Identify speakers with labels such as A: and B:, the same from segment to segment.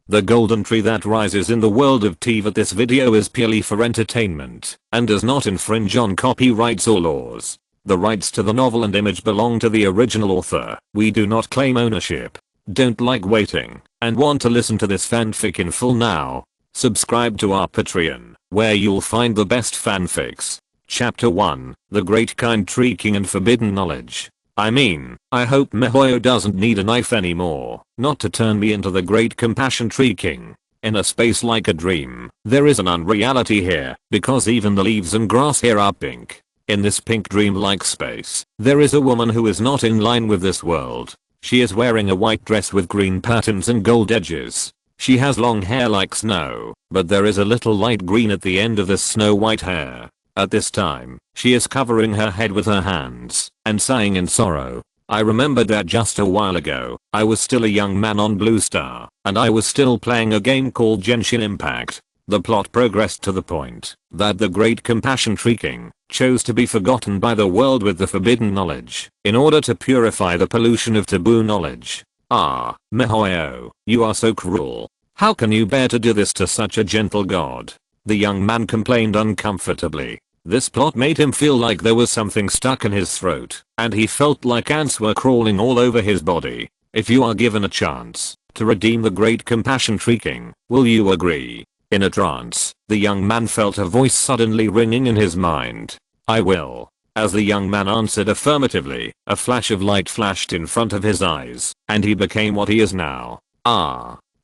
A: The golden tree that rises in the world of Teyvat. This video is purely for entertainment and does not infringe on copyrights or laws. The rights to the novel and image belong to the original author. We do not claim ownership. Don't like waiting and want to listen to this fanfic in full now? Subscribe to our Patreon, where you'll find the best fanfics. Chapter 1, The Great Kind Tree King and Forbidden Knowledge. I hope Mihoyo doesn't need a knife anymore, not to turn me into the Great Compassion Tree King. In a space like a dream, there is an unreality here, because even the leaves and grass here are pink. In this pink dream-like space, there is a woman who is not in line with this world. She is wearing a white dress with green patterns and gold edges. She has long hair like snow, but there is a little light green at the end of this snow-white hair. At this time, she is covering her head with her hands and sighing in sorrow. I remembered that just a while ago, I was still a young man on Blue Star, and I was still playing a game called Genshin Impact. The plot progressed to the point that the Great Compassion Tree King chose to be forgotten by the world with the forbidden knowledge in order to purify the pollution of taboo knowledge. Ah, Mihoyo, you are so cruel. How can you bear to do this to such a gentle god? The young man complained uncomfortably. This plot made him feel like there was something stuck in his throat, and he felt like ants were crawling all over his body. If you are given a chance to redeem the Great Compassion Tree King, will you agree? In a trance, the young man felt a voice suddenly ringing in his mind. I will. As the young man answered affirmatively, a flash of light flashed in front of his eyes, and he became what he is now.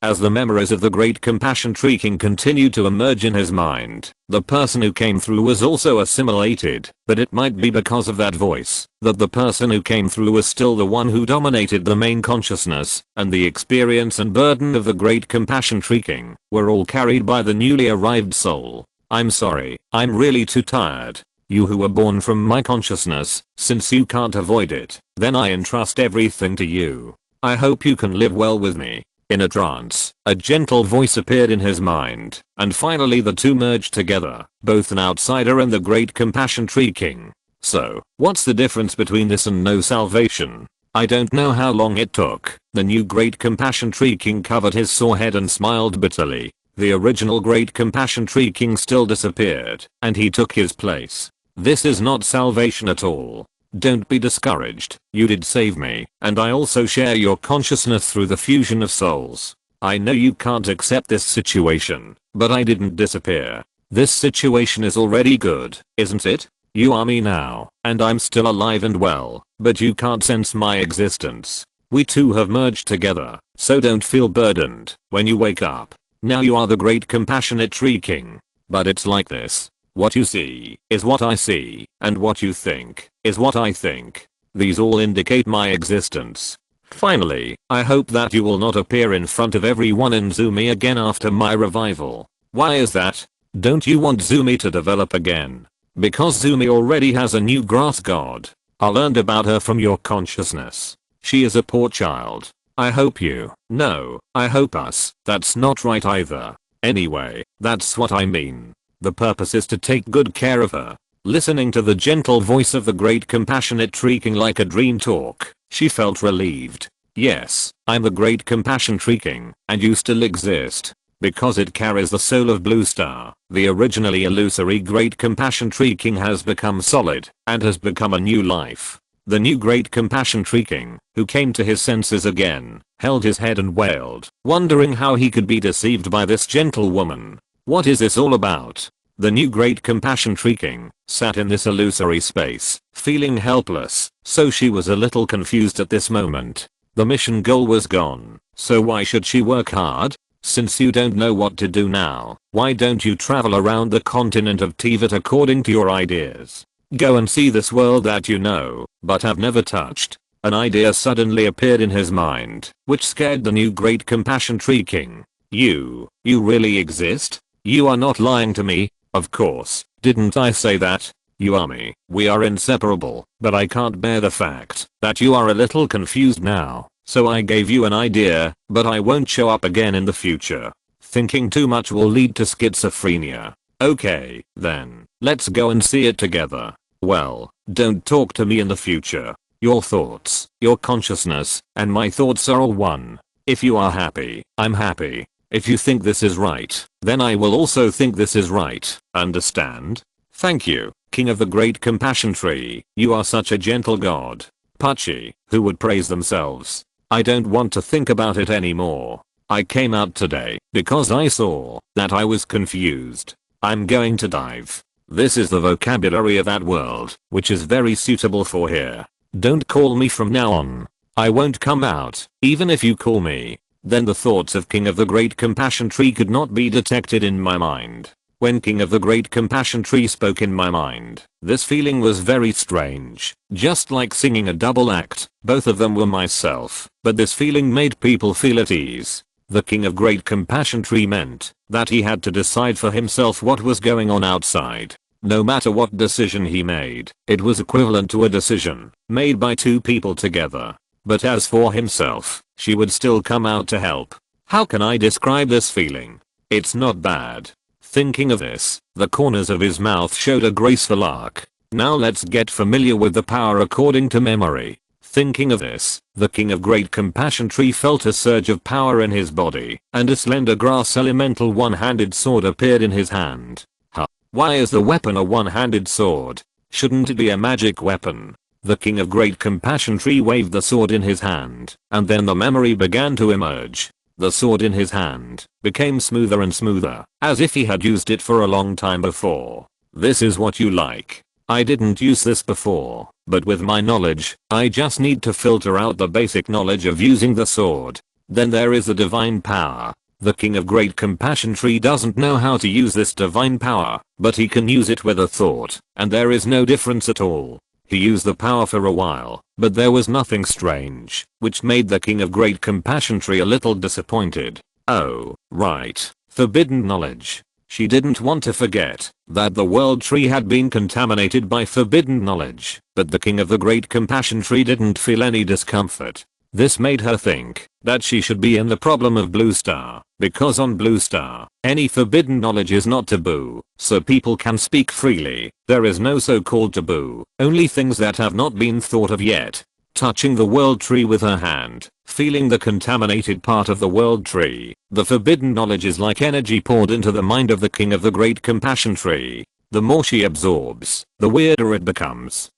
A: As the memories of the Great Compassion Tree King continued to emerge in his mind, the person who came through was also assimilated, but it might be because of that voice, that the person who came through was still the one who dominated the main consciousness, and the experience and burden of the Great Compassion Tree King were all carried by the newly arrived soul. I'm sorry, I'm really too tired. You who were born from my consciousness, since you can't avoid it, then I entrust everything to you. I hope you can live well with me. In a trance, a gentle voice appeared in his mind, and finally the two merged together, both an outsider and the Great Compassion Tree King. So, what's the difference between this and no salvation? I don't know how long it took. The new Great Compassion Tree King covered his sore head and smiled bitterly. The original Great Compassion Tree King still disappeared, and he took his place. This is not salvation at all. Don't be discouraged, you did save me, and I also share your consciousness through the fusion of souls. I know you can't accept this situation, but I didn't disappear. This situation is already good, isn't it? You are me now, and I'm still alive and well, but you can't sense my existence. We two have merged together, so don't feel burdened when you wake up. Now you are the Great Compassionate Tree King. But it's like this. What you see is what I see, and what you think is what I think. These all indicate my existence. Finally, I hope that you will not appear in front of everyone in Zumi again after my revival. Why is that? Don't you want Zumi to develop again? Because Zumi already has a new grass god. I learned about her from your consciousness. She is a poor child. I hope you. No, I hope us. That's not right either. Anyway, that's what I mean. The purpose is to take good care of her. Listening to the gentle voice of the Great Compassionate Tree King like a dream talk, she felt relieved. Yes, I'm the Great Compassion Tree King, and you still exist. Because it carries the soul of Blue Star, the originally illusory Great Compassion Tree King has become solid, and has become a new life. The new Great Compassion Tree King, who came to his senses again, held his head and wailed, wondering how he could be deceived by this gentle woman. What is this all about? The new Great Compassion Tree King sat in this illusory space, feeling helpless, so she was a little confused at this moment. The mission goal was gone, so why should she work hard? Since you don't know what to do now, why don't you travel around the continent of Teyvat according to your ideas? Go and see this world that you know, but have never touched. An idea suddenly appeared in his mind, which scared the new Great Compassion Tree King. You really exist? You are not lying to me? Of course, didn't I say that? You are me. We are inseparable, but I can't bear the fact that you are a little confused now. So I gave you an idea, but I won't show up again in the future. Thinking too much will lead to schizophrenia. Okay, then, let's go and see it together. Well, don't talk to me in the future. Your thoughts, your consciousness, and my thoughts are all one. If you are happy, I'm happy. If you think this is right, then I will also think this is right. Understand? Thank you, King of the Great Compassion Tree. You are such a gentle god. Puchy, who would praise themselves? I don't want to think about it anymore. I came out today because I saw that I was confused. I'm going to dive. This is the vocabulary of that world, which is very suitable for here. Don't call me from now on. I won't come out, even if you call me. Then the thoughts of King of the Great Compassion Tree could not be detected in my mind. When King of the Great Compassion Tree spoke in my mind, this feeling was very strange. Just like singing a double act, both of them were myself, but this feeling made people feel at ease. The King of Great Compassion Tree meant that he had to decide for himself what was going on outside. No matter what decision he made, it was equivalent to a decision made by two people together. But as for himself, she would still come out to help. How can I describe this feeling? It's not bad. Thinking of this, the corners of his mouth showed a graceful arc. Now let's get familiar with the power according to memory. Thinking of this, the King of Great Compassion Tree felt a surge of power in his body, and a slender grass elemental one-handed sword appeared in his hand. Why is the weapon a one-handed sword? Shouldn't it be a magic weapon? The King of Great Compassion Tree waved the sword in his hand, and then the memory began to emerge. The sword in his hand became smoother and smoother, as if he had used it for a long time before. This is what you like. I didn't use this before, but with my knowledge, I just need to filter out the basic knowledge of using the sword. Then there is the divine power. The King of Great Compassion Tree doesn't know how to use this divine power, but he can use it with a thought, and there is no difference at all. He used the power for a while, but there was nothing strange, which made the King of Great Compassion Tree a little disappointed. Oh, right. Forbidden knowledge. She didn't want to forget that the world tree had been contaminated by forbidden knowledge, but the King of the Great Compassion Tree didn't feel any discomfort. This made her think that she should be in the problem of Blue Star, because on Blue Star, any forbidden knowledge is not taboo, so people can speak freely. There is no so-called taboo, only things that have not been thought of yet. Touching the world tree with her hand, feeling the contaminated part of the world tree, the forbidden knowledge is like energy poured into the mind of the King of the Great Compassion Tree. The more she absorbs, the weirder it becomes.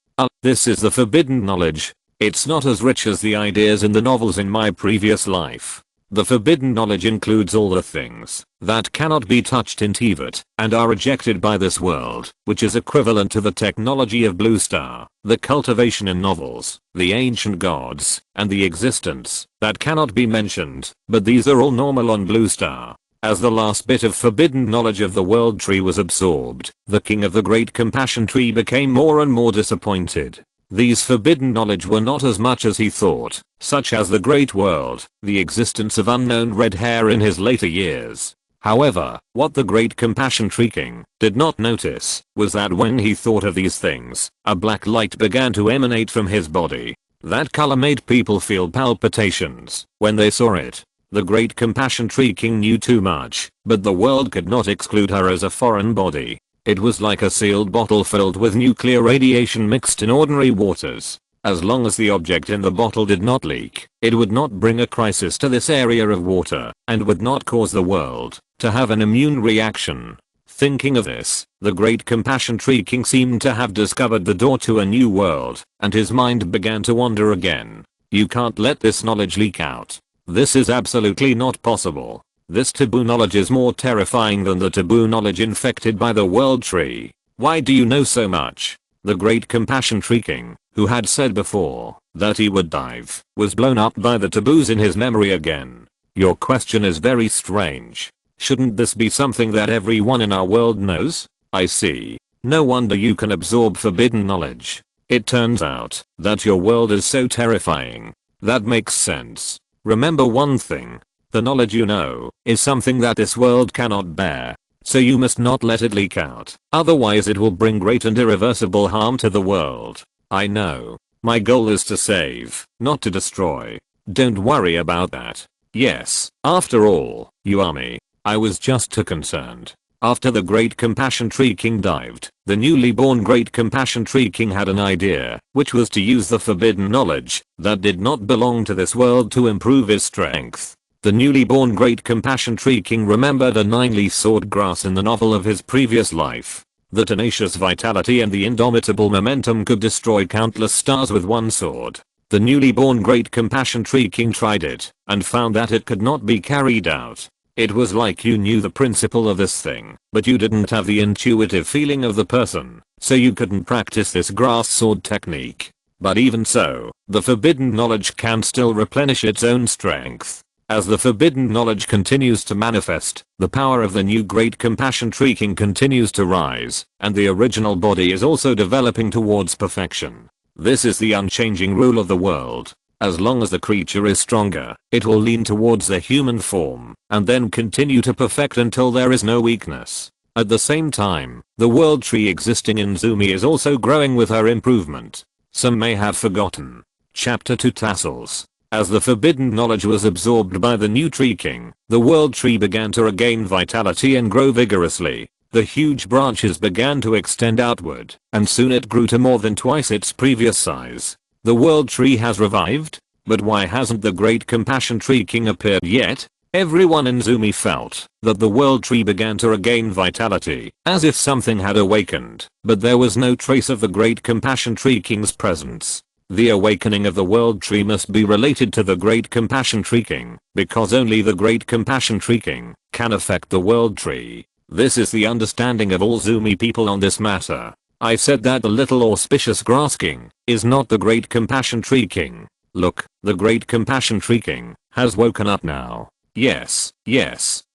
A: This is the forbidden knowledge. It's not as rich as the ideas in the novels in my previous life. The forbidden knowledge includes all the things that cannot be touched in Teyvat and are rejected by this world, which is equivalent to the technology of Blue Star, the cultivation in novels, the ancient gods, and the existence that cannot be mentioned, but these are all normal on Blue Star. As the last bit of forbidden knowledge of the world tree was absorbed, the King of the Great Compassion Tree became more and more disappointed. These forbidden knowledge were not as much as he thought, such as the great world, the existence of unknown red hair in his later years. However, what the Great Compassion Tree King did not notice was that when he thought of these things, a black light began to emanate from his body. That color made people feel palpitations when they saw it. The Great Compassion Tree King knew too much, but the world could not exclude her as a foreign body. It was like a sealed bottle filled with nuclear radiation mixed in ordinary waters. As long as the object in the bottle did not leak, it would not bring a crisis to this area of water, and would not cause the world to have an immune reaction. Thinking of this, the Great Compassion Tree King seemed to have discovered the door to a new world, and his mind began to wander again. You can't let this knowledge leak out. This is absolutely not possible. This taboo knowledge is more terrifying than the taboo knowledge infected by the world tree. Why do you know so much? The Great Compassion Tree King, who had said before that he would dive, was blown up by the taboos in his memory again. Your question is very strange. Shouldn't this be something that everyone in our world knows? I see. No wonder you can absorb forbidden knowledge. It turns out that your world is so terrifying. That makes sense. Remember one thing. The knowledge you know is something that this world cannot bear. So you must not let it leak out. Otherwise it will bring great and irreversible harm to the world. I know. My goal is to save, not to destroy. Don't worry about that. Yes, after all, you are me. I was just too concerned. After the Great Compassion Tree King dived, the newly born Great Compassion Tree King had an idea, which was to use the forbidden knowledge that did not belong to this world to improve his strength. The newly born Great Compassion Tree King remembered a 9-leaf sword grass in the novel of his previous life. The tenacious vitality and the indomitable momentum could destroy countless stars with one sword. The newly born Great Compassion Tree King tried it and found that it could not be carried out. It was like you knew the principle of this thing, but you didn't have the intuitive feeling of the person, so you couldn't practice this grass sword technique. But even so, the forbidden knowledge can still replenish its own strength. As the forbidden knowledge continues to manifest, the power of the new Great Compassion Tree King continues to rise, and the original body is also developing towards perfection. This is the unchanging rule of the world. As long as the creature is stronger, it will lean towards the human form, and then continue to perfect until there is no weakness. At the same time, the world tree existing in Zumi is also growing with her improvement. Some may have forgotten. Chapter 2 Tassels. As the forbidden knowledge was absorbed by the new Tree King, the world tree began to regain vitality and grow vigorously. The huge branches began to extend outward, and soon it grew to more than twice its previous size. The world tree has revived? But why hasn't the Great Compassion Tree King appeared yet? Everyone in Zumi felt that the world tree began to regain vitality, as if something had awakened, but there was no trace of the Great Compassion Tree King's presence. The awakening of the world tree must be related to the Great Compassion Tree King, because only the Great Compassion Tree King can affect the world tree. This is the understanding of all Zumi people on this matter. I said that the little auspicious grass king is not the Great Compassion Tree King. Look, the Great Compassion Tree King has woken up now. Yes,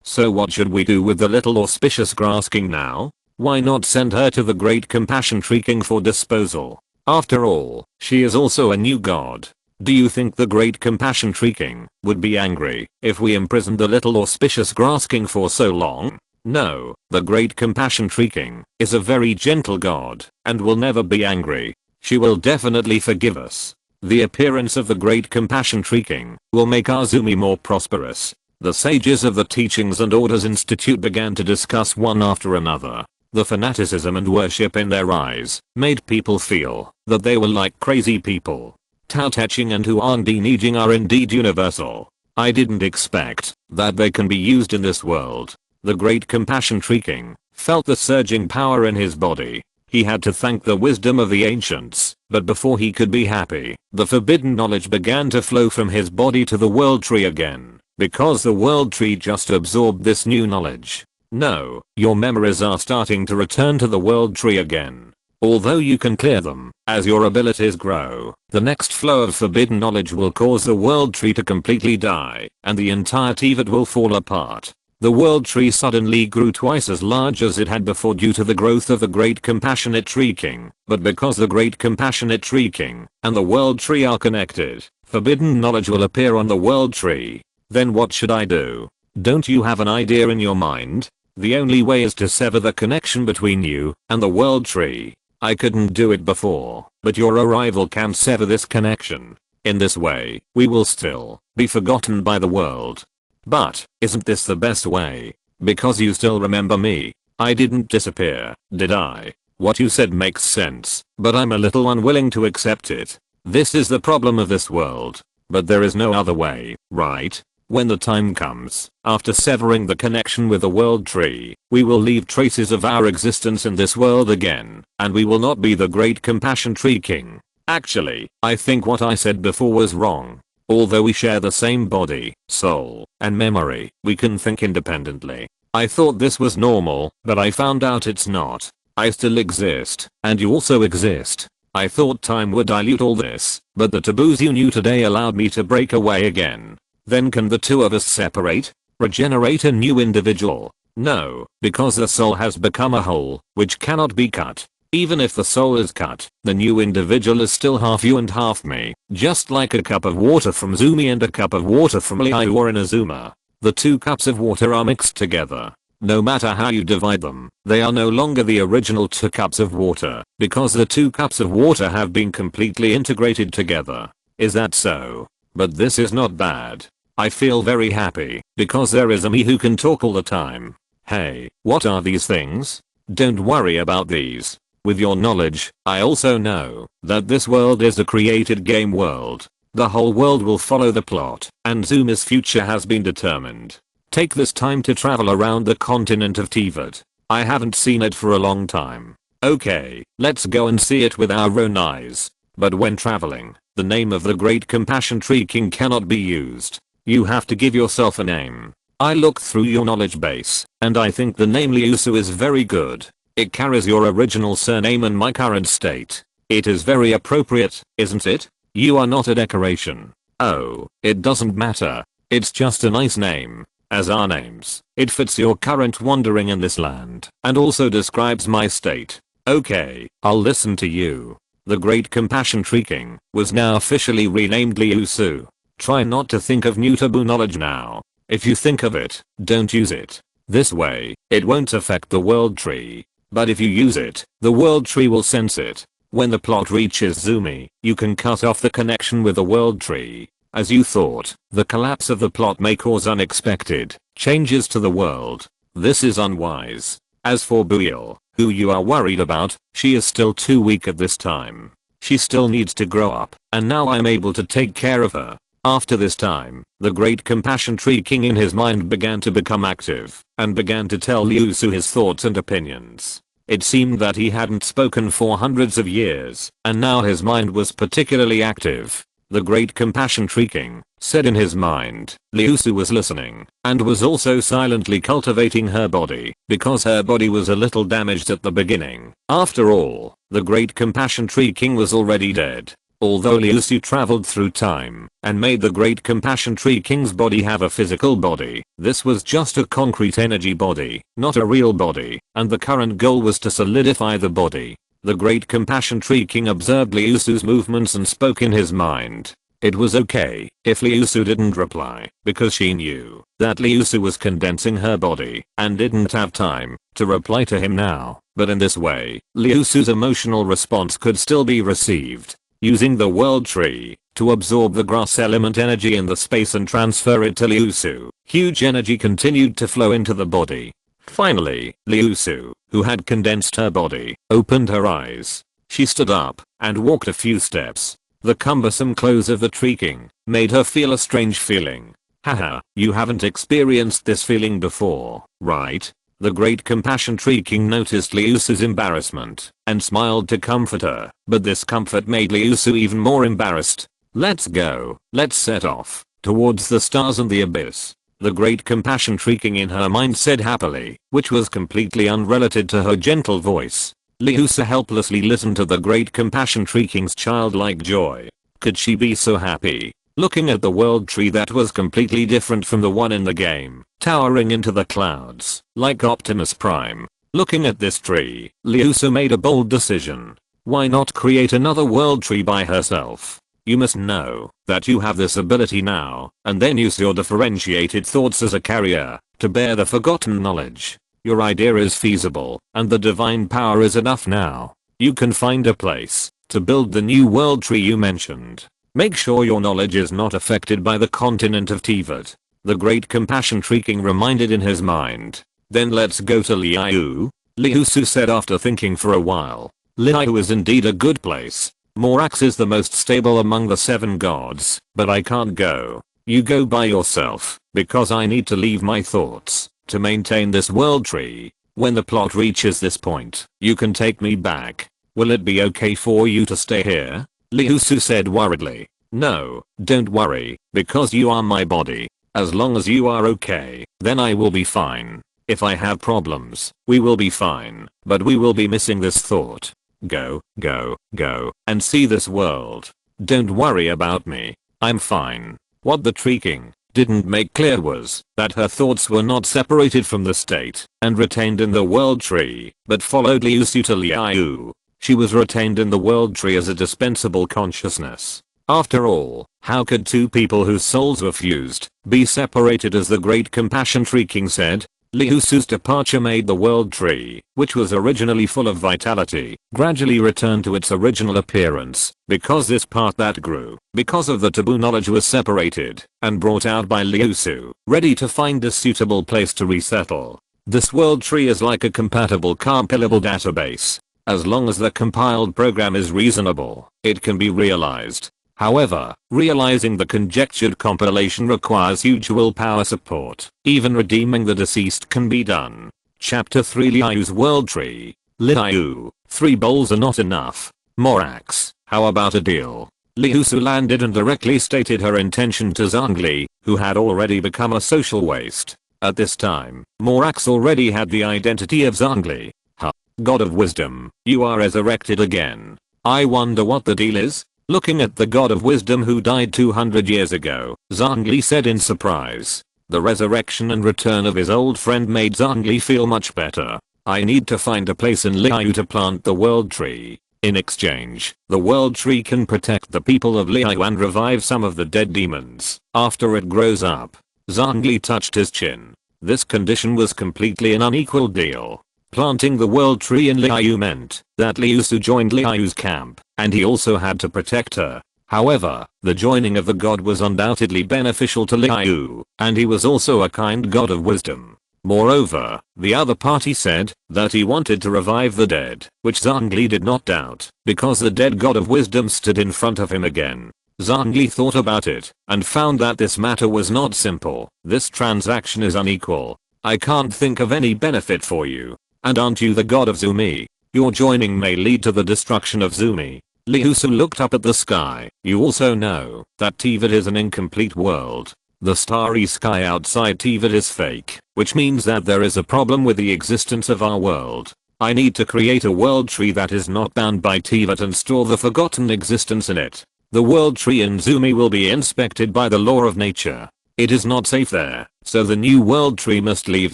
A: so what should we do with the little auspicious grass king now? Why not send her to the Great Compassion Tree King for disposal? After all, she is also a new god. Do you think the Great Compassion Tree King would be angry if we imprisoned the little auspicious grass king for so long? No, the Great Compassion Tree King is a very gentle god and will never be angry. She will definitely forgive us. The appearance of the Great Compassion Tree King will make our Zumi more prosperous. The sages of the Teachings and Orders Institute began to discuss one after another. The fanaticism and worship in their eyes made people feel that they were like crazy people. Tao Te Ching and Huan Di Nijing are indeed universal. I didn't expect that they can be used in this world. The Great Compassion Tree King felt the surging power in his body. He had to thank the wisdom of the ancients, but before he could be happy, the forbidden knowledge began to flow from his body to the world tree again, because the world tree just absorbed this new knowledge. No, your memories are starting to return to the world tree again. Although you can clear them, as your abilities grow, the next flow of forbidden knowledge will cause the world tree to completely die, and the entire Teyvat will fall apart. The world tree suddenly grew twice as large as it had before due to the growth of the Great Compassionate Tree King, but because the Great Compassionate Tree King and the world tree are connected, forbidden knowledge will appear on the world tree. Then what should I do? Don't you have an idea in your mind? The only way is to sever the connection between you and the world tree. I couldn't do it before, but your arrival can sever this connection. In this way, we will still be forgotten by the world. But, isn't this the best way? Because you still remember me. I didn't disappear, did I? What you said makes sense, but I'm a little unwilling to accept it. This is the problem of this world. But there is no other way, right? When the time comes, after severing the connection with the world tree, we will leave traces of our existence in this world again, and we will not be the Great Compassion Tree King. Actually, I think what I said before was wrong. Although we share the same body, soul, and memory, we can think independently. I thought this was normal, but I found out it's not. I still exist, and you also exist. I thought time would dilute all this, but the taboos you knew today allowed me to break away again. Then can the two of us separate? Regenerate a new individual? No, because the soul has become a whole, which cannot be cut. Even if the soul is cut, the new individual is still half you and half me, just like a cup of water from Zumi and a cup of water from Liusu or Inazuma. The two cups of water are mixed together. No matter how you divide them, they are no longer the original 2 cups of water, because the 2 cups of water have been completely integrated together. Is that so? But this is not bad. I feel very happy, because there is a me who can talk all the time. Hey, what are these things? Don't worry about these. With your knowledge, I also know that this world is a created game world. The whole world will follow the plot, and Zumi's future has been determined. Take this time to travel around the continent of Teyvat. I haven't seen it for a long time. Okay, let's go and see it with our own eyes. But when traveling, the name of the Great Compassion Tree King cannot be used. You have to give yourself a name. I looked through your knowledge base, and I think the name Liusu is very good. It carries your original surname and my current state. It is very appropriate, isn't it? You are not a decoration. Oh, it doesn't matter. It's just a nice name. As our names, it fits your current wandering in this land, and also describes my state. Okay, I'll listen to you. The Great Compassion Tree King was now officially renamed Liusu. Try not to think of new taboo knowledge now. If you think of it, don't use it. This way, it won't affect the world tree. But if you use it, the world tree will sense it. When the plot reaches Zumi, you can cut off the connection with the world tree. As you thought, the collapse of the plot may cause unexpected changes to the world. This is unwise. As for Buil, who you are worried about, she is still too weak at this time. She still needs to grow up, and now I'm able to take care of her. After this time, the Great Compassion Tree King in his mind began to become active, and began to tell Liusu his thoughts and opinions. It seemed that he hadn't spoken for hundreds of years, and now his mind was particularly active. The Great Compassion Tree King said in his mind. Liusu was listening, and was also silently cultivating her body, because her body was a little damaged at the beginning. After all, the Great Compassion Tree King was already dead. Although Liusu traveled through time, and made the Great Compassion Tree King's body have a physical body, this was just a concrete energy body, not a real body, and the current goal was to solidify the body. The Great Compassion Tree King observed Liusu's movements and spoke in his mind. It was okay if Liusu didn't reply, because she knew that Liusu was condensing her body and didn't have time to reply to him now. But in this way, Liusu's emotional response could still be received. Using the world tree to absorb the grass element energy in the space and transfer it to Liusu, huge energy continued to flow into the body. Finally, Liusu, who had condensed her body, opened her eyes. She stood up and walked a few steps. The cumbersome clothes of the Tree King made her feel a strange feeling. Haha, you haven't experienced this feeling before, right? The Great Compassion Tree King noticed Liusu's embarrassment and smiled to comfort her, but this comfort made Liusu even more embarrassed. Let's go, let's set off towards the stars and the abyss. The Great Compassion Tree King in her mind said happily, which was completely unrelated to her gentle voice. Liusu helplessly listened to the Great Compassion Tree King's childlike joy. Could she be so happy? Looking at the world tree that was completely different from the one in the game, towering into the clouds, like Optimus Prime. Looking at this tree, Liusu made a bold decision. Why not create another world tree by herself? You must know that you have this ability now, and then use your differentiated thoughts as a carrier to bear the forgotten knowledge. Your idea is feasible, and the divine power is enough now. You can find a place to build the new world tree you mentioned. Make sure your knowledge is not affected by the continent of Teyvat. The Great Compassion Tree King reminded in his mind. Then let's go to Liu. Liusu said after thinking for a while. Liu is indeed a good place. Morax is the most stable among the 7 gods, but I can't go. You go by yourself, because I need to leave my thoughts to maintain this world tree. When the plot reaches this point, you can take me back. Will it be okay for you to stay here? Liusu said worriedly. No, don't worry, because you are my body. As long as you are okay, then I will be fine. If I have problems, we will be fine, but we will be missing this thought. Go, go, go, and see this world. Don't worry about me. I'm fine. What the Tree King didn't make clear was that her thoughts were not separated from the state and retained in the world tree, but followed Liusu to Liu. She was retained in the world tree as a dispensable consciousness. After all, how could two people whose souls were fused be separated, as the Great Compassion Tree King said? Liusu's departure made the world tree, which was originally full of vitality, gradually return to its original appearance, because this part that grew because of the taboo knowledge was separated and brought out by Liusu, ready to find a suitable place to resettle. This world tree is like a compatible compilable database. As long as the compiled program is reasonable, it can be realized. However, realizing the conjectured compilation requires huge willpower support, even redeeming the deceased can be done. Chapter 3 Liu's World Tree. Liu, 3 bowls are not enough. Morax, how about a deal? Liusu landed and directly stated her intention to Zhongli, who had already become a social waste. At this time, Morax already had the identity of Zhongli. Huh. God of Wisdom, you are resurrected again. I wonder what the deal is? Looking at the God of Wisdom who died 200 years ago, Zhongli said in surprise. The resurrection and return of his old friend made Zhongli feel much better. I need to find a place in Liu to plant the world tree. In exchange, the world tree can protect the people of Liu and revive some of the dead demons after it grows up. Zhongli touched his chin. This condition was completely an unequal deal. Planting the world tree in Liu meant that Liusu joined Liu's camp, and he also had to protect her. However, the joining of the god was undoubtedly beneficial to Liu, and he was also a kind god of wisdom. Moreover, the other party said that he wanted to revive the dead, which Zhongli did not doubt, because the dead god of wisdom stood in front of him again. Zhongli thought about it, and found that this matter was not simple. This transaction is unequal. I can't think of any benefit for you. And aren't you the god of Zumi? Your joining may lead to the destruction of Zumi. Liusu looked up at the sky. You also know that Teyvat is an incomplete world. The starry sky outside Teyvat is fake, which means that there is a problem with the existence of our world. I need to create a world tree that is not bound by Teyvat and store the forgotten existence in it. The world tree in Zumi will be inspected by the law of nature. It is not safe there, so the new world tree must leave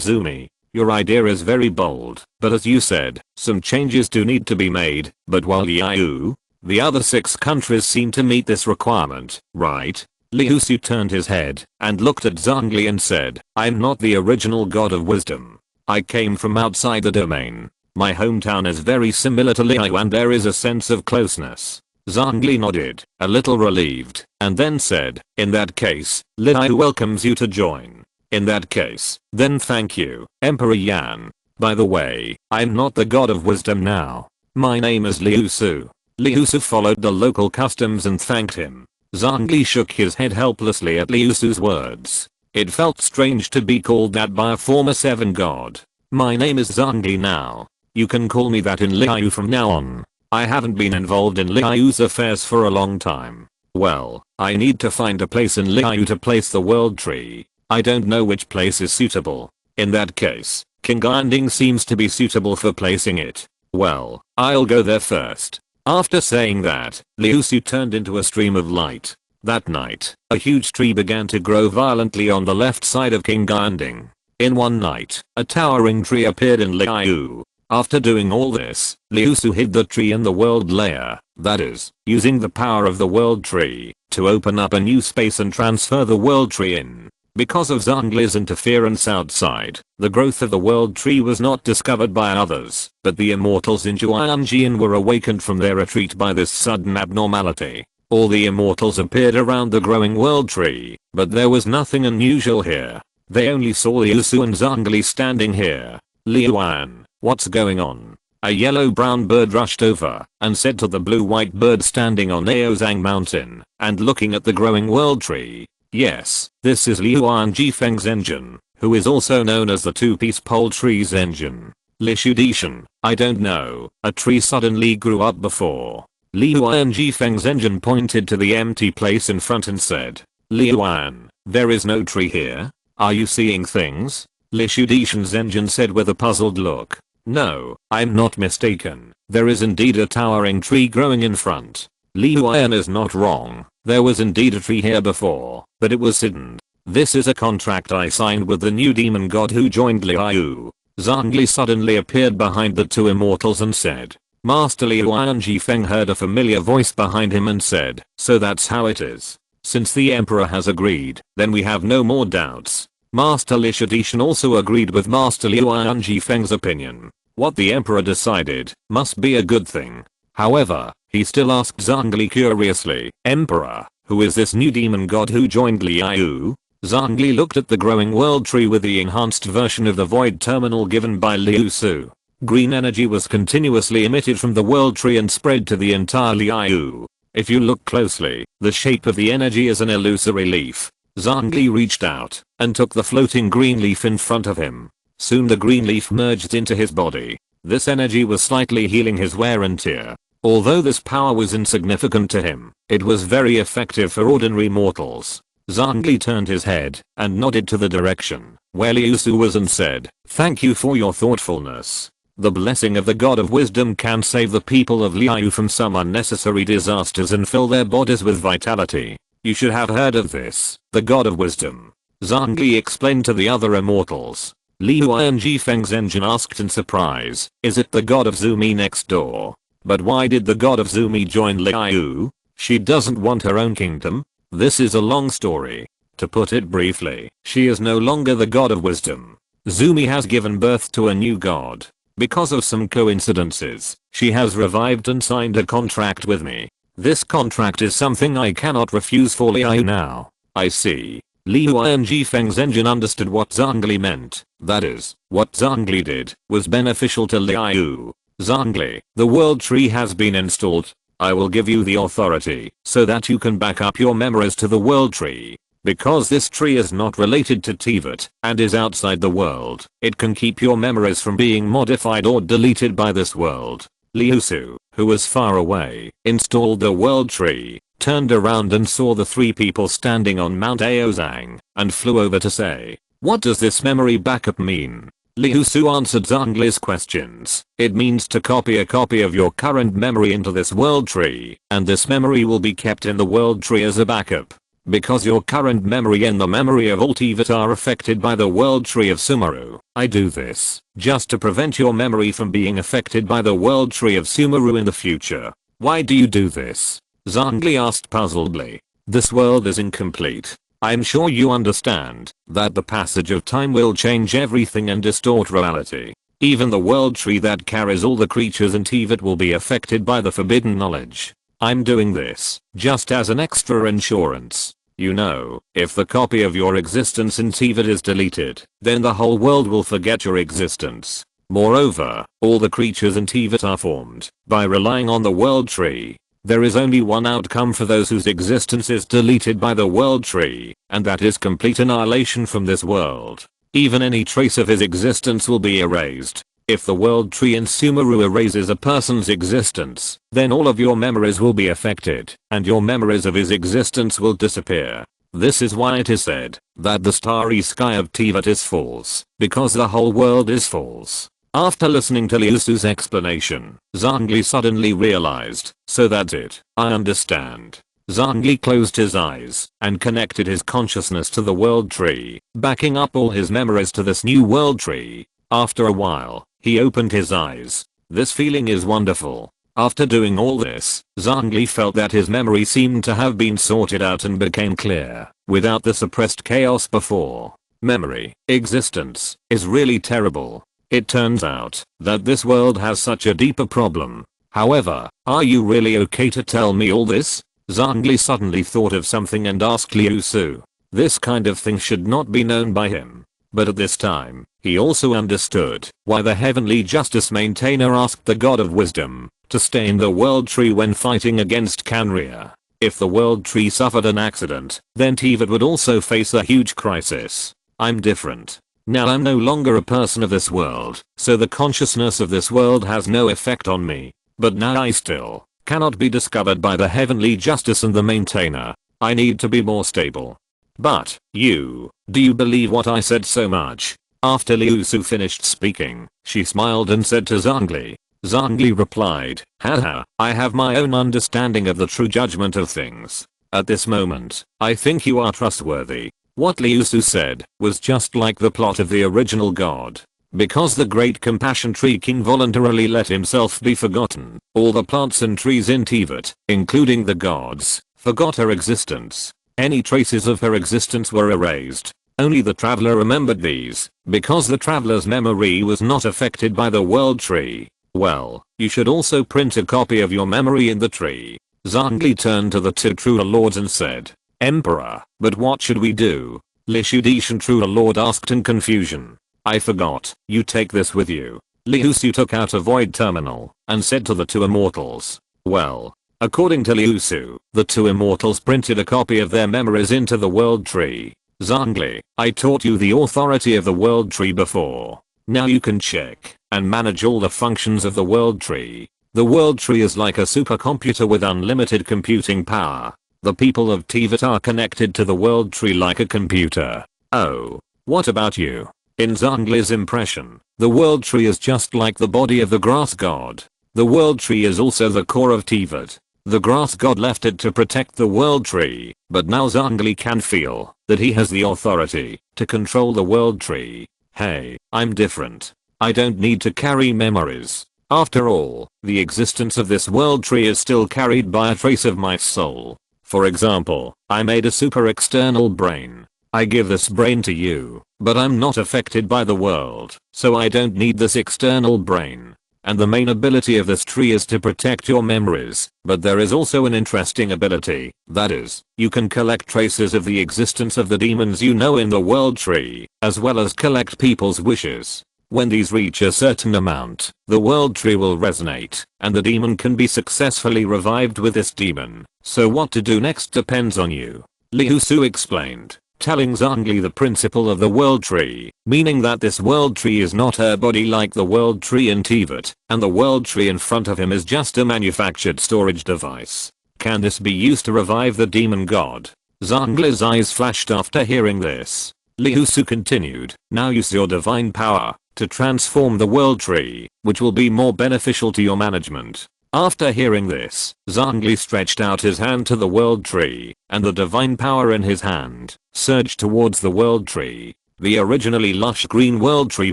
A: Zumi. Your idea is very bold, but as you said, some changes do need to be made. But while Liu, the other 6 countries seem to meet this requirement, right? Liusu turned his head and looked at Zhongli and said, I'm not the original god of wisdom. I came from outside the domain. My hometown is very similar to Liu and there is a sense of closeness. Zhongli nodded, a little relieved, and then said, in that case, Liu welcomes you to join. In that case, then thank you, Emperor Yan. By the way, I'm not the god of wisdom now. My name is Liusu. Liusu followed the local customs and thanked him. Zhongli shook his head helplessly at Liusu's words. It felt strange to be called that by a former 7 god. My name is Zhongli now. You can call me that in Liu from now on. I haven't been involved in Liu's affairs for a long time. Well, I need to find a place in Liu to place the world tree. I don't know which place is suitable. In that case, Qingyanding seems to be suitable for placing it. Well, I'll go there first. After saying that, Liusu turned into a stream of light. That night, a huge tree began to grow violently on the left side of Qingyanding. In one night, a towering tree appeared in Liu. After doing all this, Liusu hid the tree in the world layer, that is, using the power of the world tree to open up a new space and transfer the world tree in. Because of Zhongli's interference outside, the growth of the world tree was not discovered by others, but the immortals in Zhuangjian were awakened from their retreat by this sudden abnormality. All the immortals appeared around the growing world tree, but there was nothing unusual here. They only saw Liusu and Zhongli standing here. Liuan, what's going on? A yellow-brown bird rushed over and said to the blue-white bird standing on Aozang Mountain and looking at the growing world tree. Yes, this is Liuan Jifeng's engine, who is also known as the two-piece pole tree's engine. Lishudishan, I don't know, a tree suddenly grew up before. Liuan Jifeng's engine pointed to the empty place in front and said, Liuan, there is no tree here? Are you seeing things? Lishudishan's engine said with a puzzled look. No, I'm not mistaken. There is indeed a towering tree growing in front. Liuan is not wrong. There was indeed a tree here before, but it was hidden. This is a contract I signed with the new demon god who joined Liu. Zhongli suddenly appeared behind the two immortals and said. Master Liuan Jifeng heard a familiar voice behind him and said, so that's how it is. Since the emperor has agreed, then we have no more doubts. Master Lishudishan also agreed with Master Liuan Jifeng's opinion. What the emperor decided must be a good thing. However, he still asked Zhongli curiously, Emperor, who is this new demon god who joined Liu? Zhongli looked at the growing world tree with the enhanced version of the void terminal given by Liusu. Green energy was continuously emitted from the world tree and spread to the entire Liu. If you look closely, the shape of the energy is an illusory leaf. Zhongli reached out and took the floating green leaf in front of him. Soon the green leaf merged into his body. This energy was slightly healing his wear and tear. Although this power was insignificant to him, it was very effective for ordinary mortals. Zhongli turned his head and nodded to the direction where Liusu was and said, "Thank you for your thoughtfulness. The blessing of the God of Wisdom can save the people of Liu from some unnecessary disasters and fill their bodies with vitality. You should have heard of this, the God of Wisdom." Zhongli explained to the other immortals. Liu and Feng's engine asked in surprise, "Is it the God of Zumi next door? But why did the God of Zumi join Liu? She doesn't want her own kingdom?" This is a long story. To put it briefly, she is no longer the God of Wisdom. Zumi has given birth to a new god. Because of some coincidences, she has revived and signed a contract with me. This contract is something I cannot refuse for Liu now. I see. Liu and Feng's engine understood what Zhongli meant. That is, what Zhongli did was beneficial to Liu. "Zhongli, the world tree has been installed. I will give you the authority so that you can back up your memories to the world tree. Because this tree is not related to Teyvat and is outside the world, it can keep your memories from being modified or deleted by this world." Liusu, who was far away, installed the world tree, turned around and saw the three people standing on Mount Aozang, and flew over to say, "What does this memory backup mean?" Liusu answered Zhongli's questions. "It means to copy a copy of your current memory into this world tree, and this memory will be kept in the world tree as a backup. Because your current memory and the memory of all Teyvat are affected by the world tree of Sumeru, I do this just to prevent your memory from being affected by the world tree of Sumeru in the future." "Why do you do this?" Zhongli asked puzzledly. "This world is incomplete. I'm sure you understand that the passage of time will change everything and distort reality. Even the world tree that carries all the creatures in Teyvat will be affected by the forbidden knowledge. I'm doing this just as an extra insurance. You know, if the copy of your existence in Teyvat is deleted, then the whole world will forget your existence. Moreover, all the creatures in Teyvat are formed by relying on the world tree. There is only one outcome for those whose existence is deleted by the world tree, and that is complete annihilation from this world. Even any trace of his existence will be erased. If the world tree in Sumeru erases a person's existence, then all of your memories will be affected, and your memories of his existence will disappear. This is why it is said that the starry sky of Teyvat is false, because the whole world is false." After listening to Liusu's explanation, Zhongli suddenly realized, "So that's it, I understand." Zhongli closed his eyes and connected his consciousness to the world tree, backing up all his memories to this new world tree. After a while, he opened his eyes. This feeling is wonderful. After doing all this, Zhongli felt that his memory seemed to have been sorted out and became clear, without the suppressed chaos before. Memory, existence, is really terrible. It turns out that this world has such a deeper problem. However, are you really okay to tell me all this? Zhongli suddenly thought of something and asked Liusu. This kind of thing should not be known by him. But at this time, he also understood why the Heavenly Justice Maintainer asked the God of Wisdom to stay in the World Tree when fighting against Canria. If the World Tree suffered an accident, then Teyvat would also face a huge crisis. I'm different. Now I'm no longer a person of this world, so the consciousness of this world has no effect on me. But now I still cannot be discovered by the Heavenly Justice and the Maintainer. I need to be more stable. But, do you believe what I said so much? After Liusu finished speaking, she smiled and said to Zhongli. Zhongli replied, haha, I have my own understanding of the true judgment of things. At this moment, I think you are trustworthy. What Liusu said was just like the plot of the original god. Because the great compassion tree king voluntarily let himself be forgotten, all the plants and trees in Teyvat, including the gods, forgot her existence. Any traces of her existence were erased. Only the traveler remembered these, because the traveler's memory was not affected by the world tree. Well, you should also print a copy of your memory in the tree. Zhongli turned to the two true lords and said, Emperor, but what should we do? Liusu true lord asked in confusion. I forgot, you take this with you. Liusu took out a void terminal and said to the two immortals, well, According to Liusu, the two immortals printed a copy of their memories into the world tree. Zhongli, I taught you the authority of the world tree before. Now you can check and manage all the functions of the world tree. The world tree is like a supercomputer with unlimited computing power. The people of Teyvat are connected to the world tree like a computer. Oh, what about you? In Zhongli's impression, the world tree is just like the body of the grass god. The world tree is also the core of Teyvat. The grass god left it to protect the world tree, but now Zhongli can feel that he has the authority to control the world tree. Hey, I'm different. I don't need to carry memories. After all, the existence of this world tree is still carried by a trace of my soul. For example, I made a super external brain. I give this brain to you, but I'm not affected by the world, so I don't need this external brain. And the main ability of this tree is to protect your memories, but there is also an interesting ability, that is, you can collect traces of the existence of the demons you know in the world tree, as well as collect people's wishes. When these reach a certain amount, the world tree will resonate, and the demon can be successfully revived with this demon, so what to do next depends on you. Liusu explained, telling Zhongli the principle of the world tree, meaning that this world tree is not her body like the world tree in Teyvat, and the world tree in front of him is just a manufactured storage device. Can this be used to revive the demon god? Zhongli's eyes flashed after hearing this. Liusu continued, now use your divine power to transform the world tree, which will be more beneficial to your management. After hearing this, Zhongli stretched out his hand to the world tree, and the divine power in his hand surged towards the world tree. The originally lush green world tree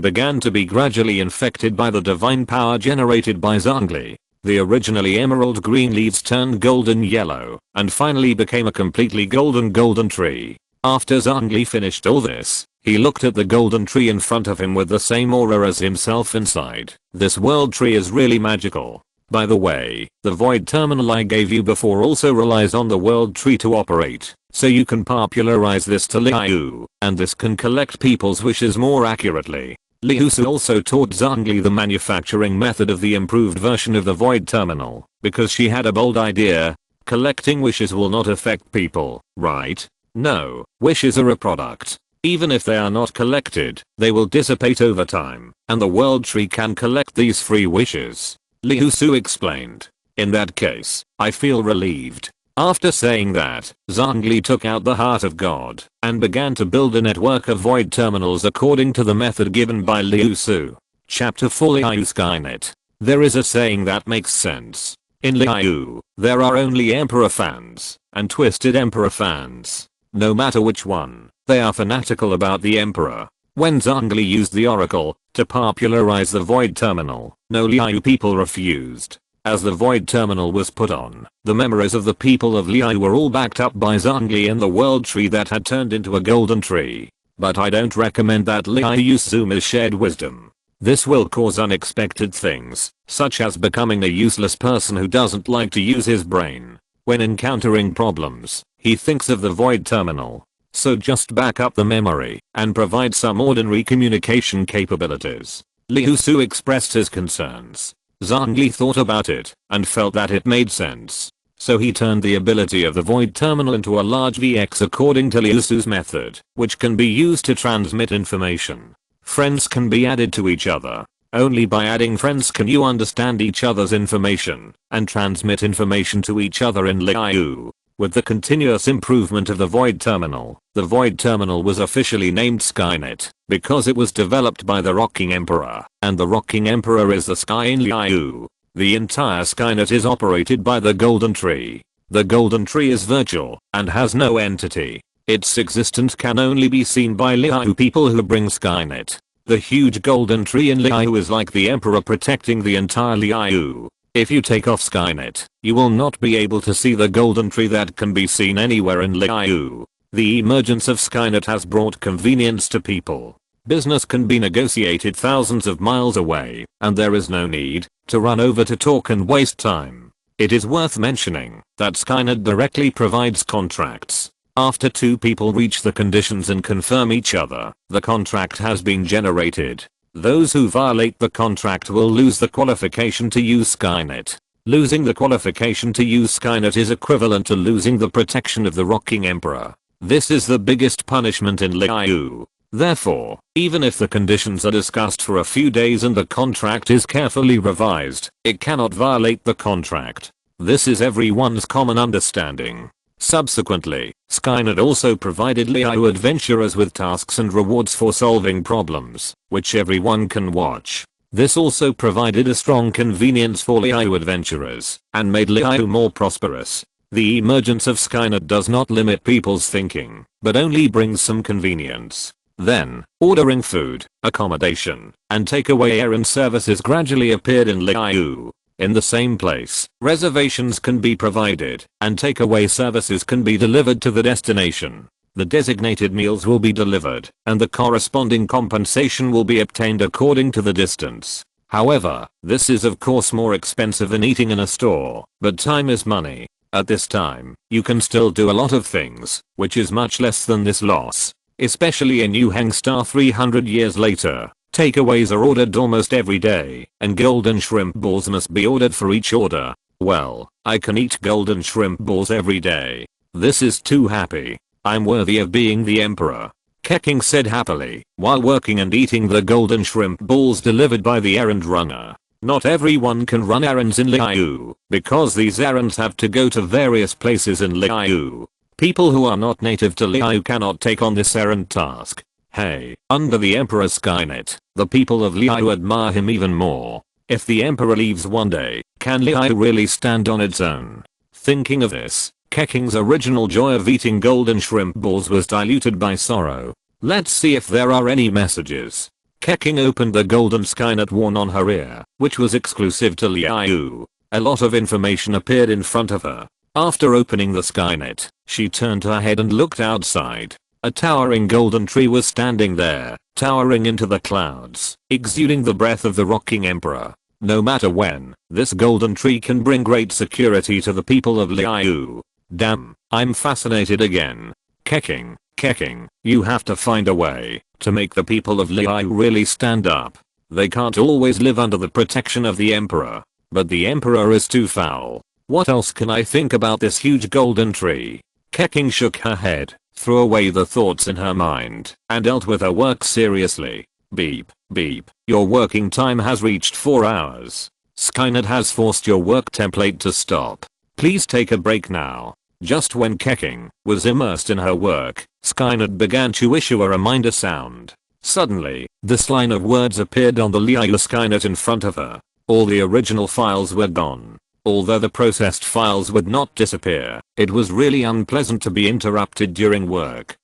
A: began to be gradually infected by the divine power generated by Zhongli. The originally emerald green leaves turned golden yellow, and finally became a completely golden tree. After Zhongli finished all this, he looked at the golden tree in front of him with the same aura as himself inside. This world tree is really magical. By the way, the void terminal I gave you before also relies on the world tree to operate, so you can popularize this to Liu, and this can collect people's wishes more accurately. Liusu also taught Zhongli the manufacturing method of the improved version of the void terminal, because she had a bold idea. Collecting wishes will not affect people, right? No, wishes are a product. Even if they are not collected, they will dissipate over time, and the world tree can collect these free wishes. Liusu explained. In that case, I feel relieved. After saying that, Zhongli took out the heart of God and began to build a network of void terminals according to the method given by Liusu. Chapter 4 Liu Skynet. There is a saying that makes sense. In Liu, there are only Emperor fans and Twisted Emperor fans. No matter which one, they are fanatical about the Emperor. When Zhongli used the Oracle to popularize the void terminal, no Liu people refused. As the void terminal was put on, the memories of the people of Liu were all backed up by Zhongli in the world tree that had turned into a golden tree. But I don't recommend that Liu use Zuma's shared wisdom. This will cause unexpected things, such as becoming a useless person who doesn't like to use his brain. When encountering problems, he thinks of the void terminal. So just back up the memory and provide some ordinary communication capabilities. Liusu expressed his concerns. Zhongli thought about it and felt that it made sense. So he turned the ability of the void terminal into a large VX according to Liusu's method, which can be used to transmit information. Friends can be added to each other. Only by adding friends can you understand each other's information and transmit information to each other in Liu. With the continuous improvement of the void terminal was officially named Skynet because it was developed by the Rocking Emperor, and the Rocking Emperor is the sky in Liu. The entire Skynet is operated by the Golden Tree. The Golden Tree is virtual and has no entity. Its existence can only be seen by Liu people who bring Skynet. The huge Golden Tree in Liu is like the Emperor protecting the entire Liu. If you take off Skynet, you will not be able to see the Golden Tree that can be seen anywhere in Liu. The emergence of Skynet has brought convenience to people. Business can be negotiated thousands of miles away, and there is no need to run over to talk and waste time. It is worth mentioning that Skynet directly provides contracts. After two people reach the conditions and confirm each other, the contract has been generated. Those who violate the contract will lose the qualification to use Skynet. Losing the qualification to use Skynet is equivalent to losing the protection of the Rocking Emperor. This is the biggest punishment in Liu. Therefore, even if the conditions are discussed for a few days and the contract is carefully revised, it cannot violate the contract. This is everyone's common understanding. Subsequently, Skynet also provided Liu adventurers with tasks and rewards for solving problems, which everyone can watch. This also provided a strong convenience for Liu adventurers, and made Liu more prosperous. The emergence of Skynet does not limit people's thinking, but only brings some convenience. Then, ordering food, accommodation, and takeaway errand services gradually appeared in Liu. In the same place, reservations can be provided, and takeaway services can be delivered to the destination. The designated meals will be delivered, and the corresponding compensation will be obtained according to the distance. However, this is of course more expensive than eating in a store, but time is money. At this time, you can still do a lot of things, which is much less than this loss. Especially in Yu Hang Star 300 years later, takeaways are ordered almost every day, and golden shrimp balls must be ordered for each order. Well, I can eat golden shrimp balls every day. This is too happy. I'm worthy of being the emperor. Keking said happily, while working and eating the golden shrimp balls delivered by the errand runner. Not everyone can run errands in Liu, because these errands have to go to various places in Liu. People who are not native to Liu cannot take on this errand task. Hey, under the Emperor's Skynet, the people of Liu admire him even more. If the Emperor leaves one day, can Liu really stand on its own? Thinking of this, Keking's original joy of eating golden shrimp balls was diluted by sorrow. Let's see if there are any messages. Keking opened the golden Skynet worn on her ear, which was exclusive to Liu. A lot of information appeared in front of her. After opening the Skynet, she turned her head and looked outside. A towering golden tree was standing there, towering into the clouds, exuding the breath of the Rocking Emperor. No matter when, this golden tree can bring great security to the people of Liu. Damn, I'm fascinated again. Keking, you have to find a way to make the people of Liu really stand up. They can't always live under the protection of the Emperor. But the Emperor is too foul. What else can I think about this huge golden tree? Keking shook her head, threw away the thoughts in her mind, and dealt with her work seriously. Beep, beep, your working time has reached 4 hours. Skynet has forced your work template to stop. Please take a break now. Just when Keking was immersed in her work, Skynet began to issue a reminder sound. Suddenly, this line of words appeared on the Liu Skynet in front of her. All the original files were gone. Although the processed files would not disappear, it was really unpleasant to be interrupted during work.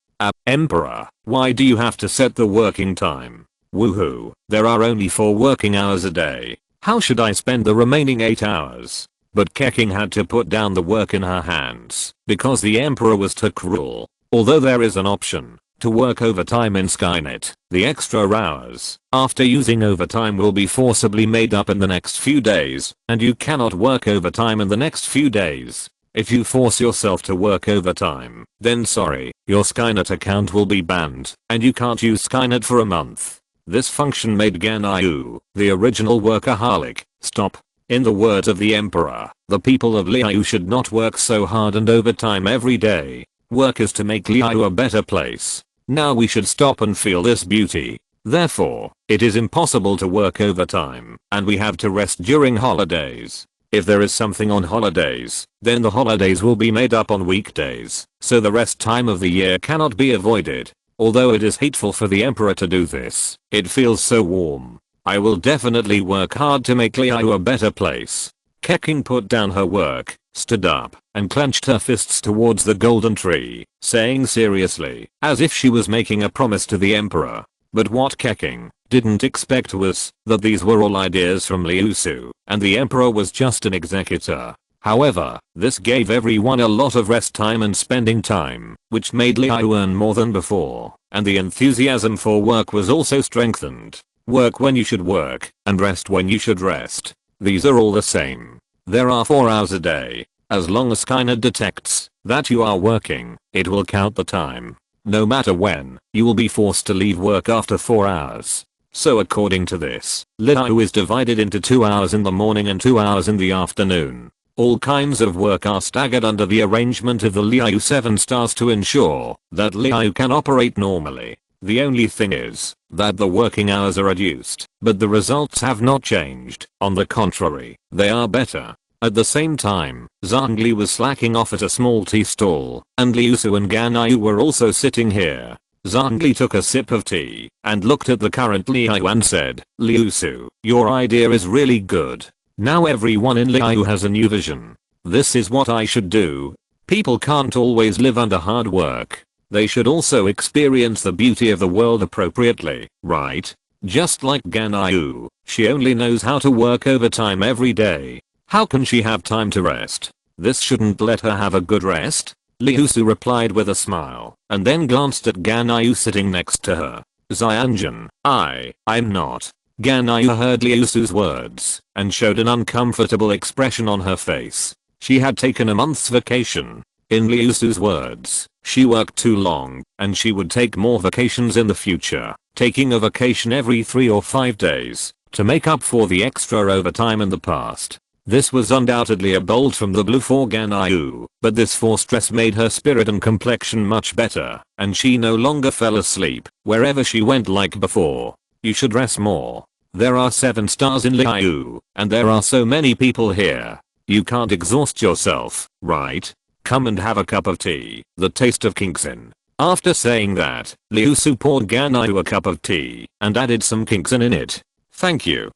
A: Emperor, why do you have to set the working time? Woohoo, there are only 4 working hours a day. How should I spend the remaining 8 hours? But Keking had to put down the work in her hands, because the Emperor was too cruel. Although there is an option to work overtime in Skynet, the extra hours after using overtime will be forcibly made up in the next few days, and you cannot work overtime in the next few days. If you force yourself to work overtime, then sorry, your Skynet account will be banned, and you can't use Skynet for a month. This function made Liu, the original workaholic, stop. In the words of the Emperor, the people of Liu should not work so hard and overtime every day. Work is to make Liu a better place. Now we should stop and feel this beauty. Therefore, it is impossible to work overtime, and we have to rest during holidays. If there is something on holidays, then the holidays will be made up on weekdays, so the rest time of the year cannot be avoided. Although it is hateful for the Emperor to do this, it feels so warm. I will definitely work hard to make Liu a better place. Keking put down her work, stood up, and clenched her fists towards the golden tree, saying seriously, as if she was making a promise to the Emperor. But what Keking didn't expect was that these were all ideas from Liusu, and the Emperor was just an executor. However, this gave everyone a lot of rest time and spending time, which made Liu earn more than before, and the enthusiasm for work was also strengthened. Work when you should work, and rest when you should rest. These are all the same. There are 4 hours a day. As long as Skynet detects that you are working, it will count the time. No matter when, you will be forced to leave work after 4 hours. So according to this, Liu is divided into 2 hours in the morning and 2 hours in the afternoon. All kinds of work are staggered under the arrangement of the Liu 7 stars to ensure that Liu can operate normally. The only thing is that the working hours are reduced, but the results have not changed. On the contrary, they are better. At the same time, Zhongli was slacking off at a small tea stall, and Liusu and Ganyu were also sitting here. Zhongli took a sip of tea and looked at the current Liu and said, "Liusu, your idea is really good. Now everyone in Liu has a new vision. This is what I should do. People can't always live under hard work. They should also experience the beauty of the world appropriately, right? Just like Ganyu, she only knows how to work overtime every day. How can she have time to rest? This shouldn't let her have a good rest." Liusu replied with a smile, and then glanced at Ganyu sitting next to her. "Xianjun, I'm not." Ganyu heard Liusu's words, and showed an uncomfortable expression on her face. She had taken a month's vacation. In Liusu's words, she worked too long, and she would take more vacations in the future, taking a vacation every 3 or 5 days, to make up for the extra overtime in the past. This was undoubtedly a bolt from the blue for Ganyu, but this forced stress made her spirit and complexion much better, and she no longer fell asleep wherever she went like before. "You should rest more. There are 7 stars in Liu, and there are so many people here. You can't exhaust yourself, right? Come and have a cup of tea, the taste of Kingsin." After saying that, Liusu poured Ganyu a cup of tea and added some Kingsin in it. Thank you,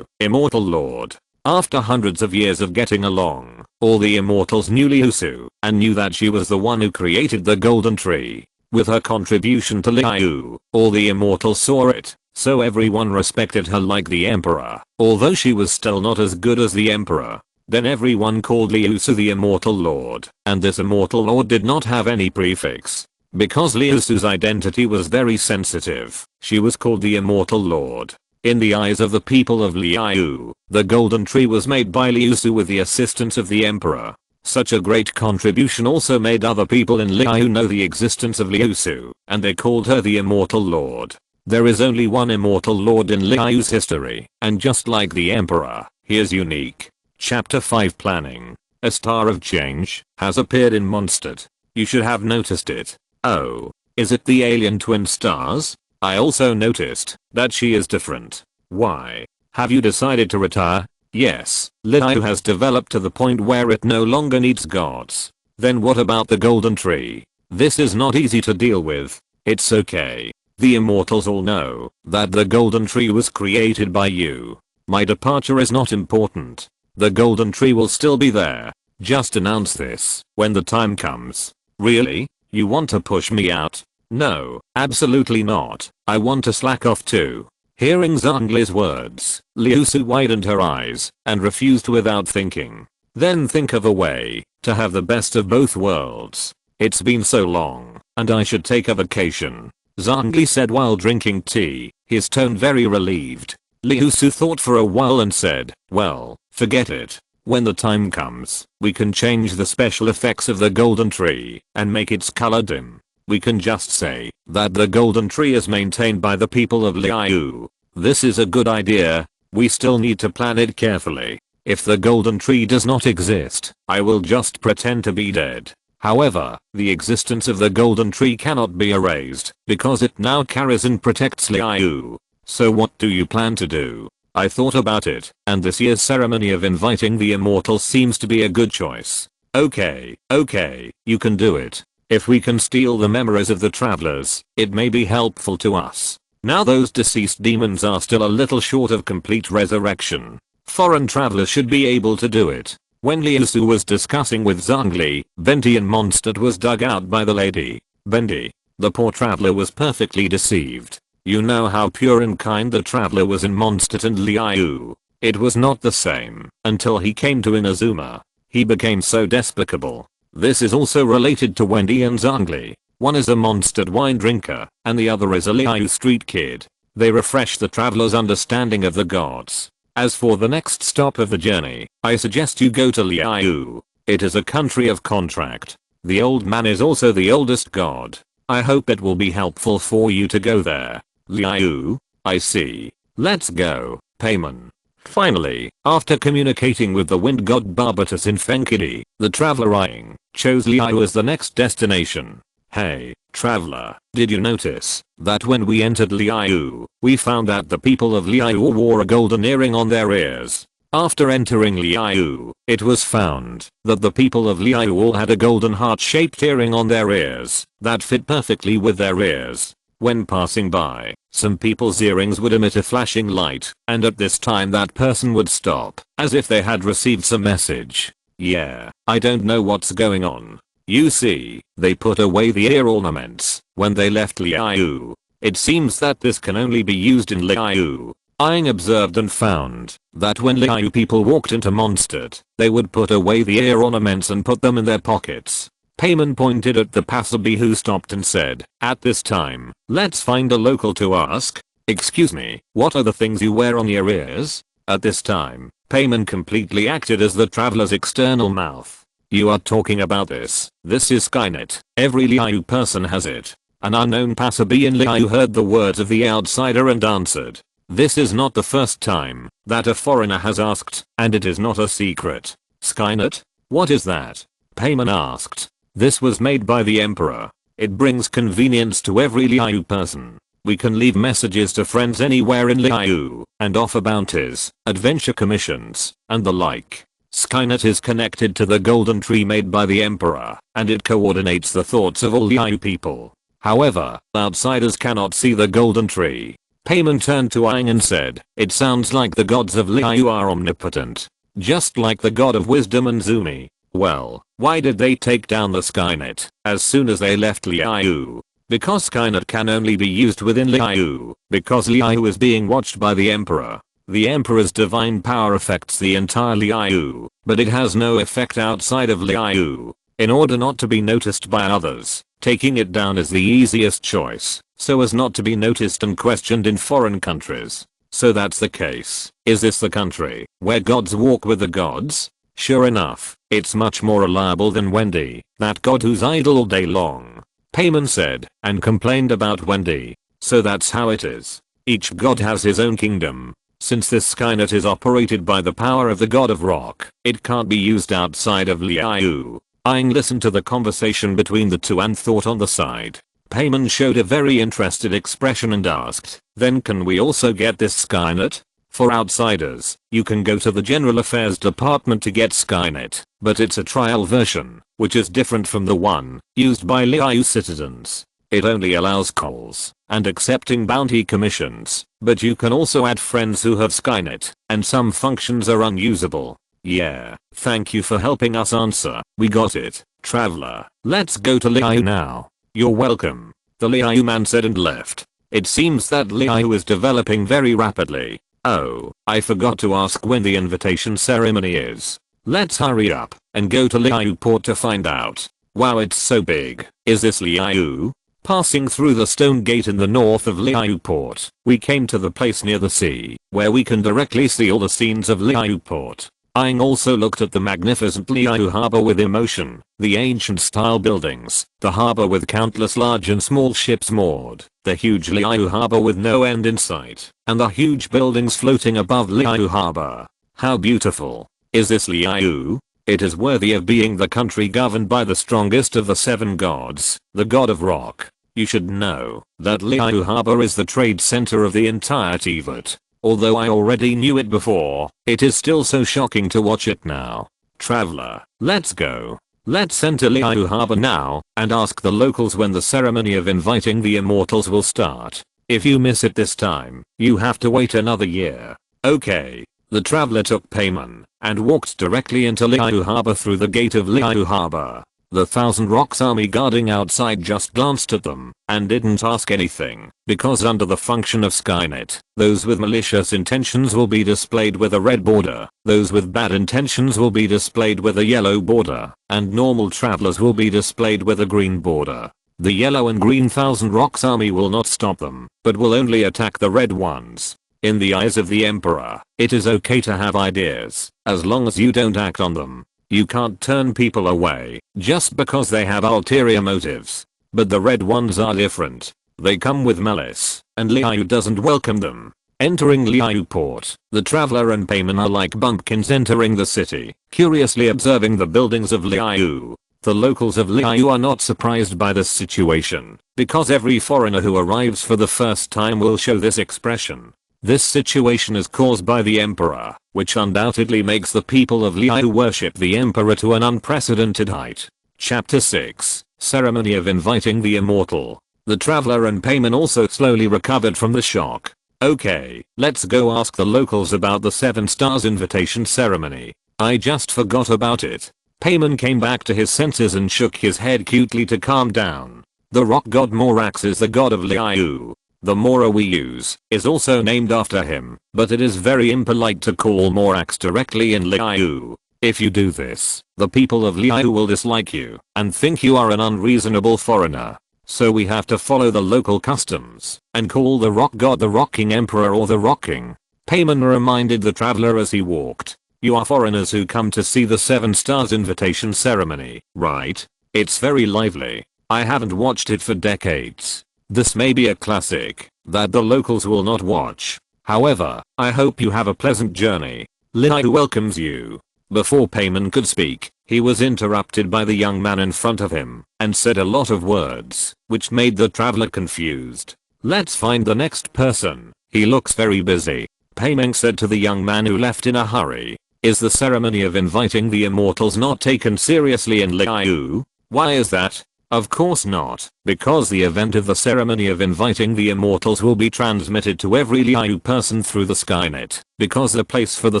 A: Immortal Lord." After hundreds of years of getting along, all the immortals knew Liusu and knew that she was the one who created the golden tree. With her contribution to Liu, all the immortals saw it, so everyone respected her like the emperor, although she was still not as good as the emperor. Then everyone called Liusu the Immortal Lord, and this Immortal Lord did not have any prefix. Because Liusu's identity was very sensitive, she was called the Immortal Lord. In the eyes of the people of Liu, the golden tree was made by Liusu with the assistance of the emperor. Such a great contribution also made other people in Liu know the existence of Liusu, and they called her the Immortal Lord. There is only one Immortal Lord in Liu's history, and just like the emperor, he is unique. Chapter 5 Planning. A star of change has appeared in Mondstadt. You should have noticed it. Oh, is it the alien twin stars? I also noticed that she is different. Why? Have you decided to retire? Yes, Liu has developed to the point where it no longer needs gods. Then what about the golden tree? This is not easy to deal with. It's okay. The immortals all know that the golden tree was created by you. My departure is not important. The golden tree will still be there. Just announce this when the time comes. Really? You want to push me out? No, absolutely not. I want to slack off too. Hearing Zhongli's words, Liusu widened her eyes and refused without thinking. Then think of a way to have the best of both worlds. It's been so long, and I should take a vacation, Zhongli said while drinking tea, his tone very relieved. Liusu thought for a while and said, well, forget it. When the time comes, we can change the special effects of the golden tree and make its color dim. We can just say that the golden tree is maintained by the people of Liu. This is a good idea. We still need to plan it carefully. If the golden tree does not exist, I will just pretend to be dead. However, the existence of the golden tree cannot be erased because it now carries and protects Liu. So what do you plan to do? I thought about it, and this year's ceremony of inviting the immortals seems to be a good choice. Okay, you can do it. If we can steal the memories of the travelers, it may be helpful to us. Now those deceased demons are still a little short of complete resurrection. Foreign travelers should be able to do it. When Liusu was discussing with Zhongli, Venti in Mondstadt was dug out by the lady. Venti. The poor traveler was perfectly deceived. You know how pure and kind the traveler was in Mondstadt and Liu. It was not the same until he came to Inazuma. He became so despicable. This is also related to Wendy and Zhongli. One is a Mondstadt wine drinker, and the other is a Liu street kid. They refresh the traveler's understanding of the gods. As for the next stop of the journey, I suggest you go to Liu. It is a country of contract. The old man is also the oldest god. I hope it will be helpful for you to go there. Liu? I see. Let's go, Payman. Finally, after communicating with the wind god Barbatus in Fenkidi, the traveler eyeing chose Liu as the next destination. Hey, traveler, did you notice that when we entered Liu, we found that the people of Liu wore a golden earring on their ears? After entering Liu, it was found that the people of Liu all had a golden heart-shaped earring on their ears that fit perfectly with their ears. When passing by, some people's earrings would emit a flashing light, and at this time that person would stop, as if they had received some message. Yeah, I don't know what's going on. You see, they put away the ear ornaments when they left Liu. It seems that this can only be used in Liu. Aang observed and found that when Liu people walked into Mondstadt, they would put away the ear ornaments and put them in their pockets. Payman pointed at the passerby who stopped and said, at this time, let's find a local to ask. Excuse me, what are the things you wear on your ears? At this time, Payman completely acted as the traveler's external mouth. You are talking about this. This is Skynet. Every Liu person has it. An unknown passerby in Liu heard the words of the outsider and answered. This is not the first time that a foreigner has asked, and it is not a secret. Skynet? What is that? Payman asked. This was made by the Emperor. It brings convenience to every Liu person. We can leave messages to friends anywhere in Liu, and offer bounties, adventure commissions, and the like. Skynet is connected to the golden tree made by the Emperor, and it coordinates the thoughts of all Liu people. However, outsiders cannot see the golden tree. Payman turned to Aang and said, it sounds like the gods of Liu are omnipotent. Just like the god of wisdom and Zumi. Well, why did they take down the Skynet as soon as they left Liu? Because Skynet can only be used within Liu, because Liu is being watched by the Emperor. The Emperor's divine power affects the entire Liu, but it has no effect outside of Liu. In order not to be noticed by others, taking it down is the easiest choice, so as not to be noticed and questioned in foreign countries. So that's the case. Is this the country where gods walk with the gods? Sure enough, it's much more reliable than Wendy, that god who's idle all day long. Payman said, and complained about Wendy. So that's how it is. Each god has his own kingdom. Since this Skynet is operated by the power of the god of rock, it can't be used outside of Liu. Aang listened to the conversation between the two and thought on the side. Payman showed a very interested expression and asked, then can we also get this Skynet? For outsiders, you can go to the General Affairs Department to get Skynet, but it's a trial version, which is different from the one used by Liu citizens. It only allows calls and accepting bounty commissions, but you can also add friends who have Skynet, and some functions are unusable. Yeah, thank you for helping us answer. We got it, traveler. Let's go to Liu now. You're welcome. The Liu man said and left. It seems that Liu is developing very rapidly. Oh, I forgot to ask when the invitation ceremony is. Let's hurry up and go to Liu port to find out. Wow, it's so big. Is this Liu? Passing through the stone gate in the north of Liu port, we came to the place near the sea, where we can directly see all the scenes of Liu port. Aang also looked at the magnificent Liu harbor with emotion, the ancient style buildings, the harbor with countless large and small ships moored, the huge Liu harbor with no end in sight, and the huge buildings floating above Liu harbor. How beautiful. Is this Liu? It is worthy of being the country governed by the strongest of the 7 gods, the god of rock. You should know that Liu harbor is the trade center of the entire Teyvat. Although I already knew it before, it is still so shocking to watch it now. Traveler, let's go. Let's enter Liu harbor now and ask the locals when the ceremony of inviting the immortals will start. If you miss it this time, you have to wait another year. Okay. The traveler took Payman and walked directly into Liu harbor through the gate of Liu harbor. The 1,000 Rocks army guarding outside just glanced at them and didn't ask anything, because under the function of Skynet, those with malicious intentions will be displayed with a red border, those with bad intentions will be displayed with a yellow border, and normal travelers will be displayed with a green border. The yellow and green 1,000 Rocks army will not stop them, but will only attack the red ones. In the eyes of the Emperor, it is okay to have ideas, as long as you don't act on them. You can't turn people away just because they have ulterior motives. But the red ones are different. They come with malice. and Liu doesn't welcome them. Entering Liu port, the traveler and Payman are like bumpkins entering the city, curiously observing the buildings of Liu. The locals of Liu are not surprised by this situation, because every foreigner who arrives for the first time will show this expression. This situation is caused by the emperor, which undoubtedly makes the people of Liu worship the emperor to an unprecedented height. Chapter 6, Ceremony of Inviting the Immortal. The traveler and Payman also slowly recovered from the shock. Okay, let's go ask the locals about the 7 stars invitation ceremony. I just forgot about it. Payman came back to his senses and shook his head cutely to calm down. The rock god Morax is the god of Liu. The Mora we use is also named after him, but it is very impolite to call Morax directly in Liu. If you do this, the people of Liu will dislike you and think you are an unreasonable foreigner. So we have to follow the local customs and call the rock god the rocking emperor or the rocking. Payman reminded the traveler as he walked. You are foreigners who come to see the 7 stars invitation ceremony, right? It's very lively. I haven't watched it for decades. This may be a classic that the locals will not watch. However, I hope you have a pleasant journey. Liu welcomes you. Before Payman could speak, he was interrupted by the young man in front of him and said a lot of words, which made the traveler confused. Let's find the next person. He looks very busy. Payman said to the young man who left in a hurry. Is the ceremony of inviting the immortals not taken seriously in Liu? Why is that? Of course not, because the event of the ceremony of inviting the immortals will be transmitted to every Liu person through the Skynet, because the place for the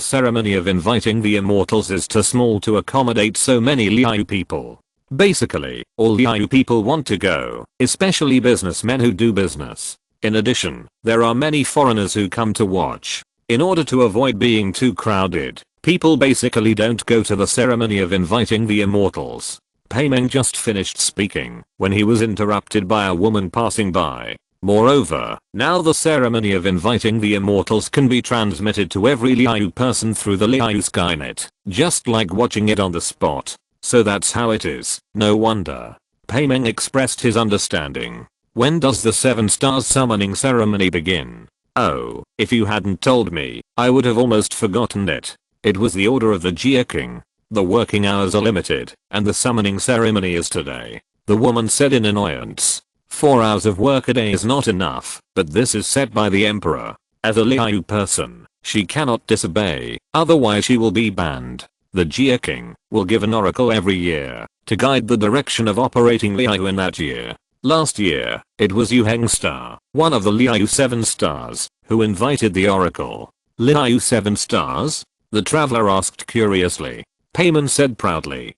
A: ceremony of inviting the immortals is too small to accommodate so many Liu people. Basically, all Liu people want to go, especially businessmen who do business. In addition, there are many foreigners who come to watch. In order to avoid being too crowded, people basically don't go to the ceremony of inviting the immortals. Payman just finished speaking when he was interrupted by a woman passing by. Moreover, now the ceremony of inviting the immortals can be transmitted to every Liu person through the Liu Skynet, just like watching it on the spot. So that's how it is. No wonder. Payman expressed his understanding. When does the 7 stars summoning ceremony begin? Oh, if you hadn't told me, I would have almost forgotten it. It was the order of the Jia King. The working hours are limited, and the summoning ceremony is today. The woman said in annoyance. 4 hours of work a day is not enough, but this is set by the emperor. As a Liu person, she cannot disobey, otherwise she will be banned. The Jia King will give an oracle every year to guide the direction of operating Liu in that year. Last year, it was Yu Heng Star, one of the Liu 7 stars, who invited the oracle. Liu 7 stars? The traveler asked curiously. Payman said proudly,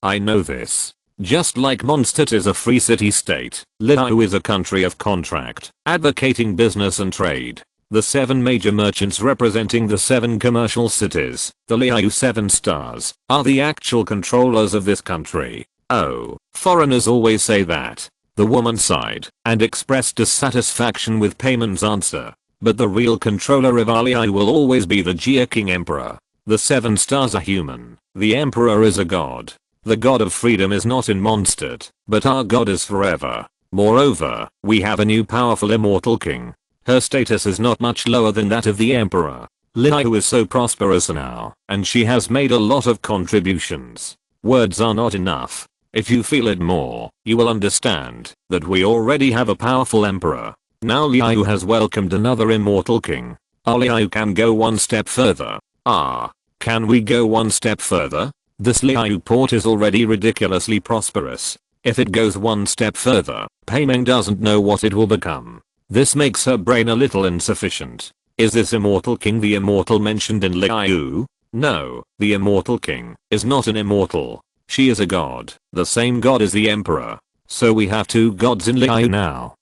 A: I know this. Just like Mondstadt is a free city-state, Liu is a country of contract, advocating business and trade. The 7 major merchants representing the 7 commercial cities, the Liu 7 stars, are the actual controllers of this country. Oh, foreigners always say that. The woman sighed and expressed dissatisfaction with Payman's answer. But the real controller of our Liu will always be the Jia King Emperor. The 7 stars are human. The emperor is a god. The god of freedom is not in Mondstadt, but our god is forever. Moreover, we have a new powerful immortal king. Her status is not much lower than that of the emperor. Liu is so prosperous now, and she has made a lot of contributions. Words are not enough. If you feel it more, you will understand that we already have a powerful emperor. Now Liu has welcomed another immortal king. Our Liu can go one step further. Can we go one step further? This Liu port is already ridiculously prosperous. If it goes one step further, Payman doesn't know what it will become. This makes her brain a little insufficient. Is this immortal king the immortal mentioned in Liu? No, the immortal king is not an immortal. She is a god, the same god as the emperor. So we have 2 gods in Liu now.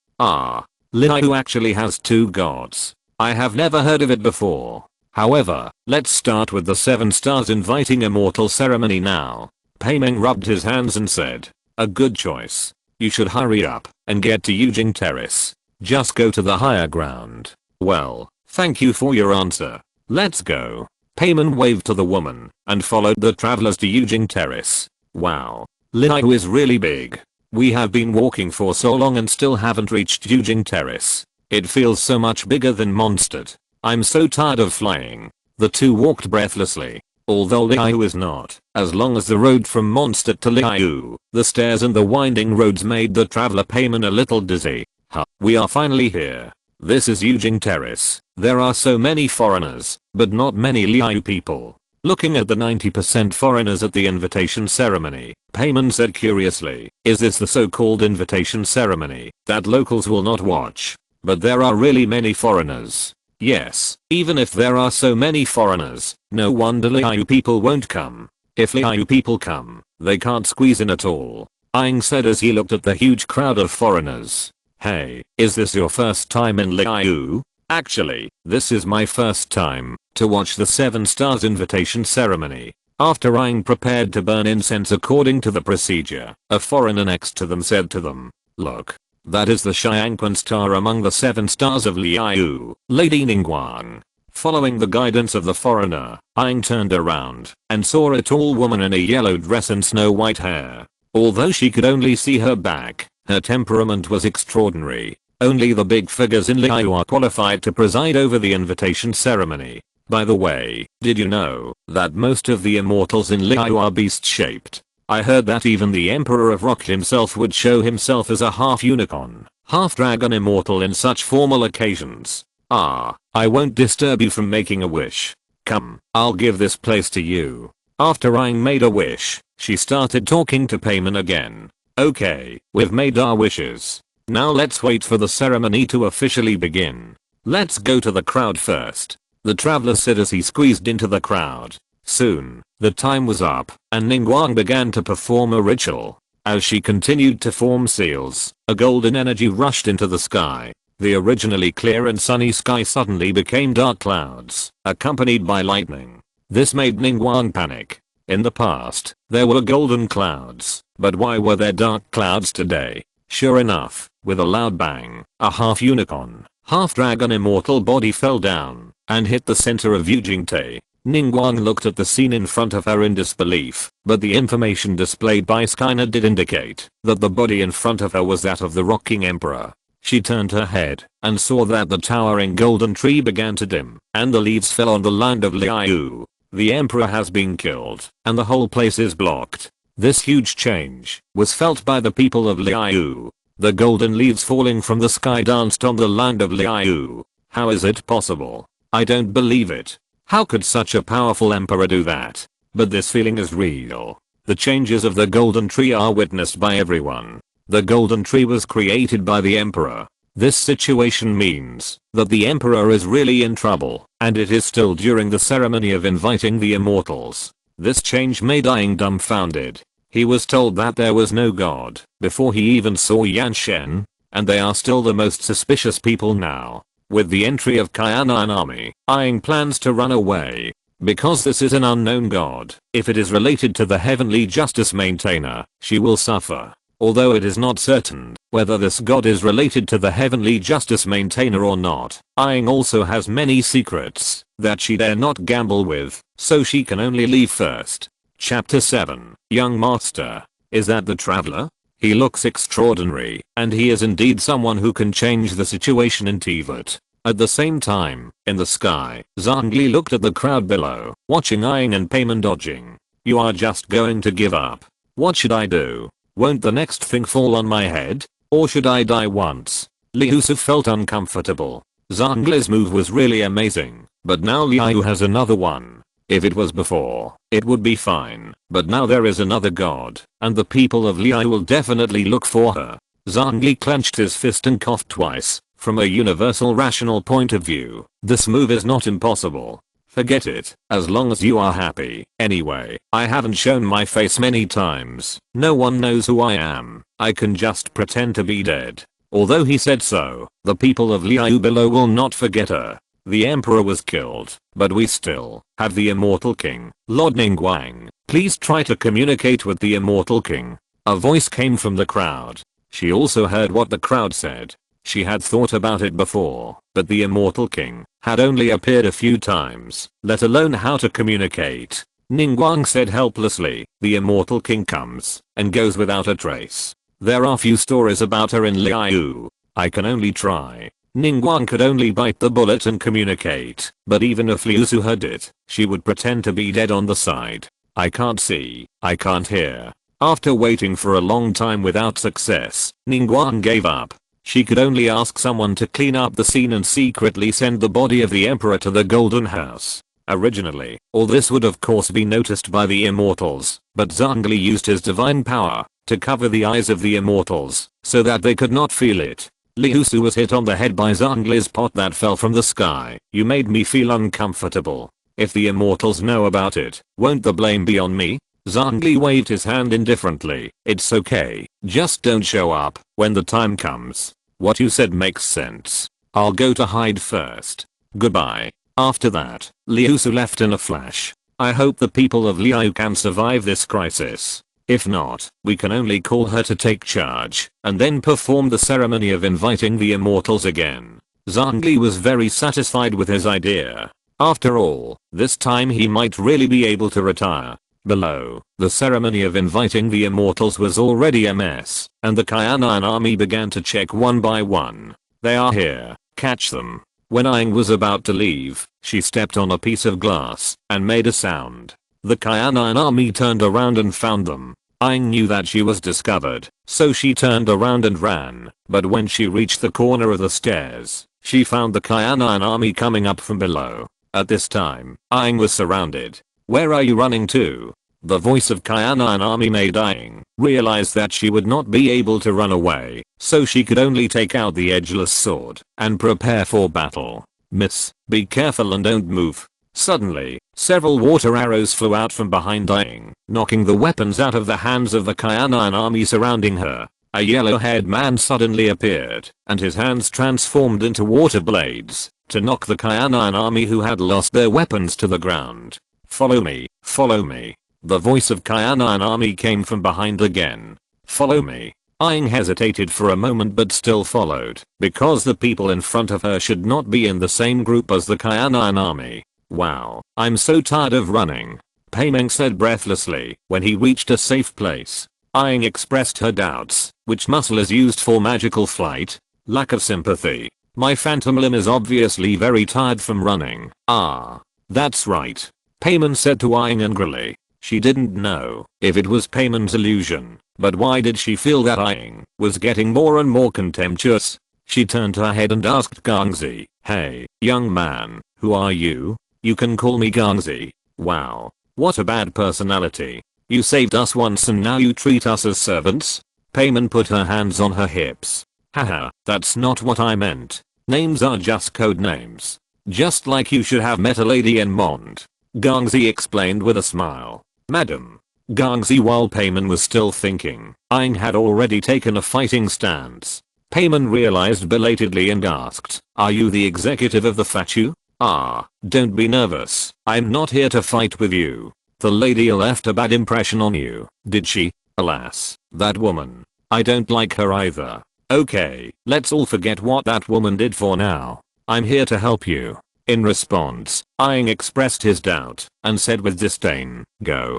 A: Liu actually has 2 gods. I have never heard of it before. However, let's start with the 7 stars inviting immortal ceremony now. Payman rubbed his hands and said, a good choice. You should hurry up and get to Yujing Terrace. Just go to the higher ground. Well, thank you for your answer. Let's go. Payman waved to the woman and followed the travelers to Yujing Terrace. Wow. Liu is really big. We have been walking for so long and still haven't reached Yujing Terrace. It feels so much bigger than Mondstadt. I'm so tired of flying. The two walked breathlessly. Although Liu is not, as long as the road from Mondstadt to Liu, the stairs and the winding roads made the traveler Payman a little dizzy. Huh, we are finally here. This is Yujing Terrace. There are so many foreigners, but not many Liu people. Looking at the 90% foreigners at the invitation ceremony, Payman said curiously, is this the so-called invitation ceremony that locals will not watch? But there are really many foreigners. Yes, even if there are so many foreigners, no wonder Liu people won't come. If Liu people come, they can't squeeze in at all. Aang said as he looked at the huge crowd of foreigners. Hey, is this your first time in Liu? Actually, this is my first time to watch the 7 stars invitation ceremony. After Aang prepared to burn incense according to the procedure, a foreigner next to them said to them, look. That is the Xiangquan star among the 7 stars of Liu, Lady Ningguang. Following the guidance of the foreigner, Aang turned around and saw a tall woman in a yellow dress and snow white hair. Although she could only see her back, her temperament was extraordinary. Only the big figures in Liu are qualified to preside over the invitation ceremony. By the way, did you know that most of the immortals in Liu are beast-shaped? I heard that even the Emperor of Rock himself would show himself as a half-unicorn, half-dragon immortal in such formal occasions. Ah, I won't disturb you from making a wish. Come, I'll give this place to you. After Aang made a wish, she started talking to Payman again. Okay, we've made our wishes. Now let's wait for the ceremony to officially begin. Let's go to the crowd first. The traveler said as he squeezed into the crowd. Soon, the time was up, and Ningguang began to perform a ritual. As she continued to form seals, a golden energy rushed into the sky. The originally clear and sunny sky suddenly became dark clouds, accompanied by lightning. This made Ningguang panic. In the past, there were golden clouds, but why were there dark clouds today? Sure enough, with a loud bang, a half-unicorn, half-dragon immortal body fell down and hit the center of Yujing. Ningguang looked at the scene in front of her in disbelief, but the information displayed by Skynet did indicate that the body in front of her was that of the rocking emperor. She turned her head and saw that the towering golden tree began to dim, and the leaves fell on the land of Liu. The emperor has been killed, and the whole place is blocked. This huge change was felt by the people of Liu. The golden leaves falling from the sky danced on the land of Liu. How is it possible? I don't believe it. How could such a powerful emperor do that? But this feeling is real. The changes of the golden tree are witnessed by everyone. The golden tree was created by the emperor. This situation means that the emperor is really in trouble, and it is still during the ceremony of inviting the immortals. This change made Aang dumbfounded. He was told that there was no god before he even saw Yan Shen, and they are still the most suspicious people now. With the entry of Kainan army, Aang plans to run away. Because this is an unknown god, if it is related to the heavenly justice maintainer, she will suffer. Although it is not certain whether this god is related to the heavenly justice maintainer or not, Aang also has many secrets that she dare not gamble with, so she can only leave first. Chapter 7, Young Master. Is that the traveler? He looks extraordinary, and he is indeed someone who can change the situation in Teyvat. At the same time, in the sky, Zhongli looked at the crowd below, watching Aang and Payman dodging. You are just going to give up. What should I do? Won't the next thing fall on my head? Or should I die once? Liusu felt uncomfortable. Zhongli's move was really amazing, but now Liu has another one. If it was before, it would be fine, but now there is another god, and the people of Liu will definitely look for her. Zhongli clenched his fist and coughed twice. From a universal rational point of view, this move is not impossible. Forget it, as long as you are happy. Anyway, I haven't shown my face many times. No one knows who I am. I can just pretend to be dead. Although he said so, the people of Liu below will not forget her. The emperor was killed, but we still have the immortal king, Lord Ningguang. Please try to communicate with the immortal king. A voice came from the crowd. She also heard what the crowd said. She had thought about it before, but the immortal king had only appeared a few times, let alone how to communicate. Ningguang said helplessly, the immortal king comes and goes without a trace. There are few stories about her in Liu. I can only try. Ningguang could only bite the bullet and communicate, but even if Liusu heard it, she would pretend to be dead on the side. I can't see, I can't hear. After waiting for a long time without success, Ningguang gave up. She could only ask someone to clean up the scene and secretly send the body of the emperor to the Golden House. Originally, all this would of course be noticed by the immortals, but Zhongli used his divine power to cover the eyes of the immortals so that they could not feel it. Liusu was hit on the head by Zhongli's pot that fell from the sky. You made me feel uncomfortable. If the immortals know about it, won't the blame be on me? Zhongli waved his hand indifferently. It's okay, just don't show up when the time comes. What you said makes sense. I'll go to hide first. Goodbye. After that, Liusu left in a flash. I hope the people of Liu can survive this crisis. If not, we can only call her to take charge and then perform the ceremony of inviting the immortals again. Zhongli was very satisfied with his idea. After all, this time he might really be able to retire. Below, the ceremony of inviting the immortals was already a mess, and the Kyanine army began to check one by one. They are here, catch them. When Aang was about to leave, she stepped on a piece of glass and made a sound. The Kyanine army turned around and found them. Aang knew that she was discovered, so she turned around and ran, but when she reached the corner of the stairs, she found the Kyanine army coming up from below. At this time, Aang was surrounded. Where are you running to? The voice of Kyanine army made Aang realize that she would not be able to run away, so she could only take out the edgeless sword and prepare for battle. Miss, be careful and don't move. Suddenly, several water arrows flew out from behind Aang, knocking the weapons out of the hands of the Kyanine army surrounding her. A yellow-haired man suddenly appeared, and his hands transformed into water blades to knock the Kyanine army who had lost their weapons to the ground. Follow me, follow me. The voice of Kyanine army came from behind again. Follow me. Aang hesitated for a moment but still followed, because the people in front of her should not be in the same group as the Kyanine army. Wow, I'm so tired of running. Paimeng said breathlessly when he reached a safe place. Aang expressed her doubts. Which muscle is used for magical flight? Lack of sympathy. My phantom limb is obviously very tired from running. Ah, that's right. Paimon said to Aang angrily. She didn't know if it was Paimon's illusion, but why did she feel that Aang was getting more and more contemptuous? She turned her head and asked Gangzi, hey, young man, who are you? You can call me Gangzi. Wow, what a bad personality. You saved us once and now you treat us as servants? Paimon put her hands on her hips. Haha, that's not what I meant. Names are just code names. Just like you should have met a lady in Mond. Gangzi explained with a smile. Madam. Gangzi. While Paimon was still thinking, Aang had already taken a fighting stance. Paimon realized belatedly and asked, are you the executive of the Fachu? Ah, don't be nervous. I'm not here to fight with you. The lady left a bad impression on you, did she? Alas, that woman. I don't like her either. Okay, let's all forget what that woman did for now. I'm here to help you. In response, Aang expressed his doubt and said with disdain, go.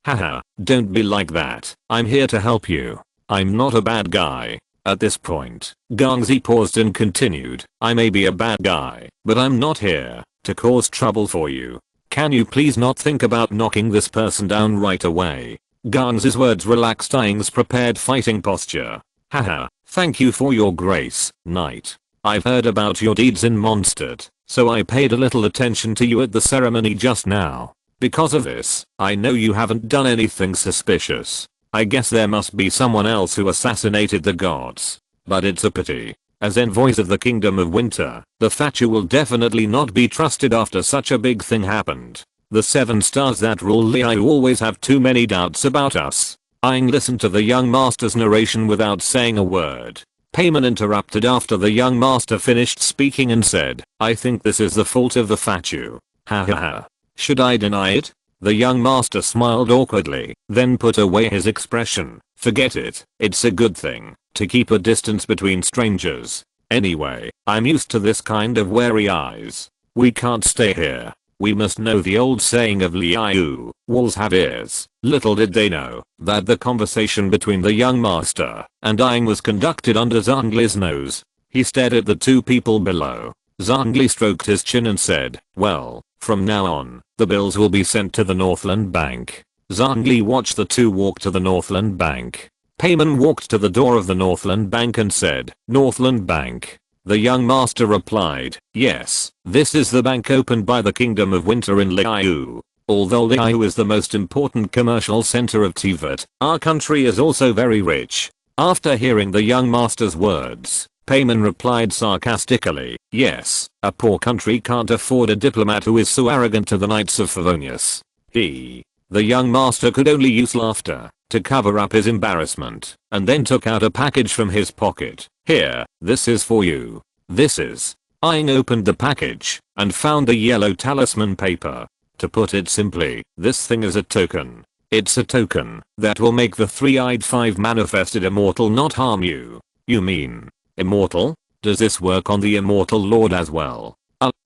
A: Haha, don't be like that. I'm here to help you. I'm not a bad guy. At this point, Gangzi paused and continued, I may be a bad guy, but I'm not here to cause trouble for you. Can you please not think about knocking this person down right away? Gangzi's words relaxed Aang's prepared fighting posture. Haha, thank you for your grace, knight. I've heard about your deeds in Mondstadt, so I paid a little attention to you at the ceremony just now. Because of this, I know you haven't done anything suspicious. I guess there must be someone else who assassinated the gods. But it's a pity. As envoys of the Kingdom of Winter, the Fachu will definitely not be trusted after such a big thing happened. The 7 stars that rule Liu always have too many doubts about us. Aang listened to the young master's narration without saying a word. Paimon interrupted after the young master finished speaking and said, I think this is the fault of the Fachu. Ha ha ha. Should I deny it? The young master smiled awkwardly, then put away his expression. Forget it, it's a good thing to keep a distance between strangers. Anyway, I'm used to this kind of wary eyes. We can't stay here. We must know the old saying of Liu, walls have ears. Little did they know that the conversation between the young master and Aang was conducted under Zhongli's nose. He stared at the two people below. Zhongli stroked his chin and said, well, from now on, the bills will be sent to the Northland Bank. Zhongli watched the two walk to the Northland Bank. Payman walked to the door of the Northland Bank and said, Northland Bank. The young master replied, yes, this is the bank opened by the Kingdom of Winter in Liu. Although Liu is the most important commercial center of Teyvat, our country is also very rich. After hearing the young master's words, Payman replied sarcastically, yes, a poor country can't afford a diplomat who is so arrogant to the Knights of Favonius. The young master could only use laughter to cover up his embarrassment, and then took out a package from his pocket. Here, this is for you. This is. Aang opened the package and found a yellow talisman paper. To put it simply, this thing is a token. It's a token that will make the three-eyed five manifested immortal not harm you. You mean immortal? Does this work on the immortal lord as well?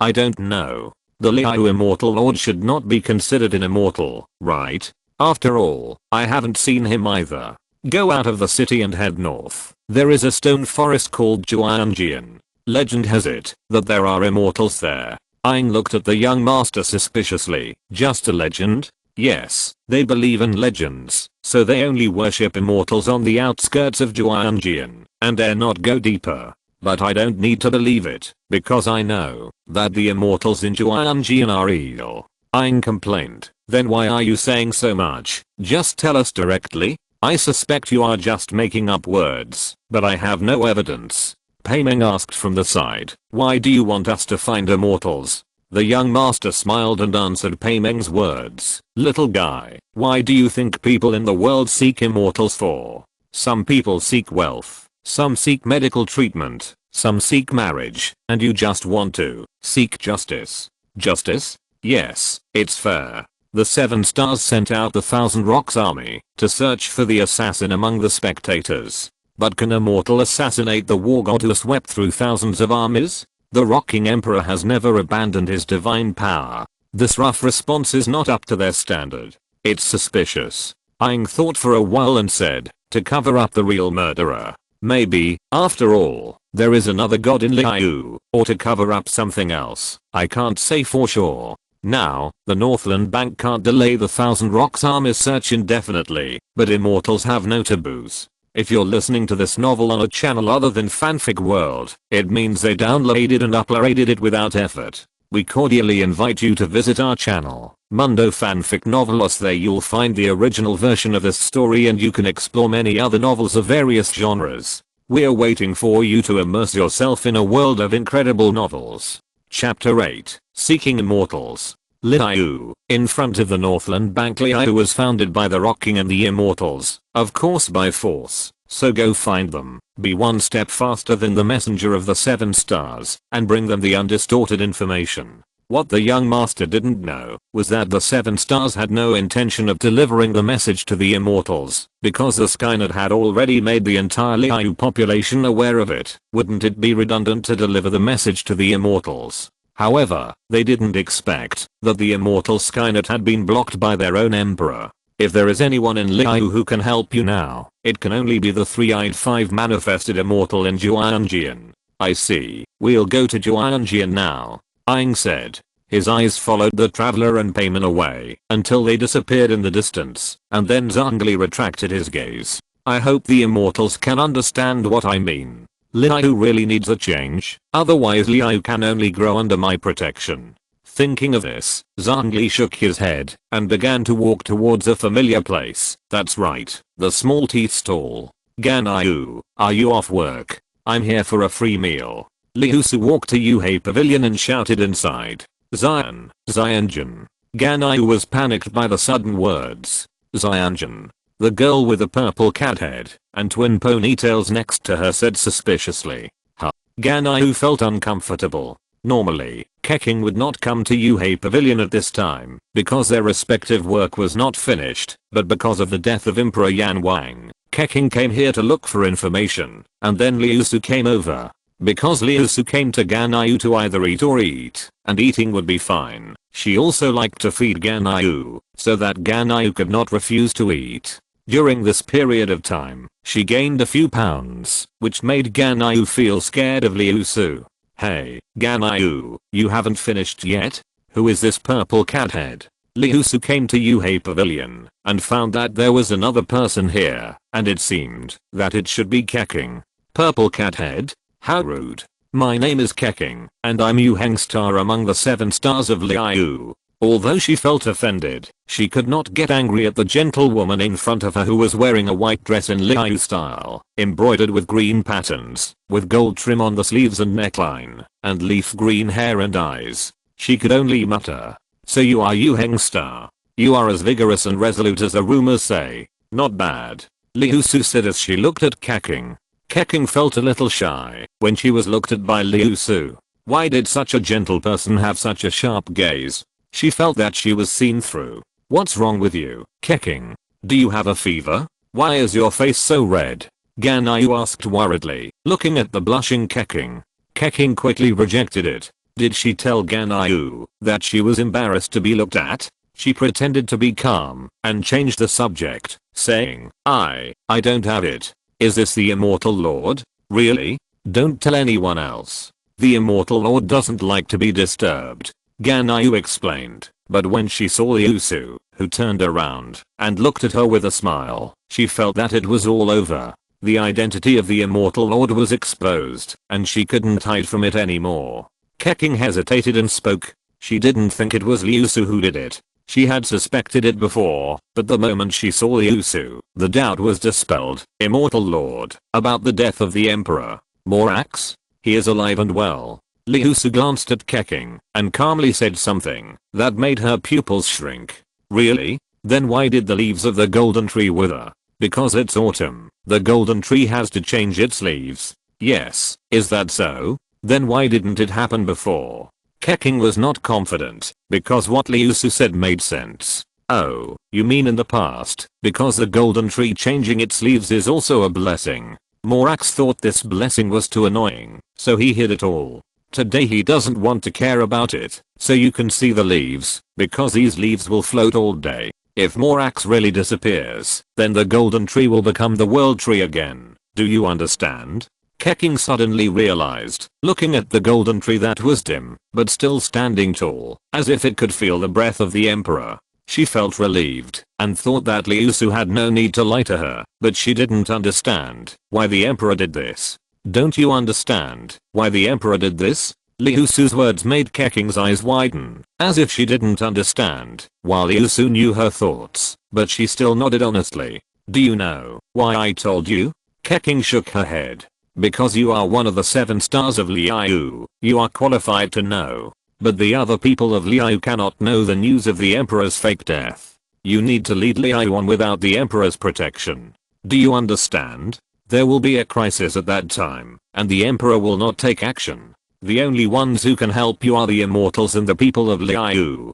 A: I don't know. The Liu immortal lord should not be considered an immortal, right? After all, I haven't seen him either. Go out of the city and head north. There is a stone forest called Juanjian. Legend has it that there are immortals there. Aang looked at the young master suspiciously. Just a legend? Yes, they believe in legends, so they only worship immortals on the outskirts of Juanjian, and dare not go deeper. But I don't need to believe it, because I know that the immortals in Juanjian are real. Aang complained. Then why are you saying so much? Just tell us directly. I suspect you are just making up words, but I have no evidence. Paimeng asked from the side, why do you want us to find immortals? The young master smiled and answered Paimeng's words. Little guy, why do you think people in the world seek immortals for? Some people seek wealth, some seek medical treatment, some seek marriage, and you just want to seek justice. Justice? Yes, it's fair. The 7 stars sent out the 1,000 Rocks army to search for the assassin among the spectators. But can a mortal assassinate the war god who swept through thousands of armies? The Rocking Emperor has never abandoned his divine power. This rough response is not up to their standard. It's suspicious. Aang thought for a while and said, to cover up the real murderer. Maybe, after all, there is another god in Liu, or to cover up something else. I can't say for sure. Now, the Northland Bank can't delay the 1,000 Rocks army's search indefinitely, but immortals have no taboos. If you're listening to this novel on a channel other than Fanfic World, it means they downloaded and uploaded it without effort. We cordially invite you to visit our channel, Mundo Fanfic Novelos. There you'll find the original version of this story and you can explore many other novels of various genres. We're waiting for you to immerse yourself in a world of incredible novels. Chapter 8, Seeking Immortals. Liu. In front of the Northland Bank, Liu was founded by the Rock King and the Immortals, of course by force, so go find them, be one step faster than the messenger of the 7 stars, and bring them the undistorted information. What the young master didn't know was that the 7 stars had no intention of delivering the message to the Immortals, because the Skynet had already made the entire Liu population aware of it. Wouldn't it be redundant to deliver the message to the Immortals? However, they didn't expect that the immortal Skynet had been blocked by their own emperor. If there is anyone in Liu who can help you now, it can only be the three-eyed 5 manifested immortal in Juanjian. I see. We'll go to Juanjian now, Aang said. His eyes followed the traveler and Payman away until they disappeared in the distance, and then Zhongli retracted his gaze. I hope the immortals can understand what I mean. Liu really needs a change, otherwise Liu can only grow under my protection. Thinking of this, Zhongli shook his head and began to walk towards a familiar place. That's right, the small teeth stall. Liu, are you off work? I'm here for a free meal. Liusu walked to Yuhei Pavilion and shouted inside. Xianjun. Liu was panicked by the sudden words. Xianjun. The girl with the purple cat head and twin ponytails next to her said suspiciously. Huh. Liu felt uncomfortable. Normally, Keqing would not come to Yuhei Pavilion at this time because their respective work was not finished, but because of the death of Emperor Yan Wang, Keqing came here to look for information, and then Liusu came over. Because Liusu came to Liu to either eat or eat, and eating would be fine, she also liked to feed Liu, so that Liu could not refuse to eat. During this period of time, she gained a few pounds, which made Ganyu feel scared of Liusu. Hey, Ganyu, you haven't finished yet? Who is this purple cat head? Liusu came to Yuhei Pavilion and found that there was another person here, and it seemed that it should be Keking. Purple cat head? How rude. My name is Keking, and I'm Yuheng Star among the 7 stars of Liu. Although she felt offended, she could not get angry at the gentlewoman in front of her who was wearing a white dress in Liu style, embroidered with green patterns, with gold trim on the sleeves and neckline, and leaf green hair and eyes. She could only mutter, "So you are Yuheng Star. You are as vigorous and resolute as the rumors say. Not bad," Liusu said as she looked at Keking. Keking felt a little shy when she was looked at by Liusu. Why did such a gentle person have such a sharp gaze? She felt that she was seen through. What's wrong with you, Keking? Do you have a fever? Why is your face so red? Ganyu asked worriedly, looking at the blushing Keking. Keking quickly rejected it. Did she tell Ganyu that she was embarrassed to be looked at? She pretended to be calm and changed the subject, saying, I don't have it. Is this the Immortal Lord? Really? Don't tell anyone else. The Immortal Lord doesn't like to be disturbed, Ganyu explained, but when she saw Liusu, who turned around and looked at her with a smile, she felt that it was all over. The identity of the Immortal Lord was exposed, and she couldn't hide from it anymore. Keking hesitated and spoke. She didn't think it was Liusu who did it. She had suspected it before, but the moment she saw Liusu, the doubt was dispelled. Immortal Lord, about the death of the Emperor. Morax? He is alive and well. Liusu glanced at Keking and calmly said something that made her pupils shrink. Really? Then why did the leaves of the golden tree wither? Because it's autumn. The golden tree has to change its leaves. Yes, is that so? Then why didn't it happen before? Keking was not confident, because what Liusu said made sense. Oh, you mean in the past, because the golden tree changing its leaves is also a blessing. Morax thought this blessing was too annoying, so he hid it all. Today he doesn't want to care about it, so you can see the leaves, because these leaves will float all day. If Morax really disappears, then the golden tree will become the world tree again. Do you understand? Keking suddenly realized, looking at the golden tree that was dim, but still standing tall, as if it could feel the breath of the emperor. She felt relieved, and thought that Liusu had no need to lie to her, but she didn't understand why the emperor did this. Don't you understand why the emperor did this? Liusu's words made Keking's eyes widen, as if she didn't understand, while Liusu knew her thoughts, but she still nodded honestly. Do you know why I told you? Keking shook her head. Because you are one of the 7 stars of Liu, you are qualified to know. But the other people of Liu cannot know the news of the emperor's fake death. You need to lead Liu on without the emperor's protection. Do you understand? There will be a crisis at that time, and the emperor will not take action. The only ones who can help you are the immortals and the people of Liu.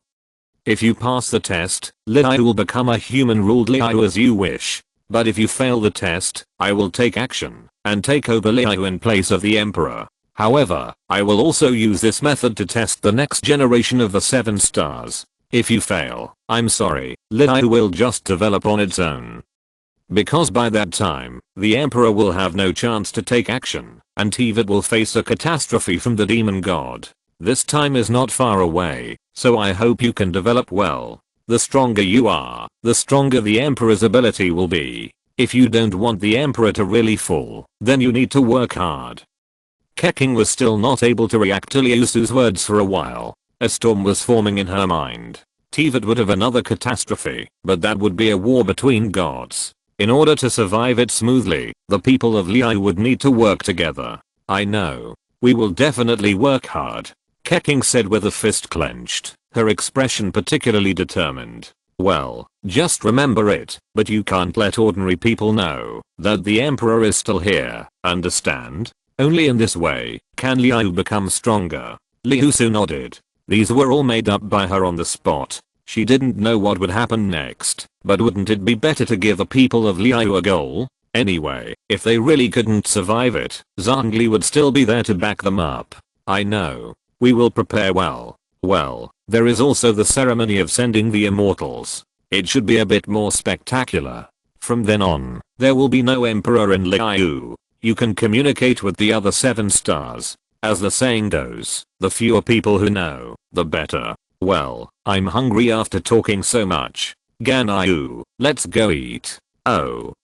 A: If you pass the test, Liu will become a human-ruled Liu as you wish. But if you fail the test, I will take action and take over Liu in place of the emperor. However, I will also use this method to test the next generation of the 7 stars. If you fail, I'm sorry, Liu will just develop on its own. Because by that time, the emperor will have no chance to take action, and Teyvat will face a catastrophe from the demon god. This time is not far away, so I hope you can develop well. The stronger you are, the stronger the emperor's ability will be. If you don't want the emperor to really fall, then you need to work hard. Keking was still not able to react to Liusu's words for a while. A storm was forming in her mind. Teyvat would have another catastrophe, but that would be a war between gods. In order to survive it smoothly, the people of Liu would need to work together. I know. We will definitely work hard, Keking said with a fist clenched, her expression particularly determined. Well, just remember it, but you can't let ordinary people know that the emperor is still here, understand? Only in this way can Liu become stronger. Liusu nodded. These were all made up by her on the spot. She didn't know what would happen next, but wouldn't it be better to give the people of Liu a goal? Anyway, if they really couldn't survive it, Zhongli would still be there to back them up. I know. We will prepare well. Well, there is also the ceremony of sending the immortals. It should be a bit more spectacular. From then on, there will be no emperor in Liu. You can communicate with the other 7 stars. As the saying goes, the fewer people who know, the better. Well, I'm hungry after talking so much. Ganyu, let's go eat. Oh,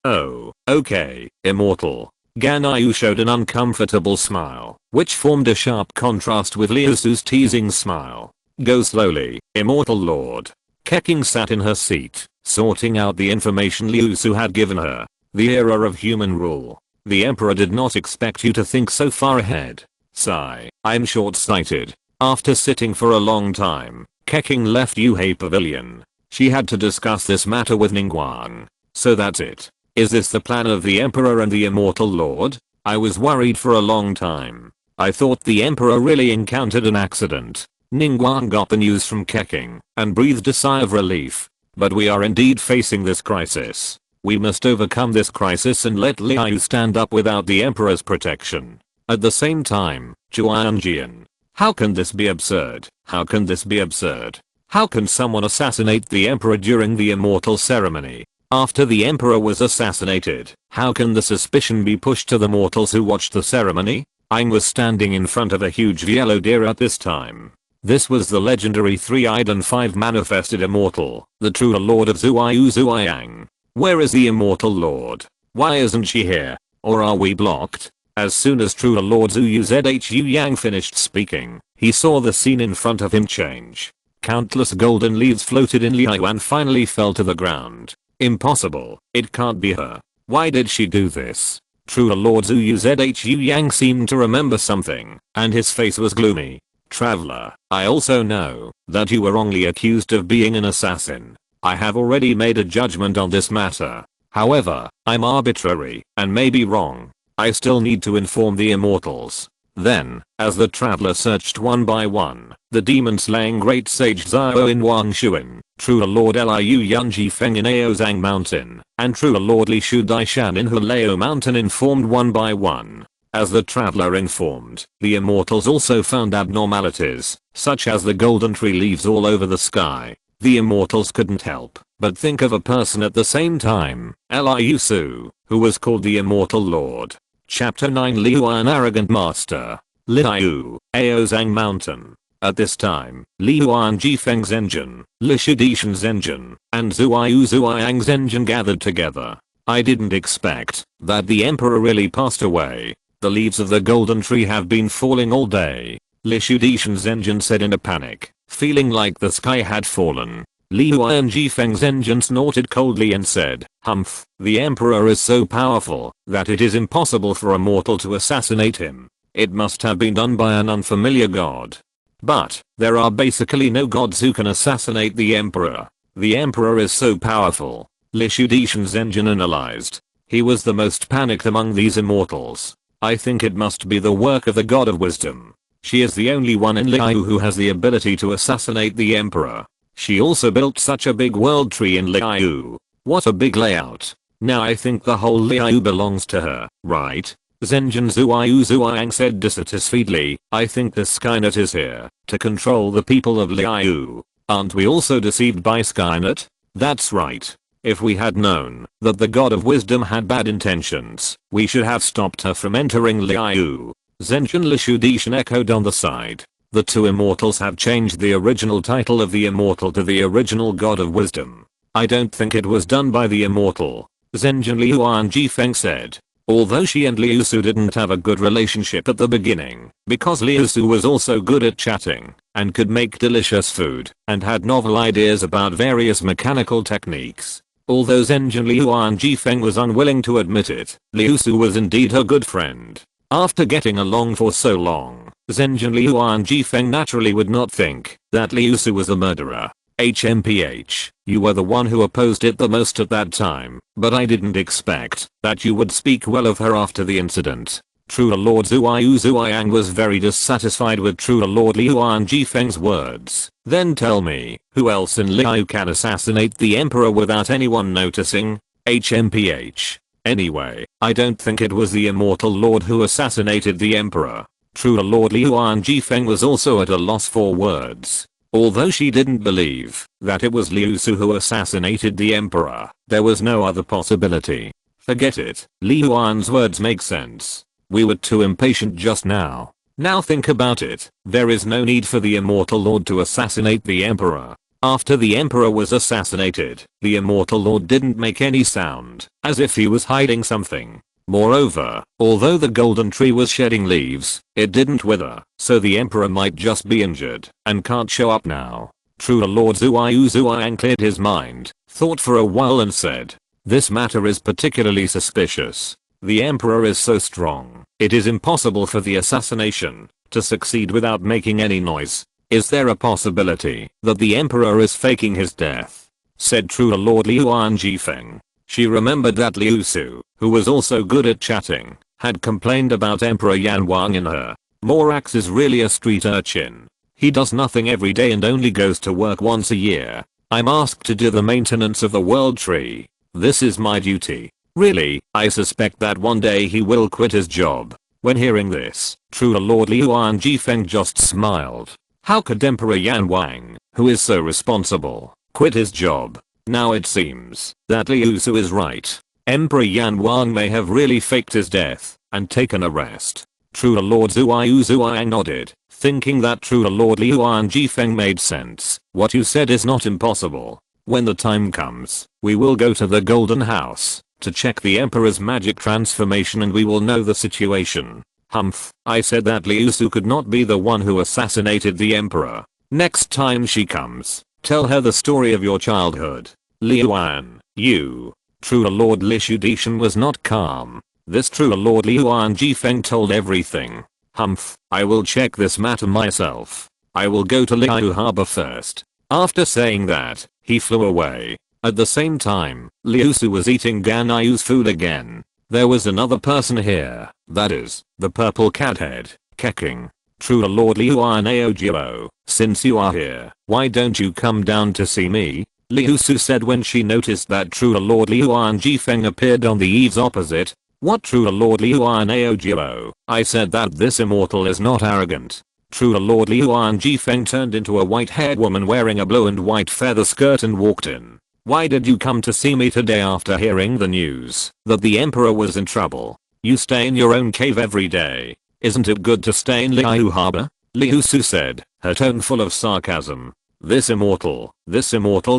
A: okay, immortal. Ganyu showed an uncomfortable smile, which formed a sharp contrast with Liusu's teasing smile. Go slowly, immortal lord. Keqing sat in her seat, sorting out the information Liusu had given her. The era of human rule. The emperor did not expect you to think so far ahead. Sigh, I'm short-sighted. After sitting for a long time, Keqing left Yuhei Pavilion. She had to discuss this matter with Ningguang. So that's it. Is this the plan of the emperor and the immortal lord? I was worried for a long time. I thought the emperor really encountered an accident. Ningguang got the news from Keqing and breathed a sigh of relief. But we are indeed facing this crisis. We must overcome this crisis and let Liu stand up without the emperor's protection. At the same time, Chuanjian. How can this be absurd? How can this be absurd? How can someone assassinate the emperor during the immortal ceremony? After the emperor was assassinated, how can the suspicion be pushed to the mortals who watched the ceremony? Aang was standing in front of a huge yellow deer at this time. This was the legendary 3-eyed and 5-manifested immortal, the true lord of Zuiyu Zuiyang. Where is the immortal lord? Why isn't she here? Or are we blocked? As soon as true lord Zuyu Zhu Yang finished speaking, he saw the scene in front of him change. Countless golden leaves floated in Liu and finally fell to the ground. Impossible, it can't be her. Why did she do this? True lord Zuyu Zhu Yang seemed to remember something, and his face was gloomy. Traveler, I also know that you were wrongly accused of being an assassin. I have already made a judgment on this matter. However, I'm arbitrary and may be wrong. I still need to inform the immortals. Then, as the traveler searched one by one, the demon-slaying great sage Zhao in Wangshuan, true lord Liu Yunji Feng in Aozang Mountain, and true lord Li Shu Daishan in Hulao Mountain informed one by one. As the traveler informed, the immortals also found abnormalities, such as the golden tree leaves all over the sky. The immortals couldn't help but think of a person at the same time, Liusu, who was called the immortal lord. Chapter 9 Liu an arrogant master. Liu, Aozang Mountain. At this time, Liu an Jifeng Zhenjin, Li Shudishan Zhenjin, and Zuiyu Zuiyang Zhenjin gathered together. I didn't expect that the emperor really passed away. The leaves of the golden tree have been falling all day. Li Shudishan Zhenjin said in a panic, feeling like the sky had fallen. Liu and Jifeng Zhenjin snorted coldly and said, Humph, the emperor is so powerful that it is impossible for a mortal to assassinate him. It must have been done by an unfamiliar god. But, there are basically no gods who can assassinate the emperor. The emperor is so powerful. Li Shudishan Zhenjin analyzed. He was the most panicked among these immortals. I think it must be the work of the god of wisdom. She is the only one in Liu who has the ability to assassinate the emperor. She also built such a big world tree in Liu. What a big layout. Now I think the whole Liu belongs to her, right? Zhenjin Zuiyu Zuiyang said dissatisfiedly, I think the Skynet is here to control the people of Liu. Aren't we also deceived by Skynet? That's right. If we had known that the god of wisdom had bad intentions, we should have stopped her from entering Liu. Zhenjin Li Shudishan echoed on the side. The two immortals have changed the original title of the immortal to the original god of wisdom. I don't think it was done by the immortal. Zhenjin Liu and Jifeng said. Although she and Liusu didn't have a good relationship at the beginning, because Liusu was also good at chatting, and could make delicious food, and had novel ideas about various mechanical techniques. Although Zhenjin Liu and Jifeng was unwilling to admit it, Liusu was indeed her good friend. After getting along for so long, Zhenjin Liu and Jifeng naturally would not think that Liusu was a murderer. HMPH, you were the one who opposed it the most at that time, but I didn't expect that you would speak well of her after the incident. True Lord Zuiyu Zuiyang was very dissatisfied with True Lord Liu and Jifeng's words. Then tell me, who else in Liu can assassinate the emperor without anyone noticing? HMPH. Anyway, I don't think it was the immortal lord who assassinated the emperor. True Lord Liu and Jifeng was also at a loss for words. Although she didn't believe that it was Liusu who assassinated the emperor, there was no other possibility. Forget it. Li Yuan's words make sense. We were too impatient just now. Now think about it. There is no need for the immortal lord to assassinate the emperor. After the emperor was assassinated, the immortal lord didn't make any sound, as if he was hiding something. Moreover, although the golden tree was shedding leaves, it didn't wither, so the emperor might just be injured and can't show up now. True Lord Zuoyang cleared his mind, thought for a while and said, "This matter is particularly suspicious. The emperor is so strong, it is impossible for the assassination to succeed without making any noise. Is there a possibility that the emperor is faking his death?" said True Lord Liuan Jifeng. She remembered that Liusu, who was also good at chatting, had complained about Emperor Yan Wang in her. Morax is really a street urchin. He does nothing every day and only goes to work once a year. I'm asked to do the maintenance of the world tree. This is my duty. Really, I suspect that one day he will quit his job. When hearing this, True Lord Liuan Jifeng just smiled. How could Emperor Yan Wang, who is so responsible, quit his job? Now it seems that Liusu is right. Emperor Yan Wang may have really faked his death and taken a rest. True Lord Zuoyang nodded, thinking that True Lord Liuan Jifeng made sense. What you said is not impossible. When the time comes, we will go to the Golden House to check the Emperor's magic transformation and we will know the situation. Humph, I said that Liusu could not be the one who assassinated the Emperor. Next time she comes, tell her the story of your childhood. Liuan, you. True Lord Lishu Dishan was not calm. This True Lord Liuan Jifeng told everything. Humph, I will check this matter myself. I will go to Liu Harbor first. After saying that, he flew away. At the same time, Liusu was eating Ganayu's food again. There was another person here, that is, the purple cat head, kecking. True Lord Liuan Aojiro, since you are here, why don't you come down to see me? Liusu said when she noticed that True Lord Liuan Jifeng appeared on the eaves opposite. What True Lord Liuan Aojiro? I said that this immortal is not arrogant. True Lord Liuan Jifeng turned into a white-haired woman wearing a blue and white feather skirt and walked in. Why did you come to see me today after hearing the news that the emperor was in trouble? You stay in your own cave every day. Isn't it good to stay in Liu Harbor? Liusu said, her tone full of sarcasm. This immortal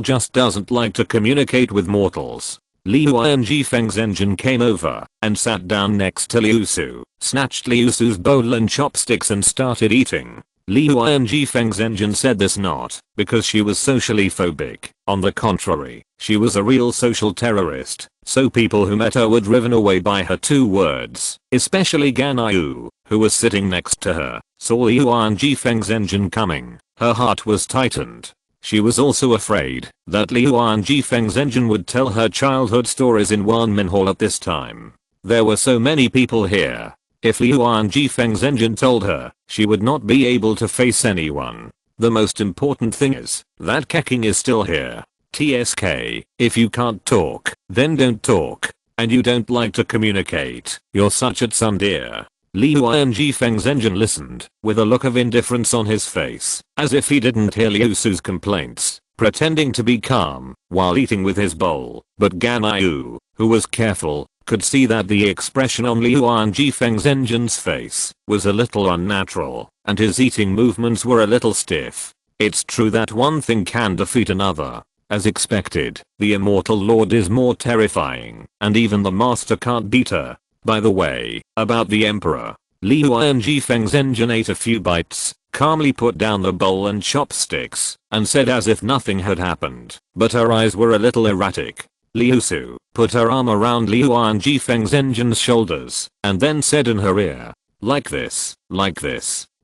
A: just doesn't like to communicate with mortals. Liuan Jifeng's engine came over and sat down next to Liusu, snatched Liusu's bowl and chopsticks and started eating. Liuan Jifeng's engine said this not because she was socially phobic. On the contrary, she was a real social terrorist, so people who met her were driven away by her 2 words, especially Ganayu, who was sitting next to her, saw Liuan Jifeng's engine coming. Her heart was tightened. She was also afraid that Liuan Jifeng's engine would tell her childhood stories in Wanmin Hall at this time. There were so many people here. If Liuan Jifeng's engine told her, she would not be able to face anyone. The most important thing is that Keking is still here. TSK, if you can't talk, then don't talk. And you don't like to communicate, you're such a tsundere. Liuan Jifeng's engine listened, with a look of indifference on his face, as if he didn't hear Liusu's complaints, pretending to be calm, while eating with his bowl. But Ganayu, who was careful, could see that the expression on Liuan Jifeng's engine's face was a little unnatural, and his eating movements were a little stiff. It's true that one thing can defeat another. As expected, the immortal lord is more terrifying, and even the master can't beat her. By the way, about the emperor, Liuan Jifeng's engine ate a few bites, calmly put down the bowl and chopsticks, and said as if nothing had happened, but her eyes were a little erratic. Liusu put her arm around Liuan Jifeng's engine's shoulders, and then said in her ear, like this.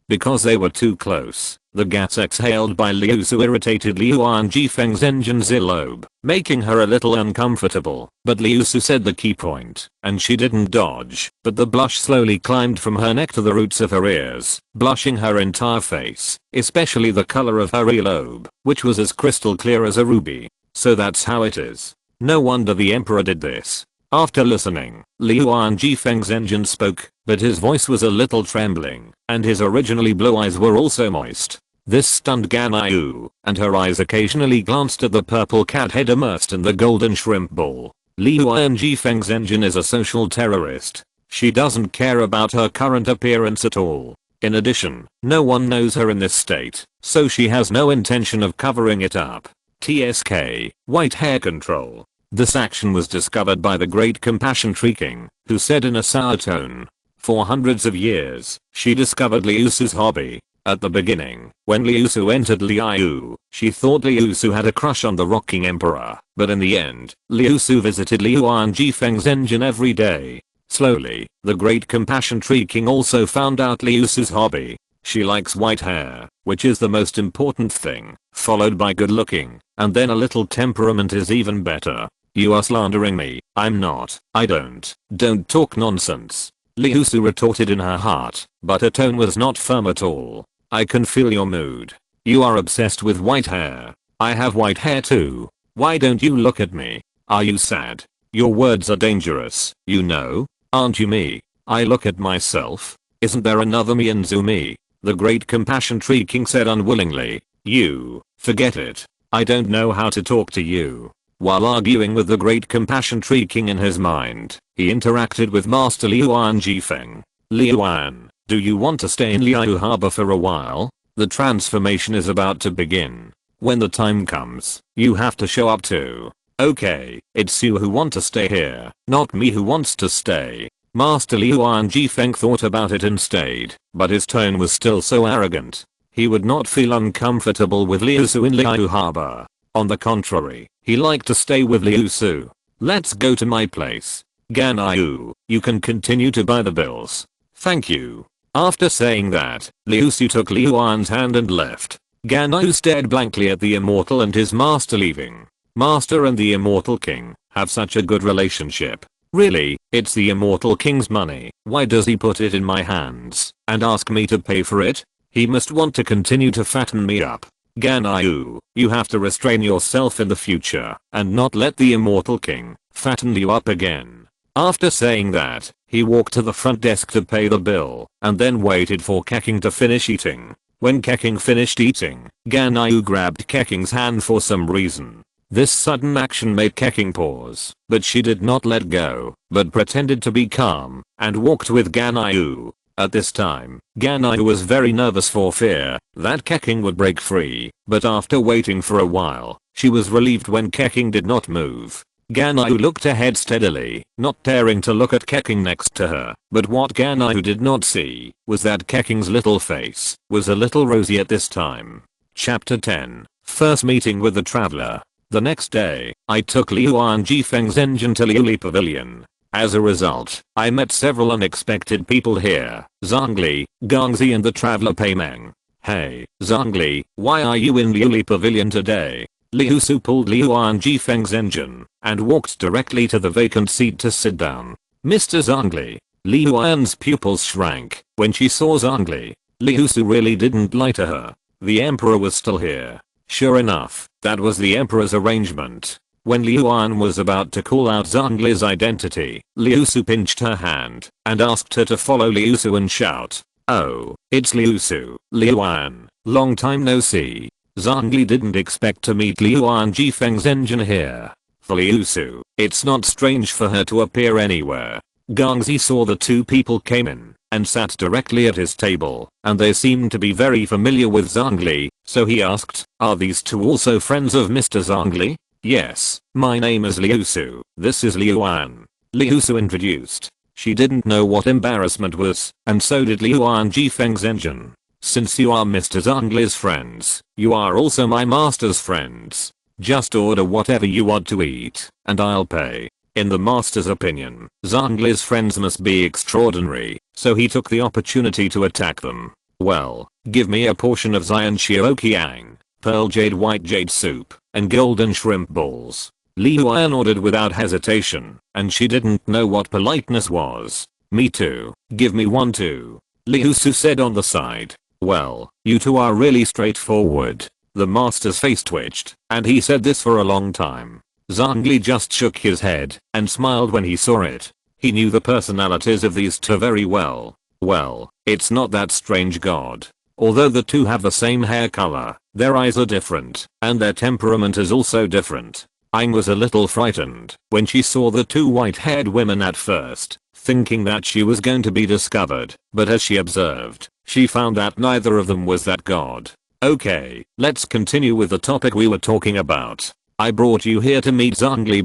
A: Because they were too close, the gas exhaled by Liusu irritated Liuan Jifeng's engine's earlobe, making her a little uncomfortable. But Liusu said the key point, and she didn't dodge, but the blush slowly climbed from her neck to the roots of her ears, blushing her entire face, especially the color of her earlobe, which was as crystal clear as a ruby. So that's how it is. No wonder the emperor did this. After listening, Liuan Jifeng's engine spoke, but his voice was a little trembling, and his originally blue eyes were also moist. This stunned Ganyu, and her eyes occasionally glanced at the purple cat head immersed in the golden shrimp bowl. Liuan Jifeng's engine is a social terrorist. She doesn't care about her current appearance at all. In addition, no one knows her in this state, so she has no intention of covering it up. TSK, white hair control. This action was discovered by the great compassion tree king, who said in a sour tone. For hundreds of years, she discovered Liusu's hobby. At the beginning, when Liusu entered Liu, she thought Liusu had a crush on the rocking emperor, but in the end, Liusu visited Liuan Jifeng's engine every day. Slowly, the great compassion tree king also found out Liusu's hobby. She likes white hair, which is the most important thing, followed by good looking, and then a little temperament is even better. You are slandering me. I'm not. I don't. Don't talk nonsense. Liusu retorted in her heart, but her tone was not firm at all. I can feel your mood. You are obsessed with white hair. I have white hair too. Why don't you look at me? Are you sad? Your words are dangerous, you know. Aren't you me? I look at myself. Isn't there another me and Zumi? The great compassion tree king said unwillingly. You, forget it. I don't know how to talk to you. While arguing with the great compassion tree king in his mind, he interacted with Master Liuan Jifeng. Liuan, do you want to stay in Liu Harbor for a while? The transformation is about to begin. When the time comes, you have to show up too. Okay, it's you who want to stay here, not me who wants to stay. Master Liuan Jifeng thought about it and stayed, but his tone was still so arrogant. He would not feel uncomfortable with Liusu in Liu Harbor. On the contrary, he liked to stay with Liusu. Let's go to my place. Ganyu, you can continue to buy the bills. Thank you. After saying that, Liusu took Liuan's hand and left. Ganyu stared blankly at the immortal and his master leaving. Master and the immortal king have such a good relationship. Really, it's the immortal king's money. Why does he put it in my hands and ask me to pay for it? He must want to continue to fatten me up. Ganyu, you have to restrain yourself in the future and not let the immortal king fatten you up again. After saying that, he walked to the front desk to pay the bill and then waited for Keking to finish eating. When Keking finished eating, Ganyu grabbed Keking's hand for some reason. This sudden action made Keking pause, but she did not let go, but pretended to be calm and walked with Ganyu. At this time, Ganyu was very nervous for fear that Keking would break free, but after waiting for a while, she was relieved when Keking did not move. Ganyu looked ahead steadily, not daring to look at Keking next to her, but what Ganyu did not see was that Keking's little face was a little rosy at this time. Chapter 10. First meeting with the traveler. The next day, I took Liuan Jifeng's engine to Liuli Pavilion. As a result, I met several unexpected people here. Zhongli, Gongzi and the traveler Peimeng. Hey, Zhongli, why are you in Liuli Pavilion today? Liusu pulled Liuan Jifeng's engine and walked directly to the vacant seat to sit down. Mr. Zhongli. Liuan's pupils shrank when she saw Zhongli. Liusu really didn't lie to her. The emperor was still here. Sure enough, that was the emperor's arrangement. When Liuan was about to call out Zhongli's identity, Liusu pinched her hand and asked her to follow Liusu and shout, "Oh, it's Liusu, Liuan, long time no see." Zhongli didn't expect to meet Liuan Jifeng's engine here. For Liusu, it's not strange for her to appear anywhere. Gongzi saw the two people came in and sat directly at his table, and they seemed to be very familiar with Zhongli, so he asked, "Are these two also friends of Mr. Zhongli?" "Yes, my name is Liusu, this is Liuan." Liusu introduced. She didn't know what embarrassment was, and so did Liuan Jifeng's engine. "Since you are Mr. Zhongli's friends, you are also my master's friends. Just order whatever you want to eat, and I'll pay." In the master's opinion, Zhongli's friends must be extraordinary, so he took the opportunity to attack them. "Well, give me a portion of Zion Xiaoqiang, pearl jade white jade soup, and golden shrimp balls." Liuan ordered without hesitation, and she didn't know what politeness was. "Me too, give me one too," Liusu said on the side. "Well, you two are really straightforward." The master's face twitched, and he said this for a long time. Zhongli just shook his head and smiled when he saw it. He knew the personalities of these two very well. "Well, it's not that strange, God. Although the two have the same hair color, their eyes are different, and their temperament is also different. Aang was a little frightened when she saw the two white-haired women at first, thinking that she was going to be discovered, but as she observed, she found that neither of them was that god. Okay, let's continue with the topic we were talking about. I brought you here to meet Zhongli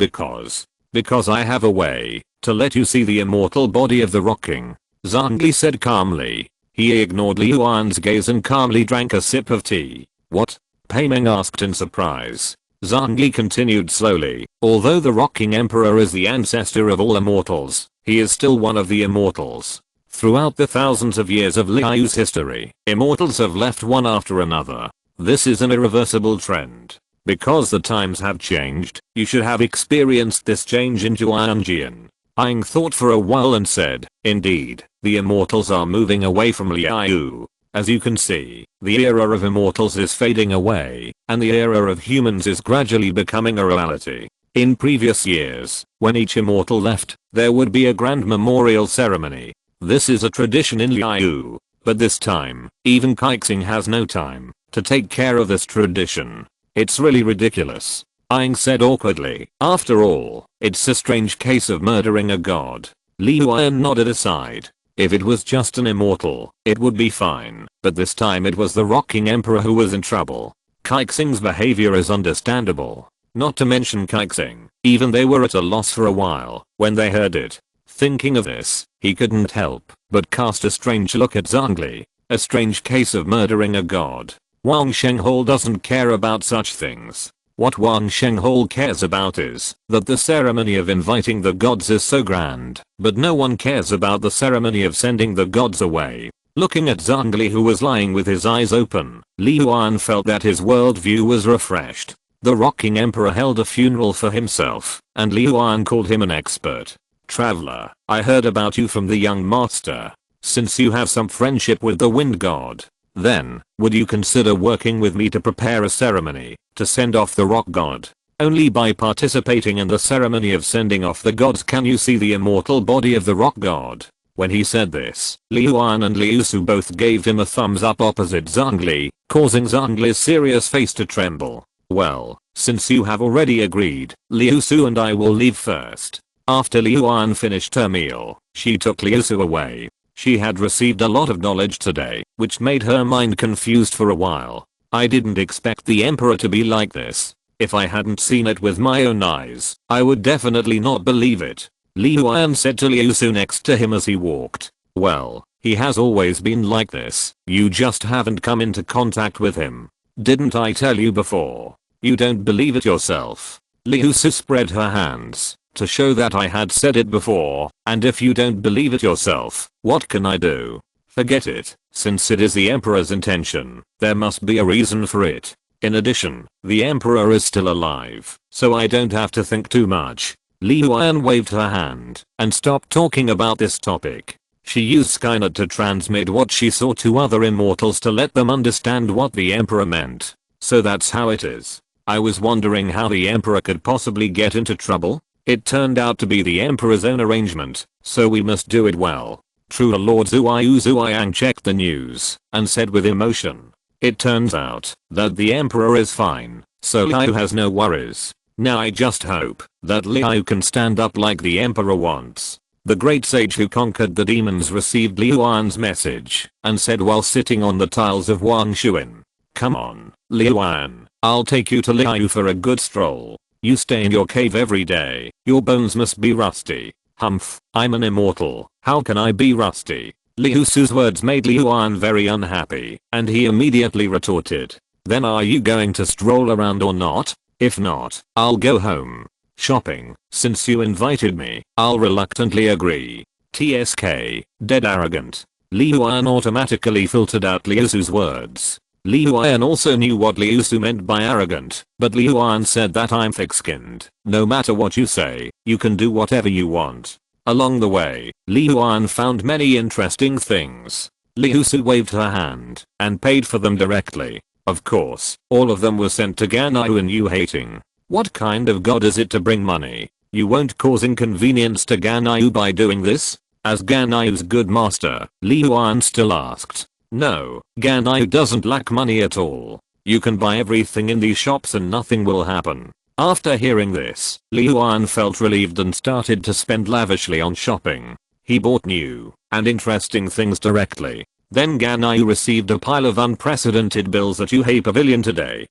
A: because I have a way to let you see the immortal body of the Rock King. Zhongli said calmly. He ignored Liu An's gaze and calmly drank a sip of tea. What? Paimeng asked in surprise. Zhongli continued slowly. Although the Rock King Emperor is the ancestor of all immortals, he is still one of the immortals. Throughout the thousands of years of Liu's history, immortals have left one after another. This is an irreversible trend. Because the times have changed, you should have experienced this change in Juanjian. Aang thought for a while and said, indeed, the immortals are moving away from Liu. As you can see, the era of immortals is fading away, and the era of humans is gradually becoming a reality. In previous years, when each immortal left, there would be a grand memorial ceremony. This is a tradition in Liu, but this time, even Keixing has no time to take care of this tradition. It's really ridiculous. Aang said awkwardly. After all, it's a strange case of murdering a god. Liu An nodded aside. If it was just an immortal, it would be fine, but this time it was the Rock King Emperor who was in trouble. Keixing's behavior is understandable. Not to mention Keixing, even they were at a loss for a while when they heard it. Thinking of this, he couldn't help but cast a strange look at Zhongli. A strange case of murdering a god. Wang Shenghol doesn't care about such things. What Wang Shenghol cares about is that the ceremony of inviting the gods is so grand, but no one cares about the ceremony of sending the gods away. Looking at Zhongli, who was lying with his eyes open, Liu An felt that his worldview was refreshed. The Rock King Emperor held a funeral for himself, and Liu An called him an expert. Traveler, I heard about you from the young master. Since you have some friendship with the wind god, then, would you consider working with me to prepare a ceremony to send off the rock god? Only by participating in the ceremony of sending off the gods can you see the immortal body of the rock god. When he said this, Liu An and Liusu both gave him a thumbs up opposite Zhongli, causing Zhongli's serious face to tremble. Well, since you have already agreed, Liusu and I will leave first. After Liu An finished her meal, she took Liusu away. She had received a lot of knowledge today, which made her mind confused for a while. I didn't expect the emperor to be like this. If I hadn't seen it with my own eyes, I would definitely not believe it. Liu An said to Liusu next to him as he walked. Well, he has always been like this. You just haven't come into contact with him. Didn't I tell you before? You don't believe it yourself. Liusu spread her hands to show that I had said it before, and if you don't believe it yourself, what can I do? Forget it. Since it is the emperor's intention, there must be a reason for it. In addition, the emperor is still alive, so I don't have to think too much. Liu An waved her hand and stopped talking about this topic. She used Skynet to transmit what she saw to other immortals to let them understand what the emperor meant. So that's how it is. I was wondering how the emperor could possibly get into trouble. It turned out to be the emperor's own arrangement, so we must do it well. True. Lord Zuiyang checked the news and said with emotion. It turns out that the emperor is fine, so Liu has no worries. Now I just hope that Liu can stand up like the emperor wants. The great sage who conquered the demons received Liu An's message and said while sitting on the tiles of Wangshuin. Come on, Liu An, I'll take you to Liu for a good stroll. You stay in your cave every day, your bones must be rusty. Humph, I'm an immortal, how can I be rusty? Liusu's words made Liu An very unhappy, and he immediately retorted. Then are you going to stroll around or not? If not, I'll go home. Shopping, since you invited me, I'll reluctantly agree. TSK, dead arrogant. Liu An automatically filtered out Liusu's words. Liu An also knew what Liusu meant by arrogant, but Liu An said that I'm thick-skinned. No matter what you say, you can do whatever you want. Along the way, Liu An found many interesting things. Liusu waved her hand and paid for them directly. Of course, all of them were sent to Ganyu and you hating. What kind of god is it to bring money? You won't cause inconvenience to Ganyu by doing this? As Ganyu's good master, Liu An still asked. No, Ganyu doesn't lack money at all. You can buy everything in these shops and nothing will happen. After hearing this, Liuan felt relieved and started to spend lavishly on shopping. He bought new and interesting things directly. Then Ganyu received a pile of unprecedented bills at Yuhei Pavilion today.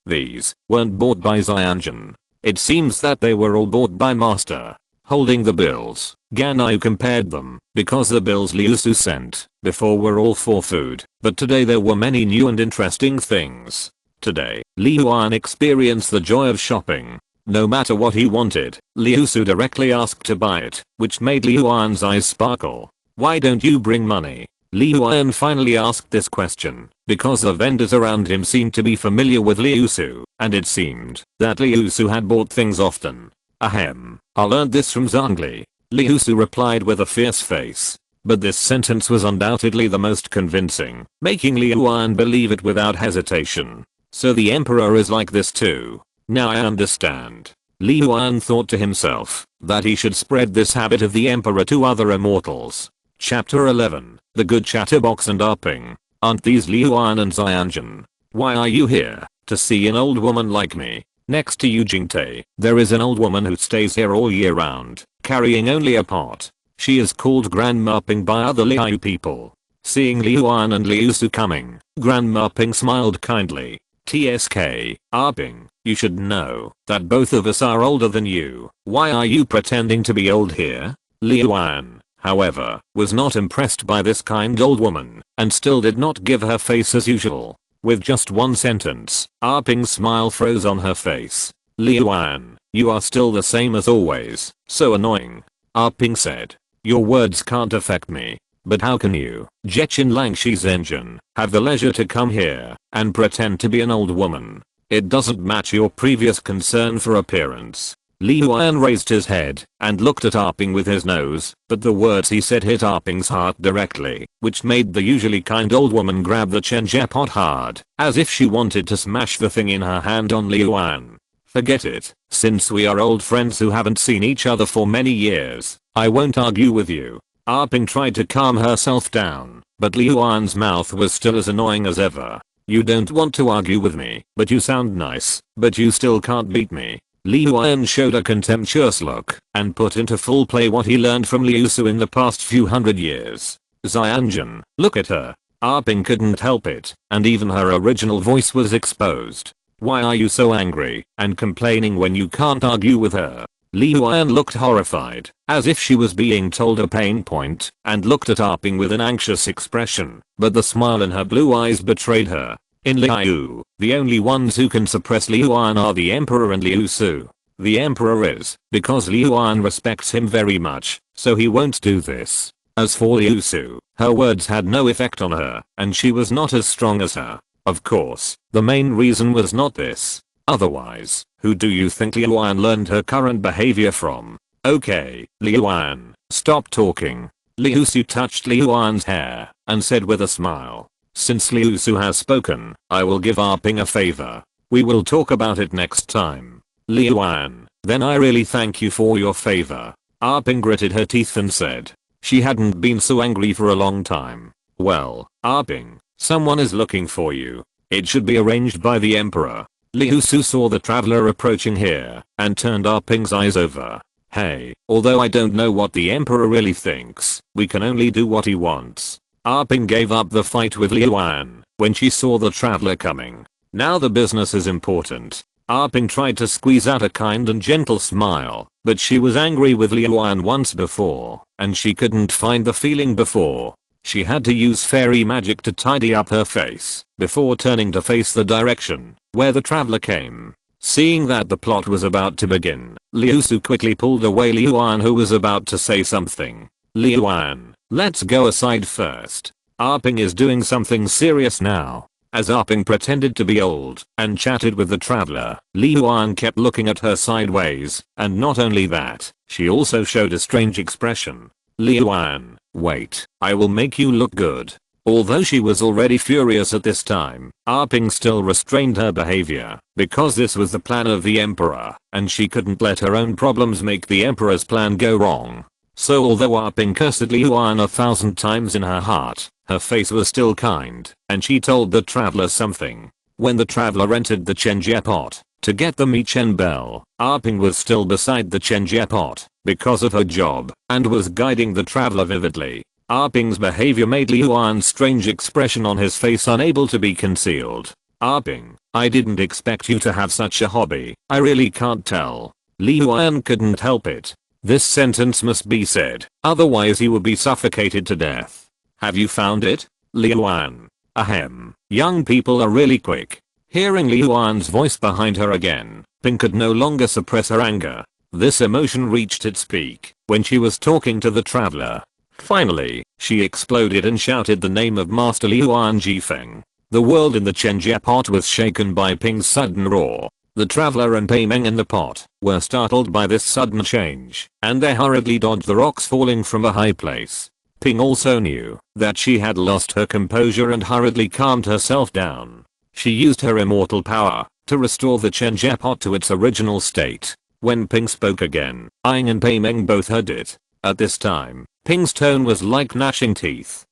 A: These weren't bought by Xianjun. It seems that they were all bought by Master. Holding the bills, Ganyu compared them, because the bills Liusu sent before were all for food, but today there were many new and interesting things. Today, Liuan experienced the joy of shopping. No matter what he wanted, Liusu directly asked to buy it, which made Liuan's eyes sparkle. Why don't you bring money? Liuan finally asked this question, because the vendors around him seemed to be familiar with Liusu, and it seemed that Liusu had bought things often. Ahem, I learned this from Zhongli. Liusu replied with a fierce face. But this sentence was undoubtedly the most convincing, making Liuan believe it without hesitation. So the emperor is like this too. Now I understand. Liuan thought to himself that he should spread this habit of the emperor to other immortals. Chapter 11, The Good Chatterbox and Arping. Aren't these Liuan and Xianjun? Why are you here? To see an old woman like me? Next to you Jingtai, there is an old woman who stays here all year round, carrying only a pot. She is called Grandma Ping by other Liu people. Seeing Liuan and Liusu coming, Grandma Ping smiled kindly. TSK, Arping, you should know that both of us are older than you. Why are you pretending to be old here? Liuan, however, was not impressed by this kind old woman, and still did not give her face as usual. With just one sentence, Arping's smile froze on her face. Liuan, you are still the same as always, so annoying. Arping said. Your words can't affect me. But how can you, Jechin Langshi Zhenjun, have the leisure to come here and pretend to be an old woman? It doesn't match your previous concern for appearance. Liuan raised his head and looked at Arping with his nose, but the words he said hit Arping's heart directly, which made the usually kind old woman grab the chenja pot hard, as if she wanted to smash the thing in her hand on Liuan. Forget it, since we are old friends who haven't seen each other for many years, I won't argue with you. Arping tried to calm herself down, but Liuan's mouth was still as annoying as ever. You don't want to argue with me, but you sound nice, but you still can't beat me. Liuan showed a contemptuous look and put into full play what he learned from Liusu in the past few hundred years. Xianjun, look at her. Arping couldn't help it, and even her original voice was exposed. Why are you so angry and complaining when you can't argue with her? Liuan looked horrified, as if she was being told a pain point, and looked at Arping with an anxious expression, but the smile in her blue eyes betrayed her. In Liu, the only ones who can suppress Liuan are the Emperor and Liusu. The Emperor is, because Liuan respects him very much, so he won't do this. As for Liusu, her words had no effect on her, and she was not as strong as her. Of course, the main reason was not this. Otherwise, who do you think Liuan learned her current behavior from? Okay, Liuan, stop talking. Liusu touched Liuan's hair and said with a smile. Since Liusu has spoken, I will give Arping a favor. We will talk about it next time. Liuan, then I really thank you for your favor. Arping gritted her teeth and said. She hadn't been so angry for a long time. Well, Arping, someone is looking for you. It should be arranged by the Emperor. Liusu saw the traveler approaching here and turned Arping's eyes over. Hey, although I don't know what the Emperor really thinks, we can only do what he wants. Arping gave up the fight with Liuan when she saw the traveler coming. Now the business is important. Arping tried to squeeze out a kind and gentle smile, but she was angry with Liuan once before, and she couldn't find the feeling before. She had to use fairy magic to tidy up her face before turning to face the direction where the traveler came. Seeing that the plot was about to begin, Liusu quickly pulled away Liuan, who was about to say something. Liuan, let's go aside first. Arping is doing something serious now. As Arping pretended to be old and chatted with the traveler, Liuan kept looking at her sideways, and not only that, she also showed a strange expression. Liuan, wait, I will make you look good. Although she was already furious at this time, Arping still restrained her behavior, because this was the plan of the Emperor, and she couldn't let her own problems make the Emperor's plan go wrong. So although Ah Ping cursed Liuan 1,000 times in her heart, her face was still kind, and she told the traveler something. When the traveler entered the Chenjie pot to get the Mi Chen bell, Ah Ping was still beside the Chenjie pot because of her job and was guiding the traveler vividly. Ah Ping's behavior made Liuan's strange expression on his face unable to be concealed. Ah Ping, I didn't expect you to have such a hobby. I really can't tell. Liuan couldn't help it. This sentence must be said, otherwise he would be suffocated to death. Have you found it? Liuan. Ahem. Young people are really quick. Hearing Liuan's voice behind her again, Ping could no longer suppress her anger. This emotion reached its peak when she was talking to the traveler. Finally, she exploded and shouted the name of Master Liuan Jifeng. The world in the Chenjie pot was shaken by Ping's sudden roar. The traveler and Pei Meng in the pot were startled by this sudden change, and they hurriedly dodged the rocks falling from a high place. Ping also knew that she had lost her composure and hurriedly calmed herself down. She used her immortal power to restore the Chenjie pot to its original state. When Ping spoke again, Aang and Pei Meng both heard it. At this time, Ping's tone was like gnashing teeth.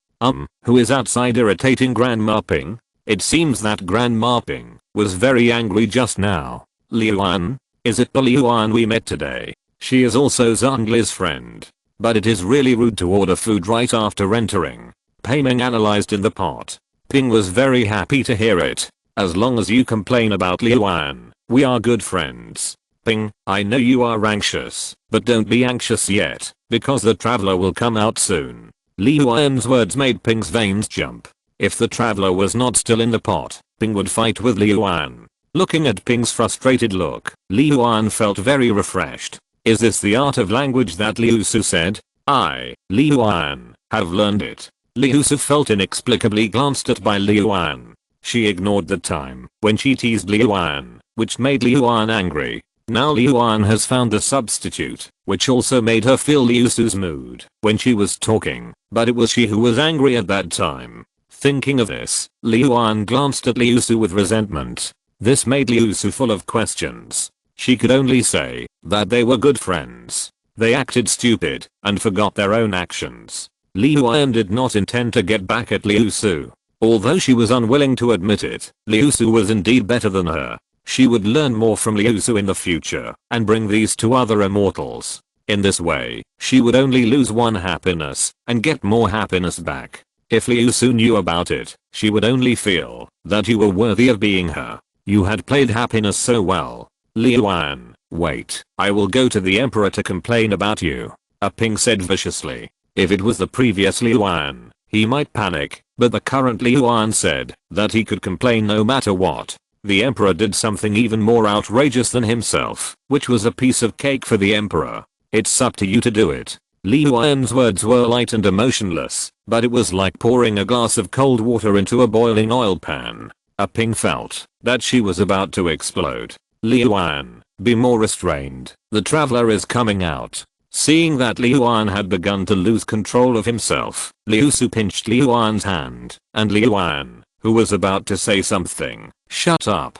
A: Who is outside irritating Grandma Ping? It seems that Grandma Ping was very angry just now. Liuan? Is it the Liuan we met today? She is also Zhongli's friend. But it is really rude to order food right after entering. Pei Meng analyzed in the pot. Ping was very happy to hear it. As long as you complain about Liuan, we are good friends. Ping, I know you are anxious, but don't be anxious yet, because the traveler will come out soon. Liuan's words made Ping's veins jump. If the traveler was not still in the pot, Ping would fight with Liuan. Looking at Ping's frustrated look, Liuan felt very refreshed. Is this the art of language that Liusu said? I, Liuan, have learned it. Liusu felt inexplicably glanced at by Liuan. She ignored the time when she teased Liuan, which made Liuan angry. Now Liuan has found a substitute, which also made her feel Liusu's mood when she was talking, but it was she who was angry at that time. Thinking of this, Liuan glanced at Liusu with resentment. This made Liusu full of questions. She could only say that they were good friends. They acted stupid and forgot their own actions. Liuan did not intend to get back at Liusu. Although she was unwilling to admit it, Liusu was indeed better than her. She would learn more from Liusu in the future and bring these to other immortals. In this way, she would only lose one happiness and get more happiness back. If Liusu knew about it, she would only feel that you were worthy of being her. You had played happiness so well. Liuan, wait, I will go to the emperor to complain about you. Ping said viciously. If it was the previous Liuan, he might panic, but the current Liuan said that he could complain no matter what. The emperor did something even more outrageous than himself, which was a piece of cake for the emperor. It's up to you to do it. Liuan's words were light and emotionless, but it was like pouring a glass of cold water into a boiling oil pan. Ping felt that she was about to explode. Liuan, be more restrained. The traveler is coming out. Seeing that Liuan had begun to lose control of himself, Liusu pinched Liuan's hand, and Liuan, who was about to say something, shut up.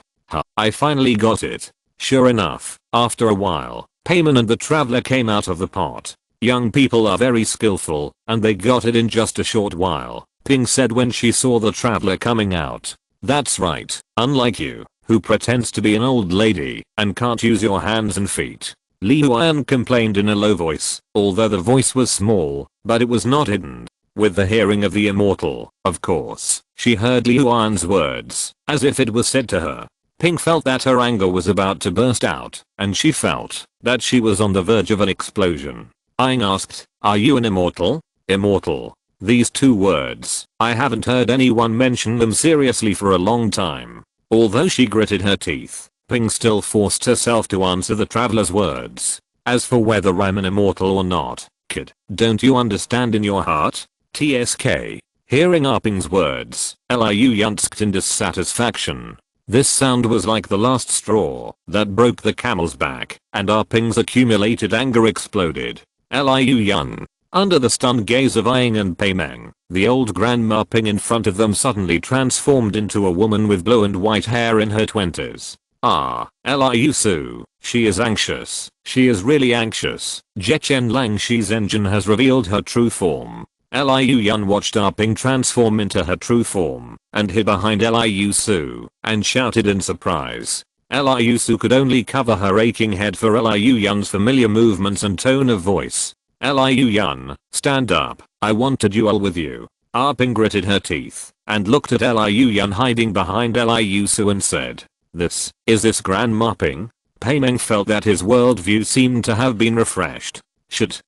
A: I finally got it. Sure enough, after a while, Payman and the traveler came out of the pot. Young people are very skillful, and they got it in just a short while, Ping said when she saw the traveler coming out. That's right, unlike you, who pretends to be an old lady and can't use your hands and feet. Liuan complained in a low voice, although the voice was small, but it was not hidden. With the hearing of the immortal, of course, she heard Liuan's words, as if it was said to her. Ping felt that her anger was about to burst out, and she felt that she was on the verge of an explosion. Aang asked, are you an immortal? Immortal. These two words, I haven't heard anyone mention them seriously for a long time. Although she gritted her teeth, Ping still forced herself to answer the traveler's words. As for whether I'm an immortal or not, kid, don't you understand in your heart? TSK. Hearing Ping's words, Liu yunsked in dissatisfaction. This sound was like the last straw that broke the camel's back, and Ping's accumulated anger exploded. Liu Yun. Under the stunned gaze of Aang and Pei Meng, the old grandma Ping in front of them suddenly transformed into a woman with blue and white hair in her 20s. Liu Su. She is anxious. She is really anxious. Jechen Langxi's engine has revealed her true form. Liu Yun watched Ah Ping transform into her true form and hid behind Liusu and shouted in surprise. Liusu could only cover her aching head for Liu Yun's familiar movements and tone of voice. Liu Yun, stand up. I want to duel with you. Ah Ping gritted her teeth and looked at Liu Yun hiding behind Liusu and said, Is this Grandma Ping? Paimeng felt that his worldview seemed to have been refreshed.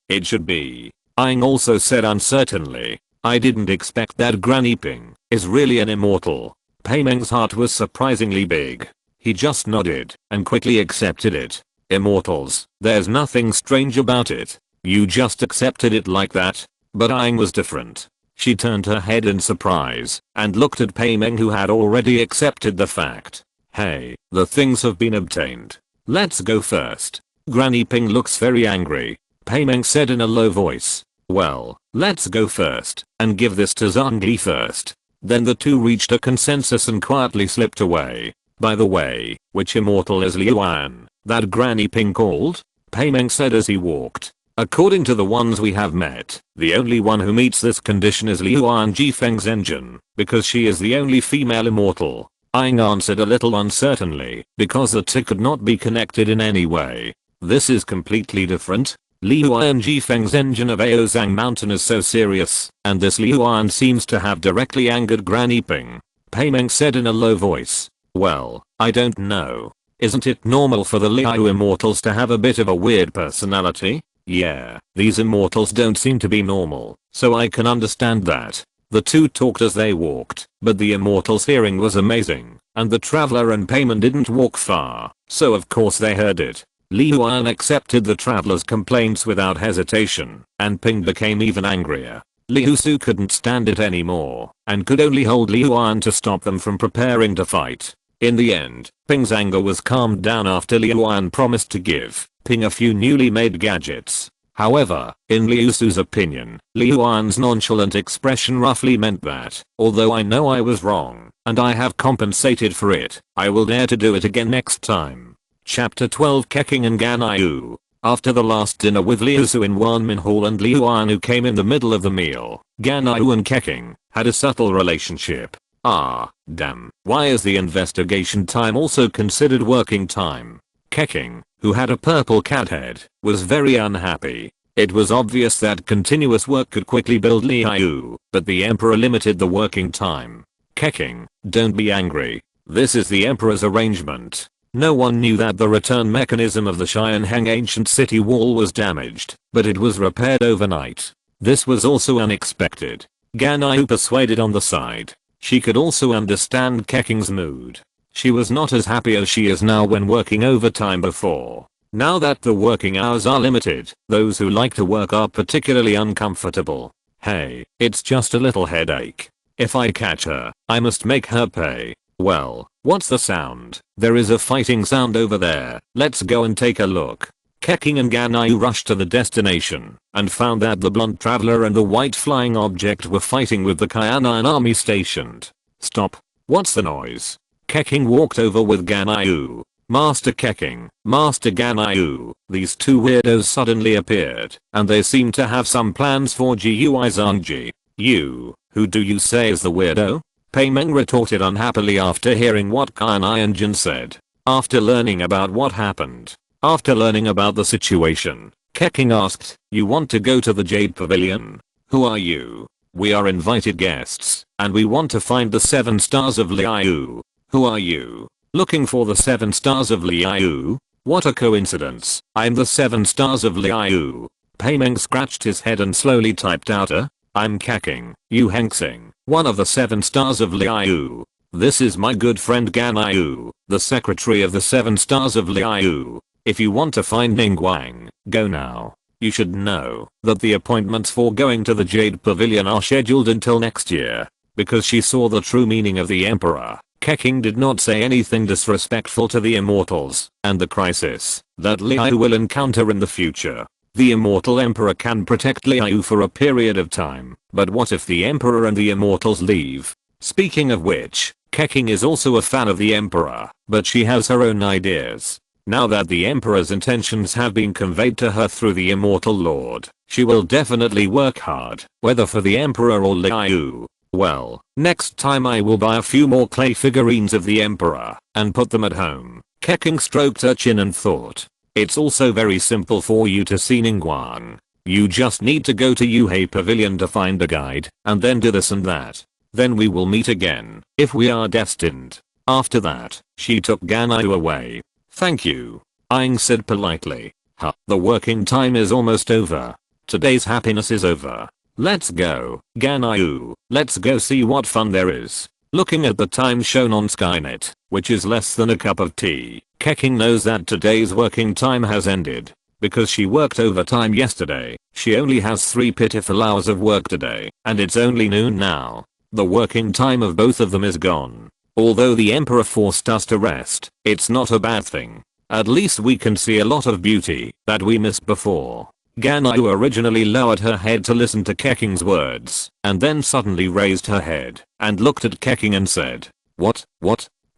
A: It should be. Aang also said uncertainly, I didn't expect that Granny Ping is really an immortal. Paimeng's heart was surprisingly big. He just nodded and quickly accepted it. Immortals, there's nothing strange about it. You just accepted it like that. But Aang was different. She turned her head in surprise and looked at Paimeng, who had already accepted the fact. Hey, the things have been obtained. Let's go first. Granny Ping looks very angry. Paimeng said in a low voice. Well, let's go first and give this to Zhongli first. Then the two reached a consensus and quietly slipped away. By the way, which immortal is Liu An, that Granny Ping called? Paimeng said as he walked. According to the ones we have met, the only one who meets this condition is Liu An Jifeng's engine, because she is the only female immortal. Aang answered a little uncertainly, because the two could not be connected in any way. This is completely different. Liu An Jifeng's engine of Aozang Mountain is so serious, and this Liu An seems to have directly angered Granny Ping. Paimeng said in a low voice. Well, I don't know. Isn't it normal for the Liu immortals to have a bit of a weird personality? Yeah, these immortals don't seem to be normal, so I can understand that. The two talked as they walked, but the immortals' hearing was amazing, and the traveler and Paimon didn't walk far, so of course they heard it. Liu An accepted the traveler's complaints without hesitation, and Ping became even angrier. Liusu couldn't stand it anymore, and could only hold Liu An to stop them from preparing to fight. In the end, Ping's anger was calmed down after Liu An promised to give Ping a few newly made gadgets. However, in Liusu's opinion, Liu An's nonchalant expression roughly meant that, although I know I was wrong, and I have compensated for it, I will dare to do it again next time. Chapter 12 Keqing and Ganyu. After the last dinner with Liusu in Wanmin Hall and Liu An, who came in the middle of the meal, Ganyu and Keqing had a subtle relationship. Ah, damn. Why is the investigation time also considered working time? Keqing, who had a purple cat head, was very unhappy. It was obvious that continuous work could quickly build Liu, but the emperor limited the working time. Keqing, don't be angry. This is the emperor's arrangement. No one knew that the return mechanism of the Xianheng ancient city wall was damaged, but it was repaired overnight. This was also unexpected. Ganyu persuaded on the side. She could also understand Keqing's mood. She was not as happy as she is now when working overtime before. Now that the working hours are limited, those who like to work are particularly uncomfortable. Hey, it's just a little headache. If I catch her, I must make her pay. Well, what's the sound? There is a fighting sound over there. Let's go and take a look. Keqing and Ganyu rushed to the destination and found that the blonde traveler and the white flying object were fighting with the Kyanine army stationed. Stop. What's the noise? Keqing walked over with Ganyu. Master Keqing, Master Ganyu. These two weirdos suddenly appeared, and they seem to have some plans for Gui Zhangji. You, who do you say is the weirdo? Paimeng retorted unhappily after hearing what Kyanine Jin said. After learning about what happened, after learning about the situation, Keqing asked, you want to go to the Jade Pavilion? Who are you? We are invited guests, and we want to find the 7 stars of Liu. Who are you? Looking for the 7 stars of Liu? What a coincidence. I'm the 7 stars of Liu. Paimeng scratched his head and slowly typed out I'm Keqing, Yu Hengxing, one of the 7 stars of Liu. This is my good friend Ganyu, the secretary of the 7 stars of Liu. If you want to find Ningguang, go now. You should know that the appointments for going to the Jade Pavilion are scheduled until next year. Because she saw the true meaning of the emperor, Keqing did not say anything disrespectful to the immortals and the crisis that Liu will encounter in the future. The immortal emperor can protect Liu for a period of time, but what if the emperor and the immortals leave? Speaking of which, Keqing is also a fan of the emperor, but she has her own ideas. Now that the Emperor's intentions have been conveyed to her through the Immortal Lord, she will definitely work hard, whether for the Emperor or Liu. Well, next time I will buy a few more clay figurines of the Emperor and put them at home. Keqing stroked her chin and thought. It's also very simple for you to see Ningguang. You just need to go to Yuhei Pavilion to find the guide and then do this and that. Then we will meet again, if we are destined. After that, she took Ganyu away. Thank you. Aang said politely. Huh, the working time is almost over. Today's happiness is over. Let's go, Ganyu. Let's go see what fun there is. Looking at the time shown on Skynet, which is less than a cup of tea, Keqing knows that today's working time has ended. Because she worked overtime yesterday, she only has 3 pitiful hours of work today, and it's only noon now. The working time of both of them is gone. Although the Emperor forced us to rest, it's not a bad thing. At least we can see a lot of beauty that we missed before. Ganyu originally lowered her head to listen to Keqing's words, and then suddenly raised her head and looked at Keqing and said, What?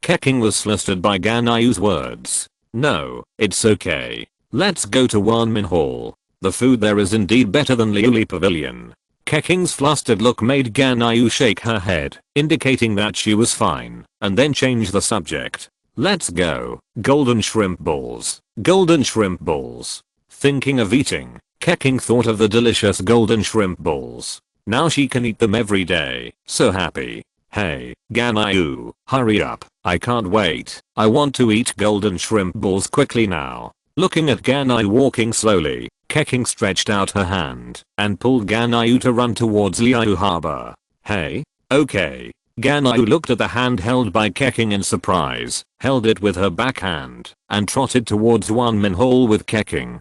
A: Keqing was flustered by Ganyu's words. No, it's okay. Let's go to Wanmin Hall. The food there is indeed better than Liuli Pavilion. Keqing's flustered look made Ganyu shake her head, indicating that she was fine, and then change the subject. Let's go. Golden shrimp balls. Golden shrimp balls. Thinking of eating, Keqing thought of the delicious golden shrimp balls. Now she can eat them every day. So happy. Hey, Ganyu, hurry up. I can't wait. I want to eat golden shrimp balls quickly now. Looking at Ganyu walking slowly, Keqing stretched out her hand and pulled Ganyu to run towards Liu Harbor. Hey? Okay. Ganyu looked at the hand held by Keqing in surprise, held it with her backhand, and trotted towards Wanmin Hall with Keqing.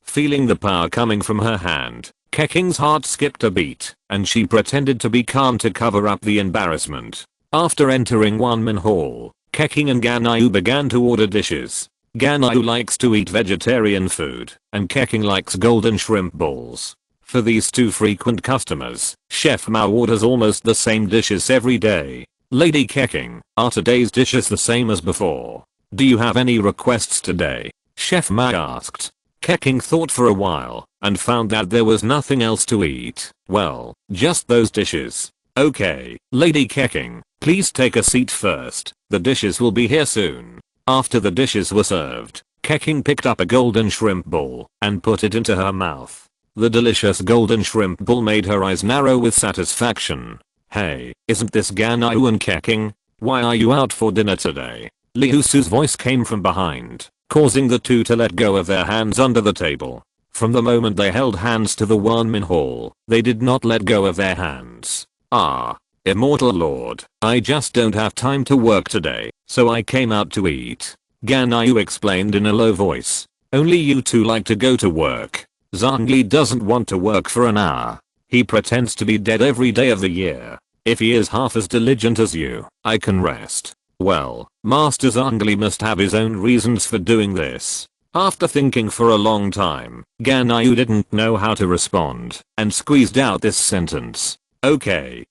A: Feeling the power coming from her hand, Keqing's heart skipped a beat, and she pretended to be calm to cover up the embarrassment. After entering Wanmin Hall, Keqing and Ganyu began to order dishes. Ganyu likes to eat vegetarian food, and Keqing likes golden shrimp balls. For these two frequent customers, Chef Mao orders almost the same dishes every day. Lady Keqing, are today's dishes the same as before? Do you have any requests today? Chef Mao asked. Keqing thought for a while, and found that there was nothing else to eat. Well, just those dishes. Okay, Lady Keqing, please take a seat first. The dishes will be here soon. After the dishes were served, Keqing picked up a golden shrimp ball and put it into her mouth. The delicious golden shrimp ball made her eyes narrow with satisfaction. Hey, isn't this Ganyu and Keqing? Why are you out for dinner today? Liusu's voice came from behind, causing the two to let go of their hands under the table. From the moment they held hands to the Wanmin Hall, they did not let go of their hands. Ah, Immortal Lord, I just don't have time to work today, so I came out to eat. Ganyu explained in a low voice. Only you two like to go to work. Zhongli doesn't want to work for an hour. He pretends to be dead every day of the year. If he is half as diligent as you, I can rest. Well, Master Zhongli must have his own reasons for doing this. After thinking for a long time, Ganyu didn't know how to respond and squeezed out this sentence. Okay,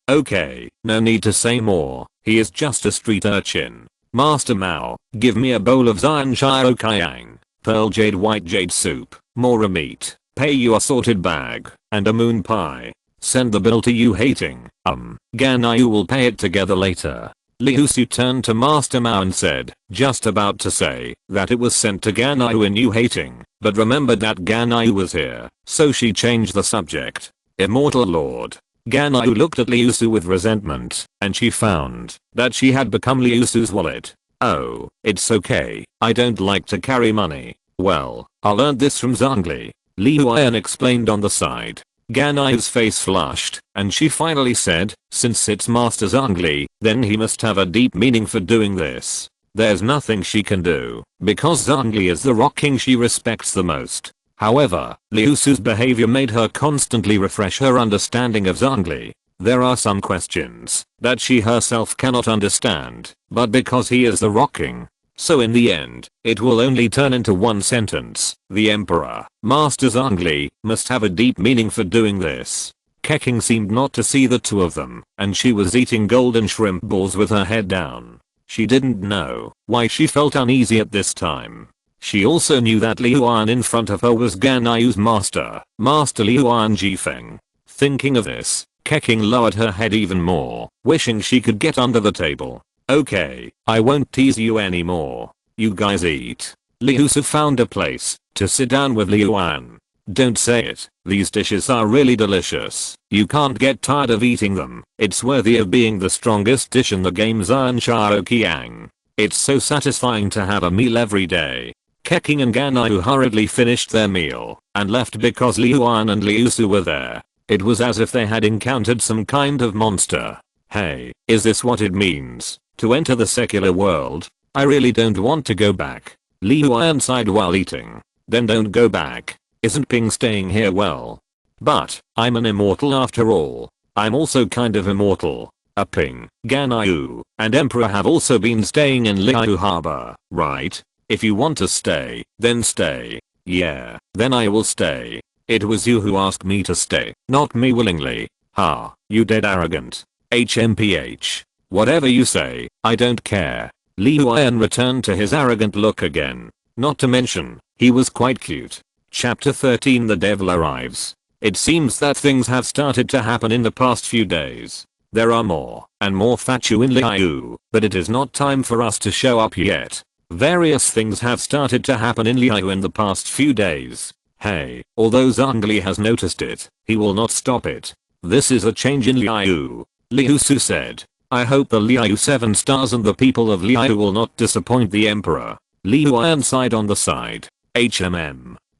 A: no need to say more. He is just a street urchin. Master Mao, give me a bowl of Zion Shiro Kyang, pearl jade white jade soup, mora meat, pay you assorted bag, and a moon pie. Send the bill to you hating. Ganyu will pay it together later. Liusu turned to Master Mao and said, just about to say that it was sent to Ganyu in you hating, but remembered that Ganyu was here, so she changed the subject. Immortal Lord. Ganyu looked at Liusu with resentment, and she found that she had become Liusu's wallet. Oh, it's okay, I don't like to carry money. Well, I learned this from Zhongli. Liu Yan explained on the side. Ganyu's face flushed, and she finally said, since it's Master Zhongli, then he must have a deep meaning for doing this. There's nothing she can do, because Zhongli is the rock king she respects the most. However, Liusu's behavior made her constantly refresh her understanding of Zhongli. There are some questions that she herself cannot understand, but because he is the rock king. So in the end, it will only turn into one sentence. The Emperor, Master Zhongli, must have a deep meaning for doing this. Keqing seemed not to see the two of them, and she was eating golden shrimp balls with her head down. She didn't know why she felt uneasy at this time. She also knew that Liuan in front of her was Ganayu's master, Master Liuan Jifeng. Thinking of this, Keqing lowered her head even more, wishing she could get under the table. Okay, I won't tease you anymore. You guys eat. Liusu found a place to sit down with Liuan. Don't say it, these dishes are really delicious. You can't get tired of eating them. It's worthy of being the strongest dish in the game's Iron Shao Qiang. It's so satisfying to have a meal every day. Keqing and Ganayu hurriedly finished their meal and left because Liuan and Liusu were there. It was as if they had encountered some kind of monster. Hey, is this what it means to enter the secular world? I really don't want to go back. Liuan sighed while eating. Then don't go back. Isn't Ping staying here well? But I'm an immortal after all. I'm also kind of immortal. Ping, Ganayu, and Emperor have also been staying in Liu Harbor, right? If you want to stay, then stay. Yeah, then I will stay. It was you who asked me to stay, not me willingly. Ha, you dead arrogant. HMPH. Whatever you say, I don't care. Liuan returned to his arrogant look again. Not to mention, he was quite cute. Chapter 13 The Devil Arrives. It seems that things have started to happen in the past few days. There are more and more Fachu in Liu, but it is not time for us to show up yet. Various things have started to happen in Liu in the past few days. Hey, although Zhongli has noticed it, he will not stop it. This is a change in Liu. Liusu said. I hope the Liu 7 stars and the people of Liu will not disappoint the emperor. Liuan sighed on the side.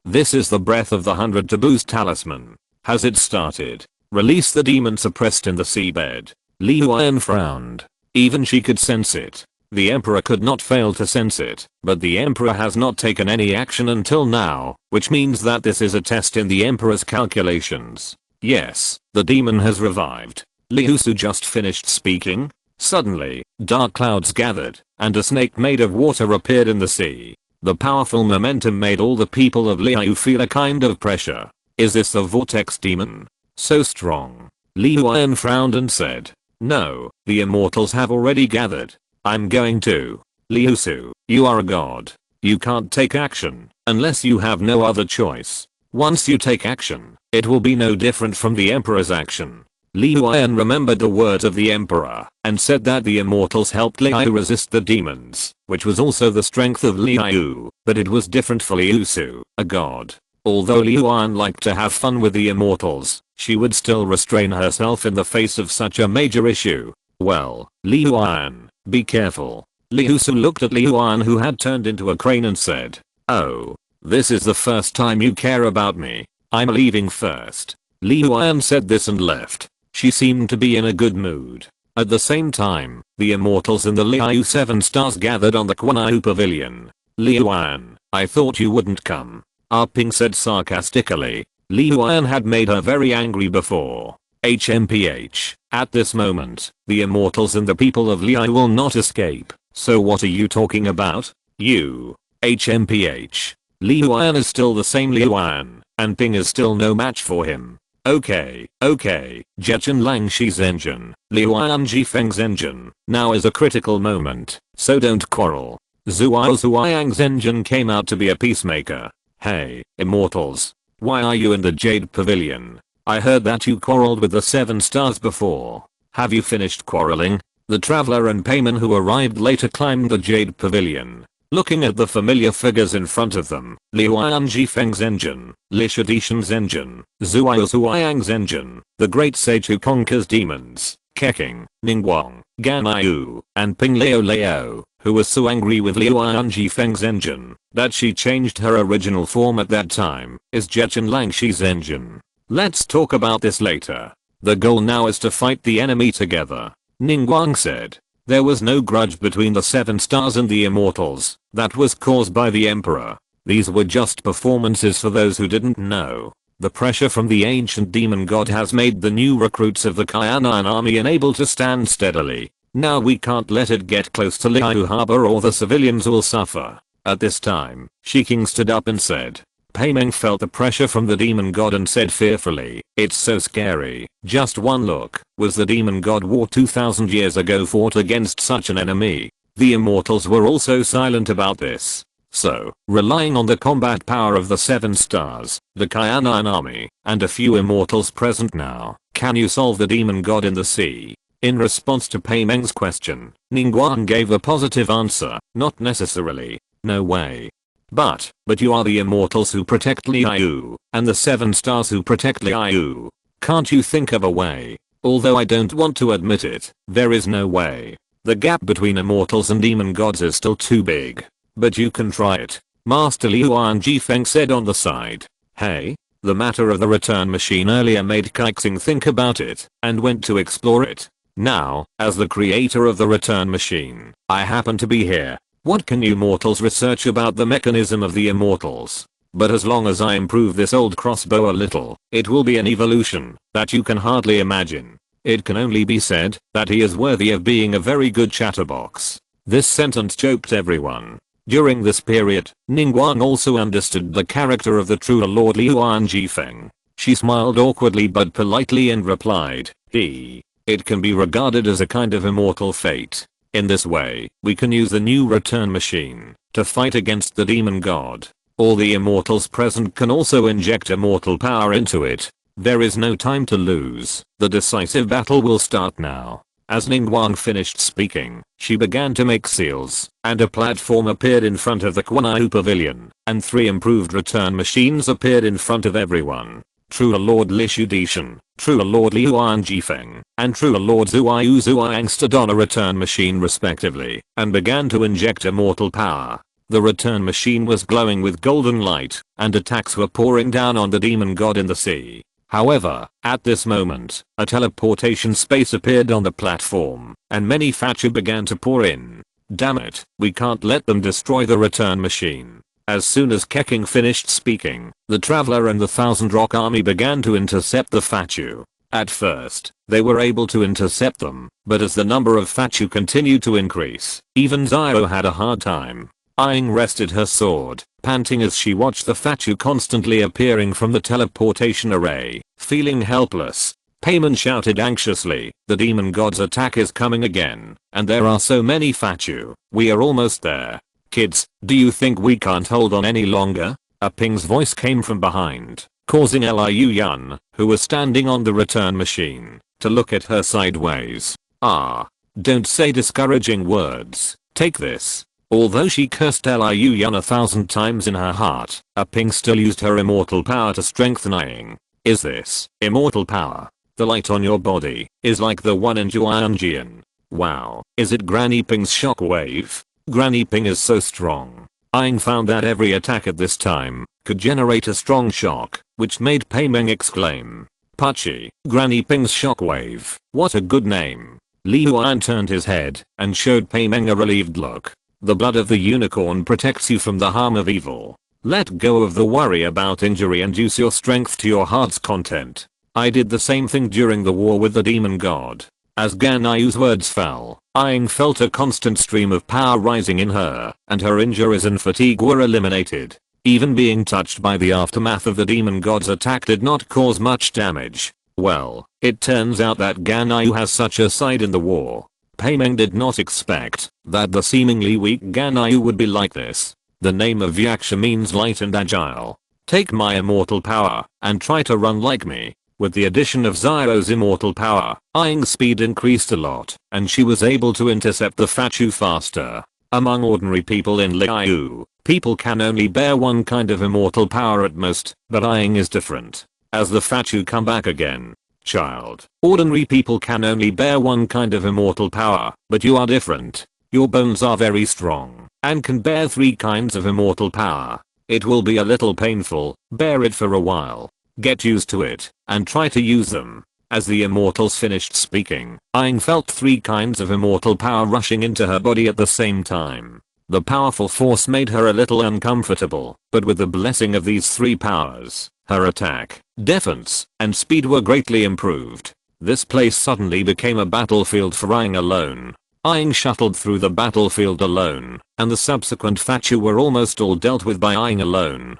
A: This is the breath of the 100 taboos talisman. Has it started? Release the demon suppressed in the seabed. Liuan frowned. Even she could sense it. The emperor could not fail to sense it, but the emperor has not taken any action until now, which means that this is a test in the emperor's calculations. Yes, the demon has revived. Liusu just finished speaking. Suddenly, dark clouds gathered, and a snake made of water appeared in the sea. The powerful momentum made all the people of Liu feel a kind of pressure. Is this the vortex demon? So strong. Liuan frowned and said. No, the immortals have already gathered. I'm going to. Liusu, you are a god. You can't take action unless you have no other choice. Once you take action, it will be no different from the emperor's action. Liuan remembered the words of the emperor and said that the immortals helped Liu resist the demons, which was also the strength of Liu, but it was different for Liusu, a god. Although Liuan liked to have fun with the immortals, she would still restrain herself in the face of such a major issue. Well, Liuan, be careful. Liusu looked at Liuan who had turned into a crane and said, oh, this is the first time you care about me. I'm leaving first. Liuan said this and left. She seemed to be in a good mood. At the same time, the immortals in the Liu 7 stars gathered on the Quanau pavilion. Liuan, I thought you wouldn't come. Ping said sarcastically. Liuan had made her very angry before. HMPH. At this moment, the immortals and the people of Liu will not escape. So what are you talking about? You. HMPH. Liuan is still the same Liuan, and Ping is still no match for him. Okay, Jechin Langxi's engine, Liuan Jifeng's engine, now is a critical moment, so don't quarrel. Zuoyang's engine came out to be a peacemaker. Hey, immortals. Why are you in the Jade Pavilion? I heard that you quarreled with the 7 stars before. Have you finished quarreling? The traveler and payman who arrived later climbed the Jade Pavilion. Looking at the familiar figures in front of them, Liuan Jifeng's engine, Li Shadishan's engine, Zuoyang's engine, the great sage who conquers demons, Keqing, Ningguang, Ganayu, and Ping Leo, who was so angry with Liuan Jifeng's engine that she changed her original form at that time, is Jechin Langxi's engine. Let's talk about this later. The goal now is to fight the enemy together. Ningguang said. There was no grudge between the 7 stars and the immortals that was caused by the emperor. These were just performances for those who didn't know. The pressure from the ancient demon god has made the new recruits of the Kaianan army unable to stand steadily. Now we can't let it get close to Liu Harbor or the civilians will suffer. At this time, Shiking stood up and said. Paimeng felt the pressure from the demon god and said fearfully, it's so scary. Just one look. Was the demon god war 2000 years ago fought against such an enemy? The immortals were also silent about this. So, relying on the combat power of the 7 stars, the Kyanine army, and a few immortals present now, can you solve the demon god in the sea? In response to Pei Meng's question, Ningguang gave a positive answer, not necessarily, no way. But you are the immortals who protect Liu, and the 7 stars who protect Liu. Can't you think of a way? Although I don't want to admit it, there is no way. The gap between immortals and demon gods is still too big. But you can try it. Master Liu Jifeng said on the side. Hey, the matter of the return machine earlier made Kaixing think about it, and went to explore it. Now, as the creator of the return machine, I happen to be here. What can you mortals research about the mechanism of the immortals? But as long as I improve this old crossbow a little, it will be an evolution that you can hardly imagine. It can only be said that he is worthy of being a very good chatterbox. This sentence choked everyone. During this period, Ningguang also understood the character of the true Lord Liu Jifeng. She smiled awkwardly but politely and replied, It can be regarded as a kind of immortal fate. In this way, we can use the new return machine to fight against the demon god. All the immortals present can also inject immortal power into it. There is no time to lose. The decisive battle will start now. As Ningguang finished speaking, she began to make seals, and a platform appeared in front of the Quan'ai pavilion, and 3 improved return machines appeared in front of everyone. True Lord Lishu Dishan, True Lord Liu Jifeng, and True Lord Zuiyu Zuiang stood on a return machine respectively, and began to inject immortal power. The return machine was glowing with golden light, and attacks were pouring down on the demon god in the sea. However, at this moment, a teleportation space appeared on the platform, and many Fachu began to pour in. Damn it, we can't let them destroy the return machine. As soon as Keking finished speaking, the Traveler and the Thousand Rock Army began to intercept the Fachu. At first, they were able to intercept them, but as the number of Fachu continued to increase, even Zio had a hard time. Aang rested her sword, panting as she watched the Fachu constantly appearing from the teleportation array. Feeling helpless, Payman shouted anxiously, the demon god's attack is coming again, and there are so many Fachu. We are almost there. Kids, do you think we can't hold on any longer? A Ping's voice came from behind, causing Liu Yun, who was standing on the return machine, to look at her sideways. Don't say discouraging words. Take this. Although she cursed Liu Yun 1,000 times in her heart, a Ping still used her immortal power to strengthen Aang. Is this immortal power? The light on your body is like the one in Juanjian. Wow, is it Granny Ping's shockwave? Granny Ping is so strong. Aang found that every attack at this time could generate a strong shock, which made Pei Meng exclaim. Pucci, Granny Ping's shockwave, what a good name. Liu An turned his head and showed Pei Meng a relieved look. The blood of the unicorn protects you from the harm of evil. Let go of the worry about injury and use your strength to your heart's content. I did the same thing during the war with the demon god. As Ganayu's words fell, Aang felt a constant stream of power rising in her, and her injuries and fatigue were eliminated. Even being touched by the aftermath of the demon god's attack did not cause much damage. Well, it turns out that Ganayu has such a side in the war. Pei Meng did not expect that the seemingly weak Ganayu would be like this. The name of Yaksha means light and agile. Take my immortal power and try to run like me. With the addition of Zio's immortal power, Aang's speed increased a lot, and she was able to intercept the Fachu faster. Among ordinary people in Liu, people can only bear one kind of immortal power at most, but Aang is different. As the Fachu come back again. Child, ordinary people can only bear one kind of immortal power, but you are different. Your bones are very strong, and can bear 3 kinds of immortal power. It will be a little painful, bear it for a while. Get used to it, and try to use them. As the immortals finished speaking, Aang felt 3 kinds of immortal power rushing into her body at the same time. The powerful force made her a little uncomfortable, but with the blessing of these 3 powers, her attack, defense, and speed were greatly improved. This place suddenly became a battlefield for Aang alone. Aang shuttled through the battlefield alone, and the subsequent Fachu were almost all dealt with by Aang alone.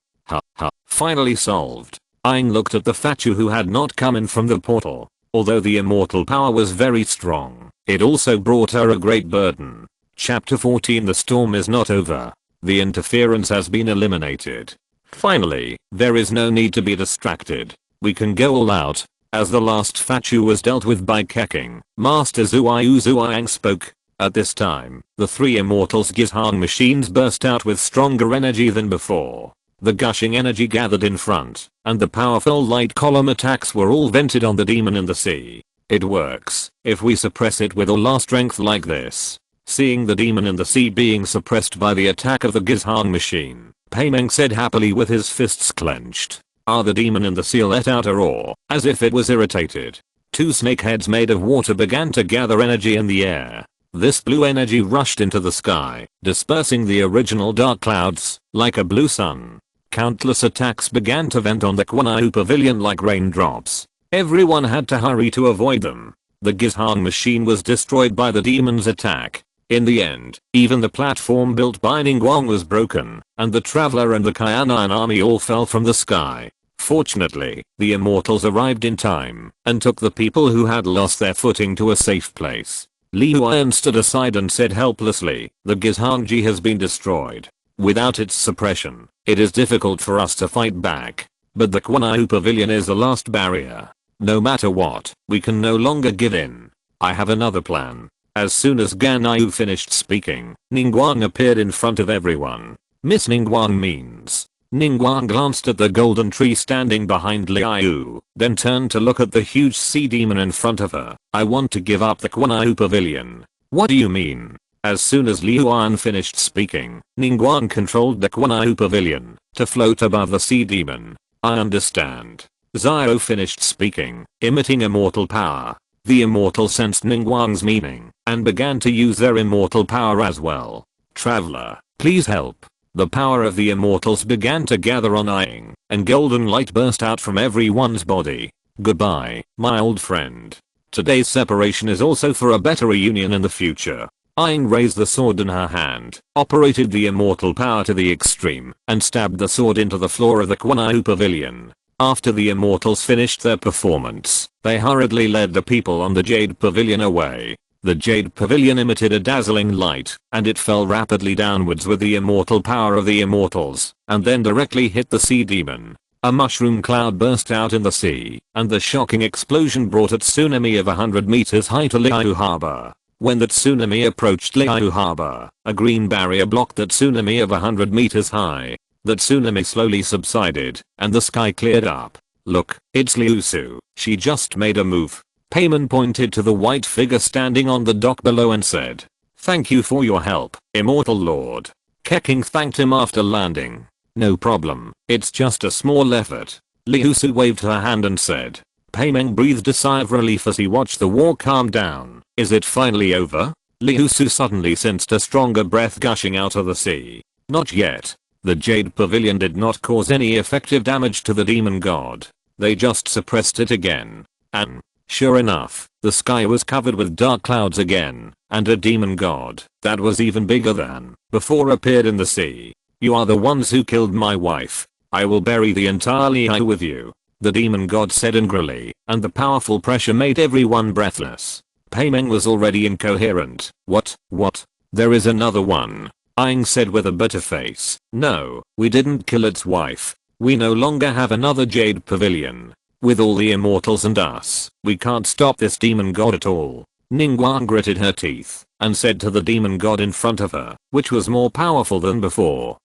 A: Finally solved. Aang looked at the Fachu who had not come in from the portal. Although the immortal power was very strong, it also brought her a great burden. Chapter 14. The storm is not over. The interference has been eliminated. Finally, there is no need to be distracted. We can go all out. As the last Fachu was dealt with by Keking, Master Zuayu Zuang spoke. At this time, the three immortals Gizhang machines burst out with stronger energy than before. The gushing energy gathered in front, and the powerful light column attacks were all vented on the demon in the sea. It works, if we suppress it with all our strength like this. Seeing the demon in the sea being suppressed by the attack of the Gizhang machine, Paimeng said happily with his fists clenched. The demon in the sea let out a roar, as if it was irritated. Two snake heads made of water began to gather energy in the air. This blue energy rushed into the sky, dispersing the original dark clouds, like a blue sun. Countless attacks began to vent on the Quanau pavilion like raindrops. Everyone had to hurry to avoid them. The Gizhang machine was destroyed by the demon's attack. In the end, even the platform built by Ningguang was broken, and the Traveler and the Kyanine army all fell from the sky. Fortunately, the immortals arrived in time, and took the people who had lost their footing to a safe place. Liusu stood aside and said helplessly, the Gizhangji has been destroyed. Without its suppression, it is difficult for us to fight back. But the Quanau pavilion is the last barrier. No matter what, we can no longer give in. I have another plan. As soon as Ganyu finished speaking, Ningguang appeared in front of everyone. Miss Ningguang means. Ningguang glanced at the golden tree standing behind Liu, then turned to look at the huge sea demon in front of her. I want to give up the Quanau pavilion. What do you mean? As soon as Liuan finished speaking, Ningguang controlled the Quanau pavilion to float above the sea demon. I understand. Zio finished speaking, emitting immortal power. The immortal sensed Ningguang's meaning and began to use their immortal power as well. Traveler, please help. The power of the immortals began to gather on Ying, and golden light burst out from everyone's body. Goodbye, my old friend. Today's separation is also for a better reunion in the future. Ying raised the sword in her hand, operated the immortal power to the extreme, and stabbed the sword into the floor of the Quanau pavilion. After the immortals finished their performance, they hurriedly led the people on the Jade Pavilion away. The Jade Pavilion emitted a dazzling light, and it fell rapidly downwards with the immortal power of the immortals, and then directly hit the sea demon. A mushroom cloud burst out in the sea, and the shocking explosion brought a tsunami of 100 meters high to Liu Harbor. When the tsunami approached Liu Harbor, a green barrier blocked the tsunami of 100 meters high. The tsunami slowly subsided, and the sky cleared up. Look, it's Liusu. She just made a move. Payman pointed to the white figure standing on the dock below and said, thank you for your help, Immortal Lord. Keking thanked him after landing. No problem, it's just a small effort. Liusu waved her hand and said. Paimeng breathed a sigh of relief as he watched the war calm down. Is it finally over? Liusu suddenly sensed a stronger breath gushing out of the sea. Not yet. The Jade Pavilion did not cause any effective damage to the demon god. They just suppressed it again. And, sure enough, the sky was covered with dark clouds again, and a demon god that was even bigger than before appeared in the sea. You are the ones who killed my wife. I will bury the entire Liu with you. The demon god said angrily, and the powerful pressure made everyone breathless. Paimeng was already incoherent. What? There is another one. Ying said with a bitter face. No, we didn't kill its wife. We no longer have another Jade Pavilion. With all the immortals and us, we can't stop this demon god at all. Ningguang gritted her teeth and said to the demon god in front of her, which was more powerful than before.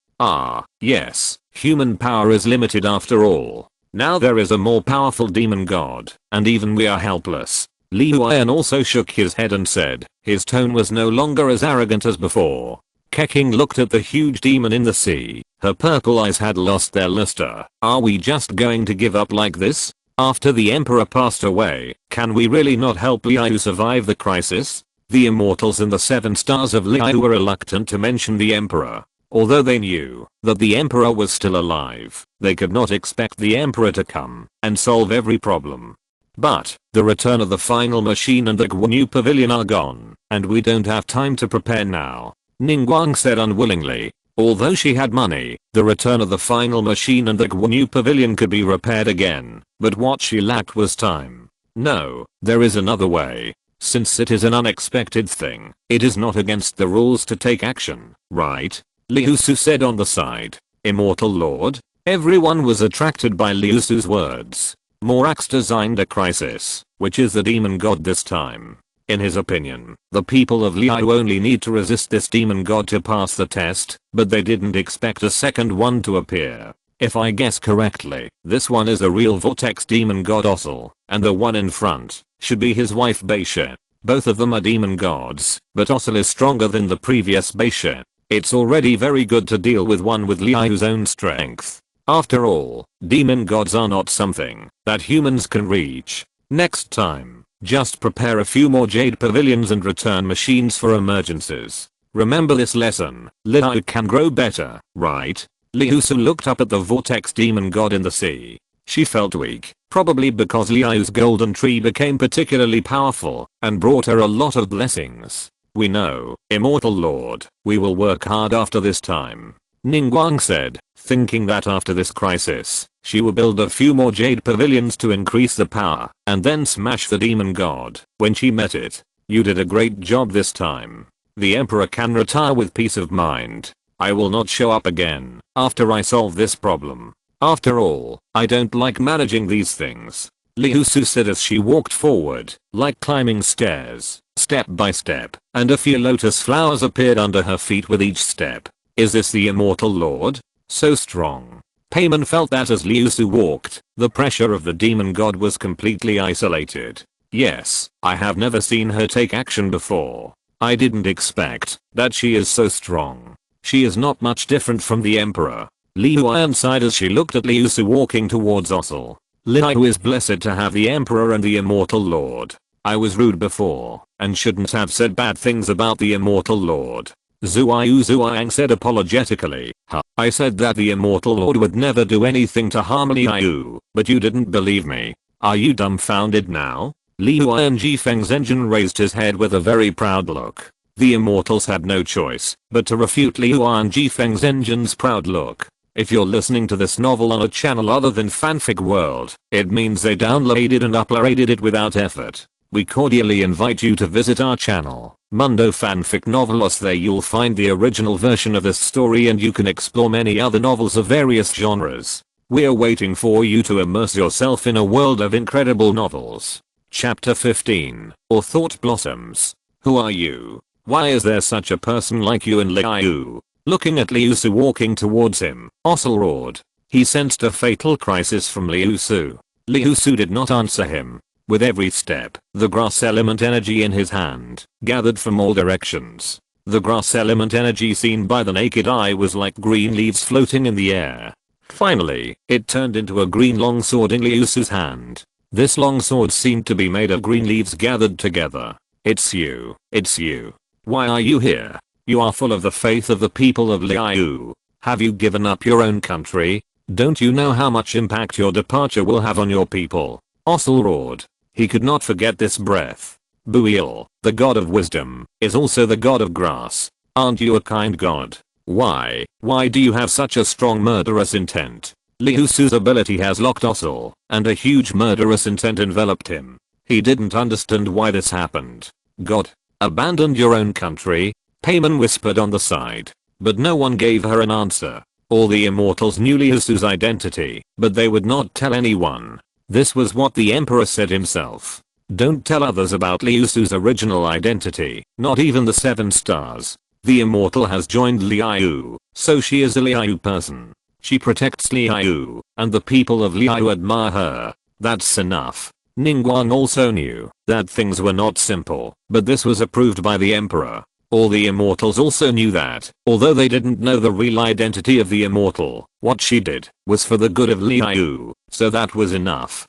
A: Yes, human power is limited after all. Now there is a more powerful demon god, and even we are helpless. Liuan also shook his head and said, his tone was no longer as arrogant as before. Keking looked at the huge demon in the sea. Her purple eyes had lost their luster. Are we just going to give up like this? After the emperor passed away, can we really not help Liu survive the crisis? The immortals and the 7 stars of Liu were reluctant to mention the emperor. Although they knew that the emperor was still alive, they could not expect the emperor to come and solve every problem. But, the return of the final machine and the Guanyu pavilion are gone, and we don't have time to prepare now. Ningguang said unwillingly. Although she had money, the return of the final machine and the Guanyu pavilion could be repaired again, but what she lacked was time. No, there is another way. Since it is an unexpected thing, it is not against the rules to take action, right? Liusu said on the side. Immortal Lord? Everyone was attracted by Liusu's words. Morax designed a crisis, which is the demon god this time. In his opinion, the people of Liu only need to resist this demon god to pass the test, but they didn't expect a second one to appear. If I guess correctly, this one is a real vortex demon god Ossel, and the one in front should be his wife Beisha. Both of them are demon gods, but Ossel is stronger than the previous Beisha. It's already very good to deal with one with Liu's own strength. After all, demon gods are not something that humans can reach. Next time, just prepare a few more jade pavilions and return machines for emergencies. Remember this lesson, Liu can grow better, right? Liusu looked up at the vortex demon god in the sea. She felt weak, probably because Liu's golden tree became particularly powerful and brought her a lot of blessings. We know, Immortal Lord, we will work hard after this time. Ningguang said, thinking that after this crisis, she will build a few more jade pavilions to increase the power and then smash the demon god when she met it. You did a great job this time. The emperor can retire with peace of mind. I will not show up again after I solve this problem. After all, I don't like managing these things. Liusu said as she walked forward, like climbing stairs, step by step, and a few lotus flowers appeared under her feet with each step. Is this the Immortal Lord? So strong. Payman felt that as Liusu walked, the pressure of the demon god was completely isolated. Yes, I have never seen her take action before. I didn't expect that she is so strong. She is not much different from the emperor. Liu sighed as she looked at Liusu walking towards Ossel. Liu is blessed to have the emperor and the Immortal Lord. I was rude before and shouldn't have said bad things about the Immortal Lord. Zuoyang said apologetically. I said that the Immortal Lord would never do anything to harm Liu, but you didn't believe me. Are you dumbfounded now? Liuan Jifeng's engine raised his head with a very proud look. The immortals had no choice but to refute Liuan Jifeng's engine's proud look. If you're listening to this novel on a channel other than Fanfic World, it means they downloaded and uploaded it without effort. We cordially invite you to visit our channel, Mundo Fanfic Novelos. There you'll find the original version of this story and you can explore many other novels of various genres. We're waiting for you to immerse yourself in a world of incredible novels. Chapter 15, or Thought Blossoms. Who are you? Why is there such a person like you in Liu? Looking at Liusu walking towards him, Ossel roared. He sensed a fatal crisis from Liusu. Liusu did not answer him. With every step, the grass element energy in his hand gathered from all directions. The grass element energy seen by the naked eye was like green leaves floating in the air. Finally, it turned into a green longsword in Liusu's hand. This longsword seemed to be made of green leaves gathered together. It's you. It's you. Why are you here? You are full of the faith of the people of Liu. Have you given up your own country? Don't you know how much impact your departure will have on your people? Ossel roared. He could not forget this breath. Buil, the god of wisdom, is also the god of grass. Aren't you a kind god? Why do you have such a strong murderous intent? Liusu's ability has locked Ossel, and a huge murderous intent enveloped him. He didn't understand why this happened. God, abandoned your own country? Payman whispered on the side. But no one gave her an answer. All the immortals knew Liusu's identity, but they would not tell anyone. This was what the emperor said himself. Don't tell others about Liusu's original identity, not even the 7 stars. The immortal has joined Liu, so she is a Liu person. She protects Liu, and the people of Liu admire her. That's enough. Ningguang also knew that things were not simple, but this was approved by the emperor. All the immortals also knew that, although they didn't know the real identity of the immortal, what she did was for the good of Liu, so that was enough.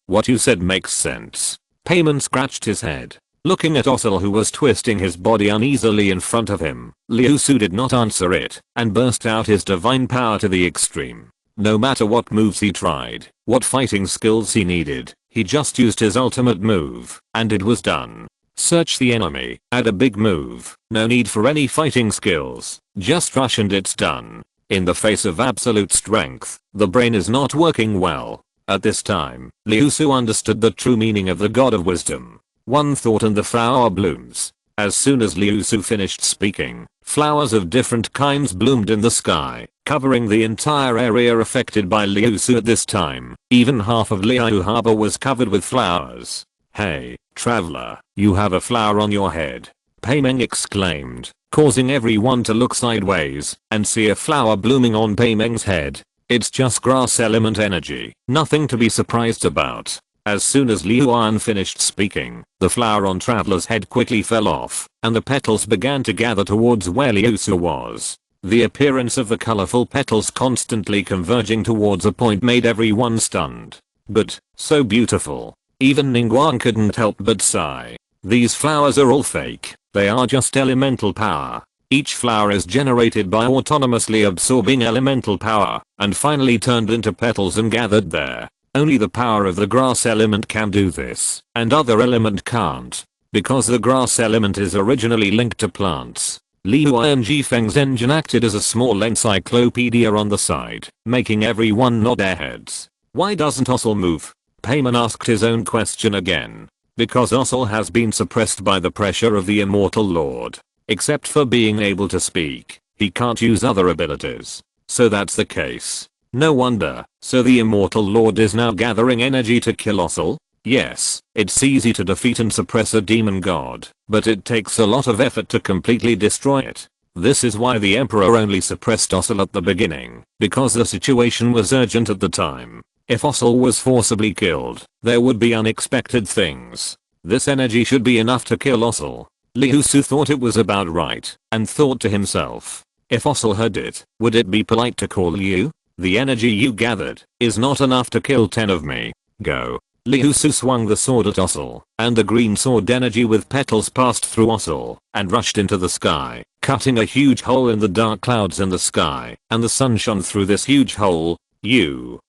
A: What you said makes sense. Payman scratched his head. Looking at Ossel, who was twisting his body uneasily in front of him, Liusu did not answer it, and burst out his divine power to the extreme. No matter what moves he tried, what fighting skills he needed, he just used his ultimate move, and it was done. Search the enemy, add a big move, no need for any fighting skills, just rush and it's done. In the face of absolute strength, the brain is not working well. At this time, Liusu understood the true meaning of the god of wisdom. One thought and the flower blooms. As soon as Liusu finished speaking, flowers of different kinds bloomed in the sky, covering the entire area affected by Liusu at this time. Even half of Liu Harbor was covered with flowers. "Hey, traveler, you have a flower on your head," Paimeng exclaimed, causing everyone to look sideways and see a flower blooming on Paimeng's head. "It's just grass element energy, nothing to be surprised about." As soon as Liu An finished speaking, the flower on Traveler's head quickly fell off, and the petals began to gather towards where Liusu was. The appearance of the colorful petals constantly converging towards a point made everyone stunned. But, so beautiful. Even Ningguang couldn't help but sigh. These flowers are all fake, they are just elemental power. Each flower is generated by autonomously absorbing elemental power, and finally turned into petals and gathered there. Only the power of the grass element can do this, and other element can't. Because the grass element is originally linked to plants. Liu Jifeng's engine acted as a small encyclopedia on the side, making everyone nod their heads. "Why doesn't Ossel move?" Paimon asked his own question again. "Because Ossel has been suppressed by the pressure of the Immortal Lord. Except for being able to speak, he can't use other abilities. So that's the case. No wonder. So the Immortal Lord is now gathering energy to kill Ossel? Yes, it's easy to defeat and suppress a demon god, but it takes a lot of effort to completely destroy it. This is why the Emperor only suppressed Ossel at the beginning, because the situation was urgent at the time. If Ossel was forcibly killed, there would be unexpected things. This energy should be enough to kill Ossel." Liusu thought it was about right, and thought to himself, if Ossel heard it, would it be polite to call you? "The energy you gathered is not enough to kill 10 of me. Go." Liusu swung the sword at Ossel, and the green sword energy with petals passed through Ossel, and rushed into the sky, cutting a huge hole in the dark clouds in the sky, and the sun shone through this huge hole.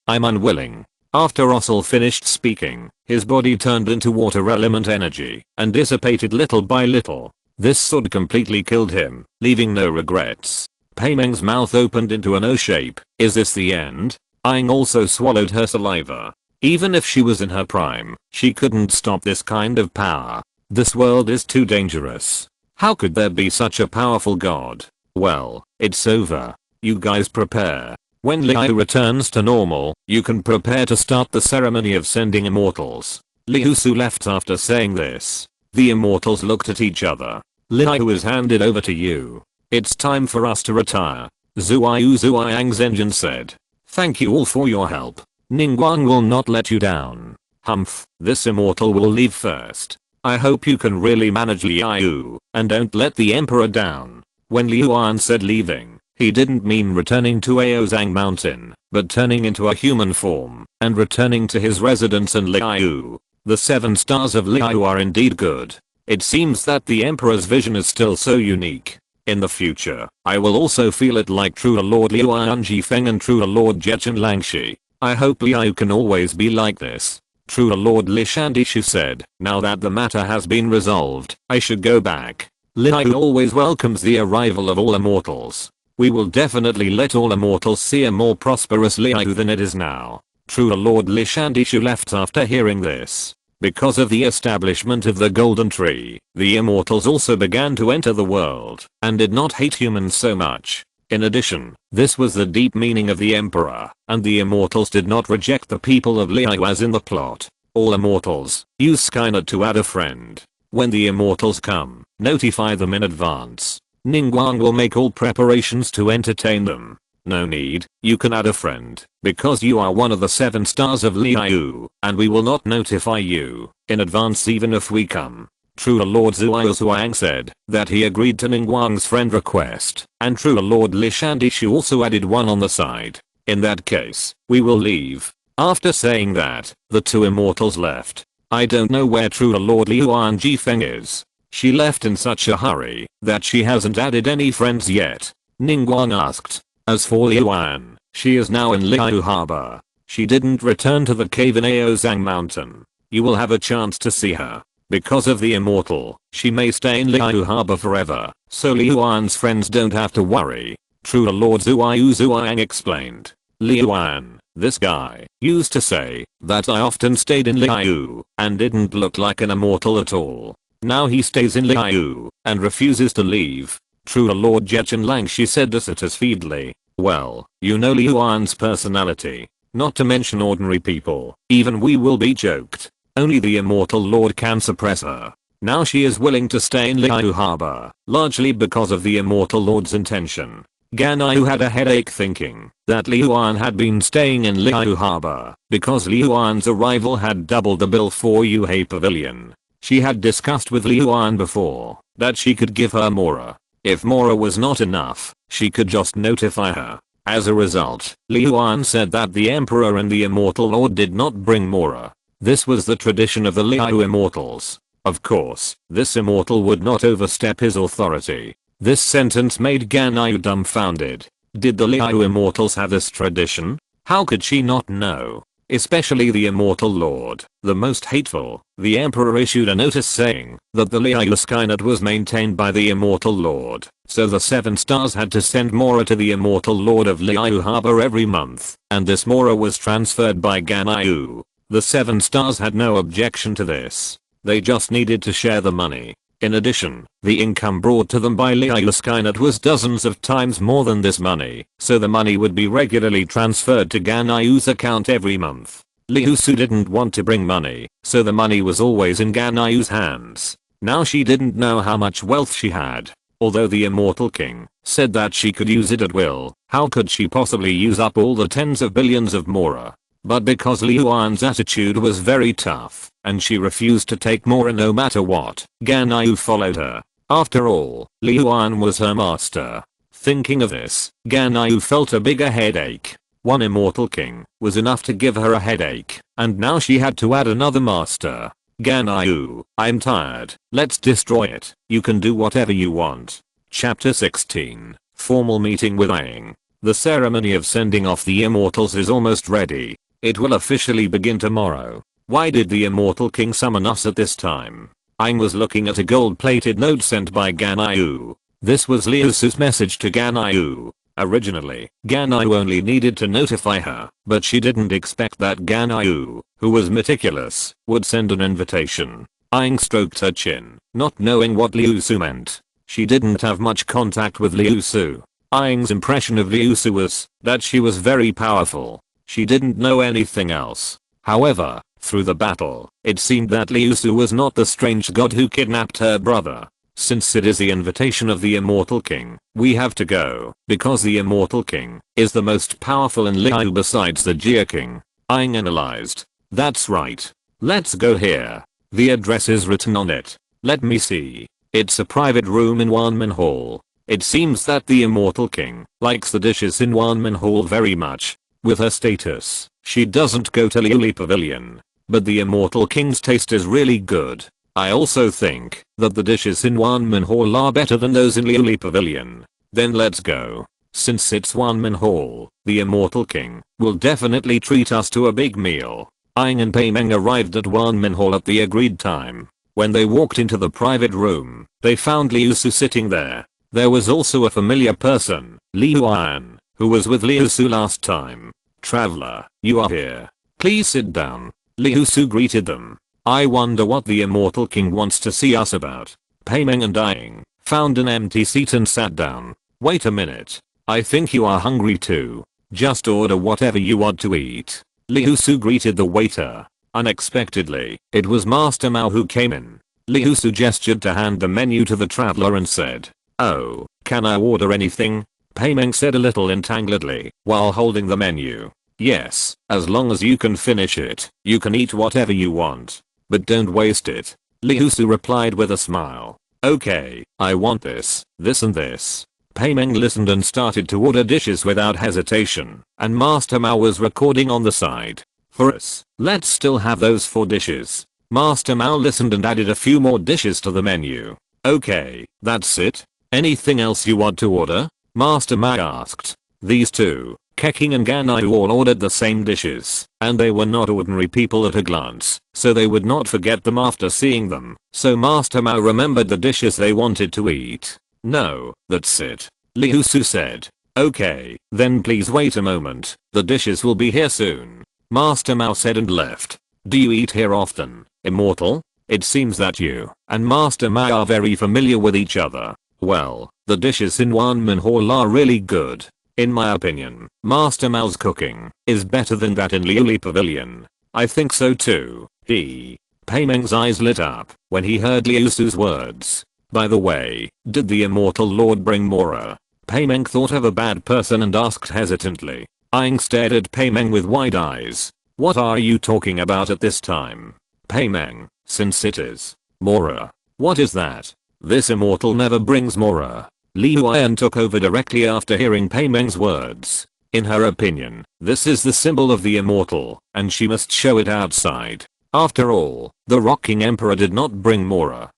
A: I'm unwilling." After Ossel finished speaking, his body turned into water element energy, and dissipated little by little. This sword completely killed him, leaving no regrets. Paimeng's mouth opened into an O shape. Is this the end? Aang also swallowed her saliva. Even if she was in her prime, she couldn't stop this kind of power. This world is too dangerous. How could there be such a powerful god? Well, it's over. You guys prepare. When Liu returns to normal, you can prepare to start the ceremony of sending immortals. Liusu left after saying this. The immortals looked at each other. Liu is handed over to you. It's time for us to retire. Zuiang's engine said. Thank you all for your help. Ningguang will not let you down. Humph, this immortal will leave first. I hope you can really manage Liu, and don't let the emperor down. When Liu An said leaving, he didn't mean returning to Aozang Mountain, but turning into a human form, and returning to his residence in Liu. The 7 stars of Liu are indeed good. It seems that the emperor's vision is still so unique. In the future, I will also feel it like true Lord Liu Jifeng and true Lord Jechan Langshi. I hope Liu can always be like this. True Lord Li Shandishu said, now that the matter has been resolved, I should go back. Liu always welcomes the arrival of all immortals. We will definitely let all immortals see a more prosperous Liu than it is now. True Lord Li Shandishu left after hearing this. Because of the establishment of the Golden Tree, the immortals also began to enter the world, and did not hate humans so much. In addition, this was the deep meaning of the Emperor, and the immortals did not reject the people of Liu as in the plot. All immortals, use Skynet to add a friend. When the immortals come, notify them in advance. Ningguang will make all preparations to entertain them. No need, you can add a friend, because you are one of the 7 stars of Liu, and we will not notify you in advance even if we come. True Lord Zuang said that he agreed to Ningguang's friend request, and True Lord Li Shandishu also added one on the side. In that case, we will leave. After saying that, the 2 immortals left. I don't know where True Lord Liu Jifeng is. She left in such a hurry that she hasn't added any friends yet. Ningguang asked. As for Liu An, she is now in Liu Harbor. She didn't return to the cave in Aozang Mountain. You will have a chance to see her. Because of the immortal, she may stay in Liu Harbor forever, so Liu An's friends don't have to worry. True Lord Zuang explained. Liu An, This guy used to say that I often stayed in Liu and didn't look like an immortal at all. Now he stays in Liu and refuses to leave. True to Lord Jetchen Lang, she said dissatisfiedly. Well, you know Liu An's personality. Not to mention ordinary people, even we will be choked. Only the immortal lord can suppress her. Now she is willing to stay in Liu Harbor, largely because of the immortal lord's intention. Ganyu had a headache thinking that Liu An had been staying in Liu Harbor because Liu An's arrival had doubled the bill for Yuhei Pavilion. She had discussed with Liu An before that she could give her Mora. If Mora was not enough, she could just notify her. As a result, Liu An said that the Emperor and the Immortal Lord did not bring Mora. This was the tradition of the Liu Immortals. Of course, this immortal would not overstep his authority. This sentence made Ganyu dumbfounded. Did the Liu Immortals have this tradition? How could she not know? Especially the Immortal Lord, the most hateful. The Emperor issued a notice saying that the Liu Skynet was maintained by the Immortal Lord, so the 7 stars had to send Mora to the Immortal Lord of Liu Harbor every month, and this Mora was transferred by Ganyu. The 7 stars had no objection to this. They just needed to share the money. In addition, the income brought to them by Liu Skynet was dozens of times more than this money, so the money would be regularly transferred to Ganyu's account every month. Liusu didn't want to bring money, so the money was always in Ganyu's hands. Now she didn't know how much wealth she had. Although the Immortal King said that she could use it at will, how could she possibly use up all the tens of billions of Mora? But because Liu An's attitude was very tough, and she refused to take Mora no matter what, Ganyu followed her. After all, Liu An was her master. Thinking of this, Ganyu felt a bigger headache. One Immortal King was enough to give her a headache, and now she had to add another master. Ganyu, I'm tired. Let's destroy it. You can do whatever you want. Chapter 16. Formal meeting with Aang. The ceremony of sending off the immortals is almost ready. It will officially begin tomorrow. Why did the Immortal King summon us at this time? Aang was looking at a gold-plated note sent by Ganyu. This was Liusu's message to Ganyu. Originally, Ganyu only needed to notify her, but she didn't expect that Ganyu, who was meticulous, would send an invitation. Aang stroked her chin, not knowing what Liusu meant. She didn't have much contact with Liusu. Aang's impression of Liusu was that she was very powerful. She didn't know anything else. However, through the battle, it seemed that Liusu was not the strange god who kidnapped her brother. Since it is the invitation of the Immortal King, we have to go, because the Immortal King is the most powerful in Liu besides the Jia King. Aang analyzed. That's right. Let's go here. The address is written on it. Let me see. It's a private room in Wanmin Hall. It seems that the Immortal King likes the dishes in Wanmin Hall very much. With her status, she doesn't go to Liuli Pavilion. But the Immortal King's taste is really good. I also think that the dishes in Wanmin Hall are better than those in Liuli Pavilion. Then let's go. Since it's Wanmin Hall, the Immortal King will definitely treat us to a big meal. Aang and Paimeng arrived at Wanmin Hall at the agreed time. When they walked into the private room, they found Liusu sitting there. There was also a familiar person, Liu An, who was with Liusu last time. Traveler, you are here. Please sit down. Liusu greeted them. I wonder what the Immortal King wants to see us about. Paimeng and Aang found an empty seat and sat down. Wait a minute. I think you are hungry too. Just order whatever you want to eat. Liusu greeted the waiter. Unexpectedly, it was Master Mao who came in. Liusu gestured to hand the menu to the traveler and said, "Oh, can I order anything?" Paimeng said a little entangledly while holding the menu. "Yes, as long as you can finish it, you can eat whatever you want. But don't waste it." Liusu replied with a smile. "Okay, I want this, this and this." Paimeng listened and started to order dishes without hesitation, and Master Mao was recording on the side. "For us, let's still have those 4 dishes." Master Mao listened and added a few more dishes to the menu. "Okay, that's it? Anything else you want to order?" Master Mao asked. These two, Keking and Ganyu, all ordered the same dishes, and they were not ordinary people at a glance, so they would not forget them after seeing them. So Master Mao remembered the dishes they wanted to eat. "No, that's it," Liusu said. Okay, then please wait a moment. The dishes will be here soon. Master Mao said and left. Do you eat here often, Immortal? It seems that you and Master Mao are very familiar with each other. Well, the dishes in Wanman Hall are really good. In my opinion, Master Mao's cooking is better than that in Liuli Pavilion. I think so too. Pei Meng's eyes lit up when he heard Liusu's words. By the way, did the Immortal Lord bring Mora? Pei Meng thought of a bad person and asked hesitantly. Aang stared at Pei Meng with wide eyes. What are you talking about at this time? Pei Meng, since it is Mora. What is that? This Immortal never brings Mora. Li Huan took over directly after hearing Pei Meng's words. In her opinion, this is the symbol of the Immortal, and she must show it outside. After all, the Rocking Emperor did not bring Mora.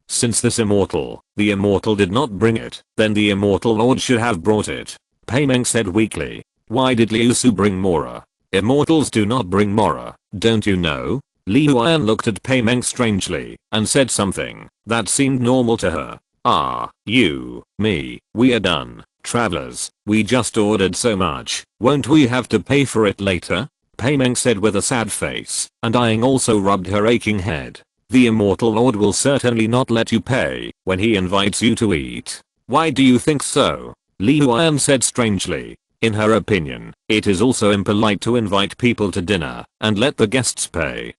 A: Since this Immortal, the Immortal did not bring it, then the Immortal Lord should have brought it. Pei Meng said weakly. Why did Liusu bring Mora? Immortals do not bring Mora, don't you know? Li Huan looked at Pei Meng strangely and said something that seemed normal to her. You, me, we are done. Travelers, we just ordered so much, won't we have to pay for it later? Pei Meng said with a sad face, and Aang also rubbed her aching head. The Immortal Lord will certainly not let you pay when he invites you to eat. Why do you think so? Li Huan said strangely. In her opinion, it is also impolite to invite people to dinner and let the guests pay.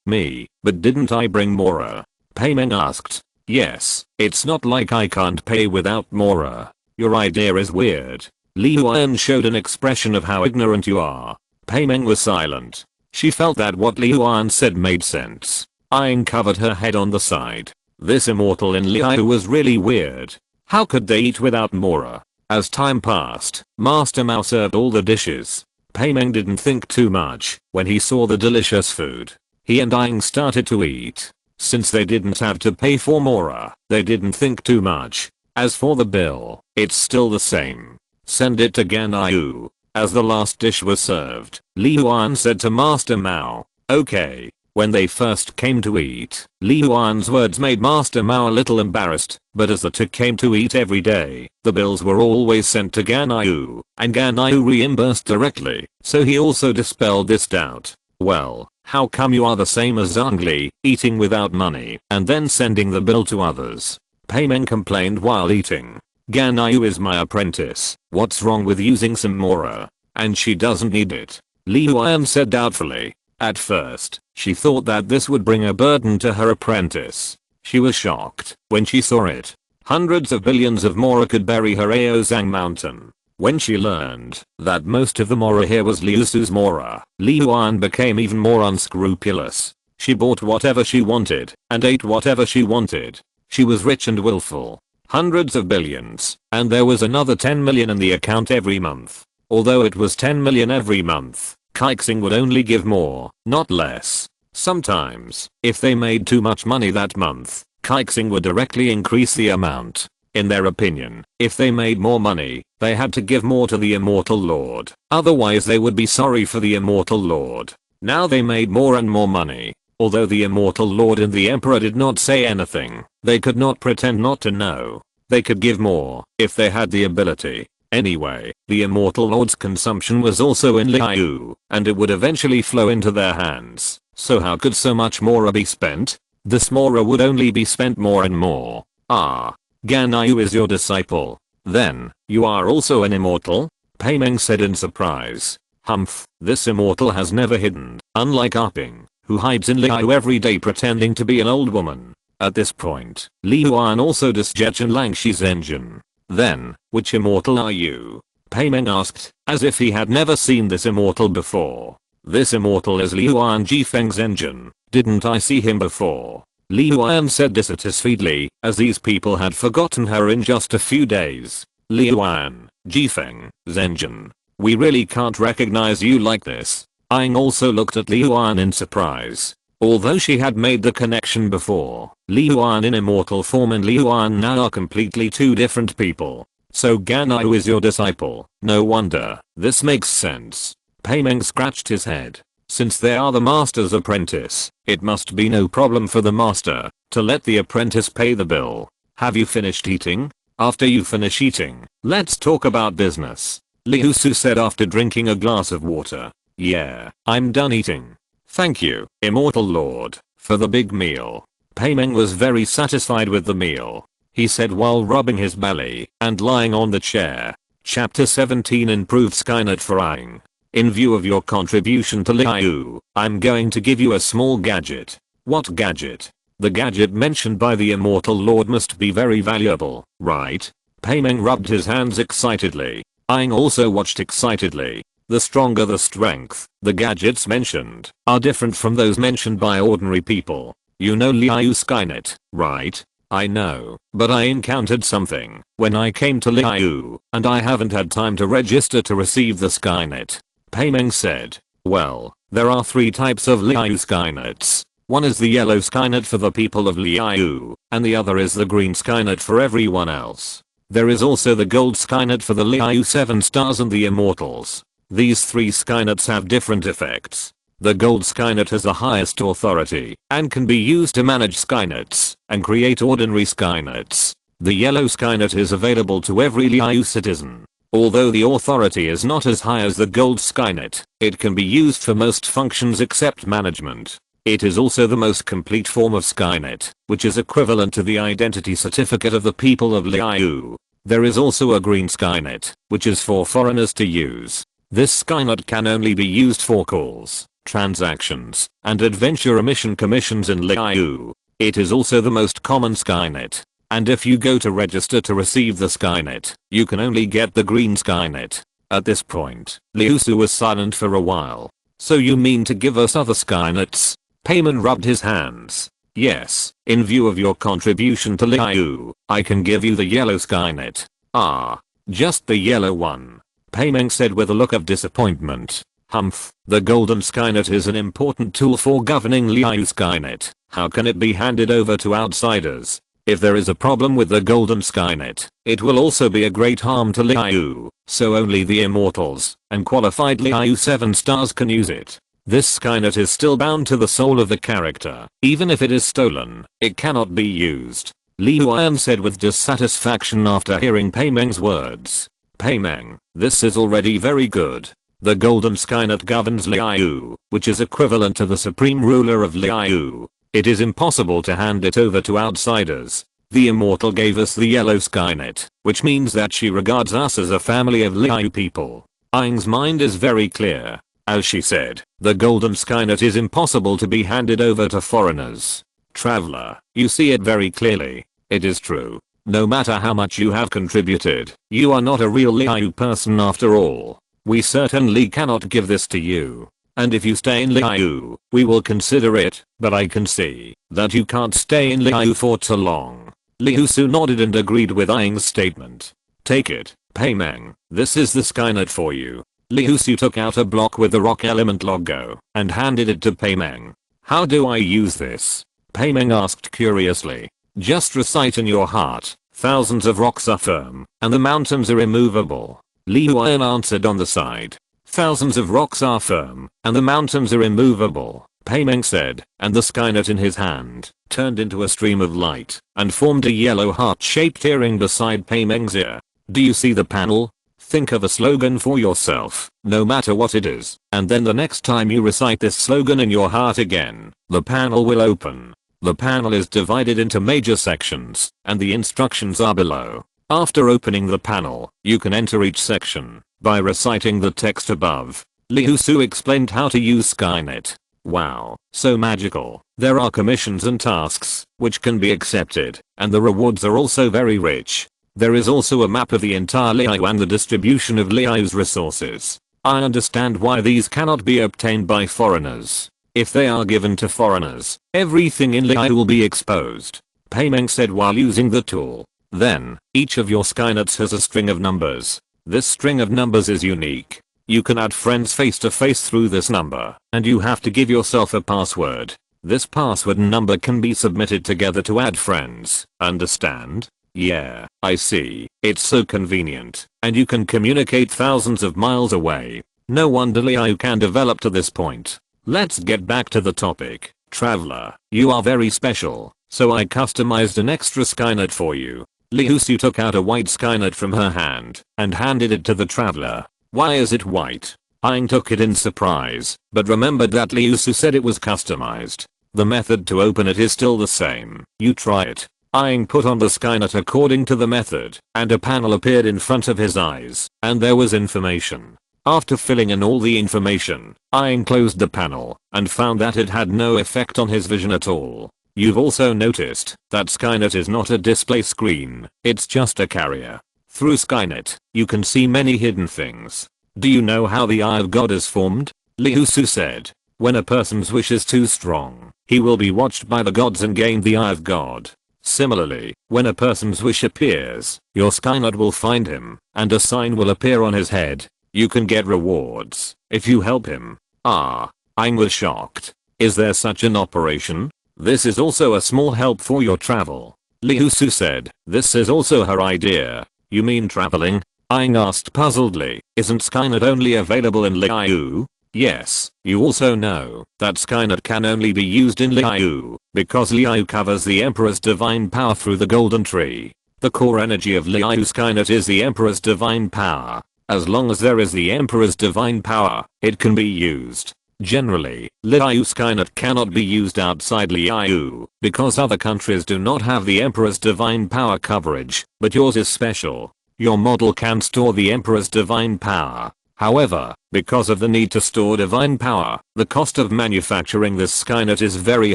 A: Me, but didn't I bring Mora? Pei Meng asked. Yes, it's not like I can't pay without Mora. Your idea is weird. Li Huan showed an expression of how ignorant you are. Pei Meng was silent. She felt that what Li Huan said made sense. Aang covered her head on the side. This Immortal in Liu was really weird. How could they eat without Mora? As time passed, Master Mao served all the dishes. Pei Meng didn't think too much when he saw the delicious food. He and Aang started to eat. Since they didn't have to pay for Mora, they didn't think too much. As for the bill, it's still the same. Send it to Ganyu. As the last dish was served, Li Huan said to Master Mao, okay. When they first came to eat, Li Huan's words made Master Mao a little embarrassed, but as the two came to eat every day, the bills were always sent to Ganyu, and Ganyu reimbursed directly, so he also dispelled this doubt. Well, how come you are the same as Zhongli, eating without money, and then sending the bill to others? Pei Meng complained while eating. Ganyu is my apprentice, what's wrong with using some Mora? And she doesn't need it. Li Huan said doubtfully. At first, she thought that this would bring a burden to her apprentice. She was shocked when she saw it. Hundreds of billions of Mora could bury her Aozang mountain. When she learned that most of the Mora here was Liusu's Mora, Li Huan became even more unscrupulous. She bought whatever she wanted and ate whatever she wanted. She was rich and willful. Hundreds of billions, and there was another 10 million in the account every month. Although it was 10 million every month, Kaixing would only give more, not less. Sometimes, if they made too much money that month, Kaixing would directly increase the amount. In their opinion, if they made more money, they had to give more to the Immortal Lord. Otherwise they would be sorry for the Immortal Lord. Now they made more and more money. Although the Immortal Lord and the Emperor did not say anything, they could not pretend not to know. They could give more, if they had the ability. Anyway, the Immortal Lord's consumption was also in Liu, and it would eventually flow into their hands. So how could so much Mora be spent? This Mora would only be spent more and more. Ganyu is your disciple. Then, you are also an Immortal? Pei Meng said in surprise. Humph, this Immortal has never hidden, unlike Arping, who hides in Liu every day pretending to be an old woman. At this point, Li Huan also disjected Langshi's engine. Then, which Immortal are you? Pei Meng asked, as if he had never seen this Immortal before. This Immortal is Li Huan Jifeng's engine. Didn't I see him before? Li Huan said dissatisfiedly, as these people had forgotten her in just a few days. Li Huan, Jifeng, Zengin. We really can't recognize you like this. Aang also looked at Li Huan in surprise. Although she had made the connection before, Li Huan in immortal form and Li Huan now are completely two different people. So Ganyu is your disciple, no wonder, this makes sense. Pei Meng scratched his head. Since they are the master's apprentice, it must be no problem for the master to let the apprentice pay the bill. Have you finished eating? After you finish eating, let's talk about business. Liusu said after drinking a glass of water. Yeah, I'm done eating. Thank you, Immortal Lord, for the big meal. Paimeng was very satisfied with the meal. He said while rubbing his belly and lying on the chair. Chapter 17 Improved Skynet for Aang. In view of your contribution to Liu, I'm going to give you a small gadget. What gadget? The gadget mentioned by the Immortal Lord must be very valuable, right? Paimeng rubbed his hands excitedly. Aang also watched excitedly. The stronger the strength, the gadgets mentioned are different from those mentioned by ordinary people. You know Liu Skynet, right? I know, but I encountered something when I came to Liu, and I haven't had time to register to receive the Skynet. Paimeng said. Well, there are 3 types of Liu Skynets. One is the yellow Skynet for the people of Liu, and the other is the green Skynet for everyone else. There is also the gold Skynet for the Liu 7 stars and the immortals. These 3 Skynets have different effects. The gold Skynet has the highest authority and can be used to manage Skynets and create ordinary Skynets. The yellow Skynet is available to every Liu citizen. Although the authority is not as high as the gold Skynet, it can be used for most functions except management. It is also the most complete form of Skynet, which is equivalent to the identity certificate of the people of Liu. There is also a green Skynet, which is for foreigners to use. This Skynet can only be used for calls, transactions, and adventure mission commissions in Liu. It is also the most common Skynet. And if you go to register to receive the Skynet, you can only get the green Skynet. At this point, Liusu was silent for a while. So you mean to give us other Skynets? Paimeng rubbed his hands. Yes, in view of your contribution to Liu, I can give you the yellow Skynet. Ah, just the yellow one. Paimeng said with a look of disappointment. Humph, the golden Skynet is an important tool for governing Liu Skynet. How can it be handed over to outsiders? If there is a problem with the golden Skynet, it will also be a great harm to Liu, so only the immortals and qualified Liu 7 stars can use it. This Skynet is still bound to the soul of the character. Even if it is stolen, it cannot be used. Liu An said with dissatisfaction after hearing Paimeng's words. Paimeng, this is already very good. The golden Skynet governs Liu, which is equivalent to the supreme ruler of Liu. It is impossible to hand it over to outsiders. The immortal gave us the yellow Skynet, which means that she regards us as a family of Liu people. Aang's mind is very clear. As she said, the golden Skynet is impossible to be handed over to foreigners. Traveler, you see it very clearly. It is true. No matter how much you have contributed, you are not a real Liu person after all. We certainly cannot give this to you. And if you stay in Liu, we will consider it, but I can see that you can't stay in Liu for too long. Liusu nodded and agreed with Aang's statement. Take it, Paimeng, this is the Skynet for you. Liusu took out a block with the rock element logo and handed it to Paimeng. How do I use this? Paimeng asked curiously. Just recite in your heart, thousands of rocks are firm, and the mountains are immovable. Liu An answered on the side. Thousands of rocks are firm, and the mountains are immovable, Paimeng said, and the Skynet in his hand turned into a stream of light and formed a yellow heart-shaped earring beside Paimeng's ear. Do you see the panel? Think of a slogan for yourself, no matter what it is, and then the next time you recite this slogan in your heart again, the panel will open. The panel is divided into major sections, and the instructions are below. After opening the panel, you can enter each section by reciting the text above. Liusu explained how to use Skynet. Wow, so magical. There are commissions and tasks, which can be accepted, and the rewards are also very rich. There is also a map of the entire Liu and the distribution of Liu's resources. I understand why these cannot be obtained by foreigners. If they are given to foreigners, everything in Liu will be exposed, Paimeng said while using the tool. Then, each of your Skynets has a string of numbers. This string of numbers is unique. You can add friends face to face through this number, and you have to give yourself a password. This password and number can be submitted together to add friends. Understand? Yeah, I see. It's so convenient, and you can communicate thousands of miles away. No wonder Liu can develop to this point. Let's get back to the topic. Traveler, you are very special, so I customized an extra Skynet for you. Liusu took out a white Skynet from her hand and handed it to the traveler. Why is it white? Aang took it in surprise, but remembered that Liusu said it was customized. The method to open it is still the same. You try it. Aang put on the Skynet according to the method, and a panel appeared in front of his eyes, and there was information. After filling in all the information, Aang closed the panel and found that it had no effect on his vision at all. You've also noticed that Skynet is not a display screen, it's just a carrier. Through Skynet, you can see many hidden things. Do you know how the Eye of God is formed? Liusu said. When a person's wish is too strong, he will be watched by the gods and gain the Eye of God. Similarly, when a person's wish appears, your Skynet will find him, and a sign will appear on his head. You can get rewards if you help him. Ah, Aang was shocked. Is there such an operation? This is also a small help for your travel. Liusu said. This is also her idea. You mean traveling? Aang asked puzzledly. Isn't Skynet only available in Liu? Yes, you also know that Skynet can only be used in Liu because Liu covers the Emperor's divine power through the Golden Tree. The core energy of Liu Skynet is the Emperor's divine power. As long as there is the Emperor's divine power, it can be used. Generally, Liu Skynet cannot be used outside Liu because other countries do not have the Emperor's divine power coverage, but yours is special. Your model can store the Emperor's divine power. However, because of the need to store divine power, the cost of manufacturing this Skynet is very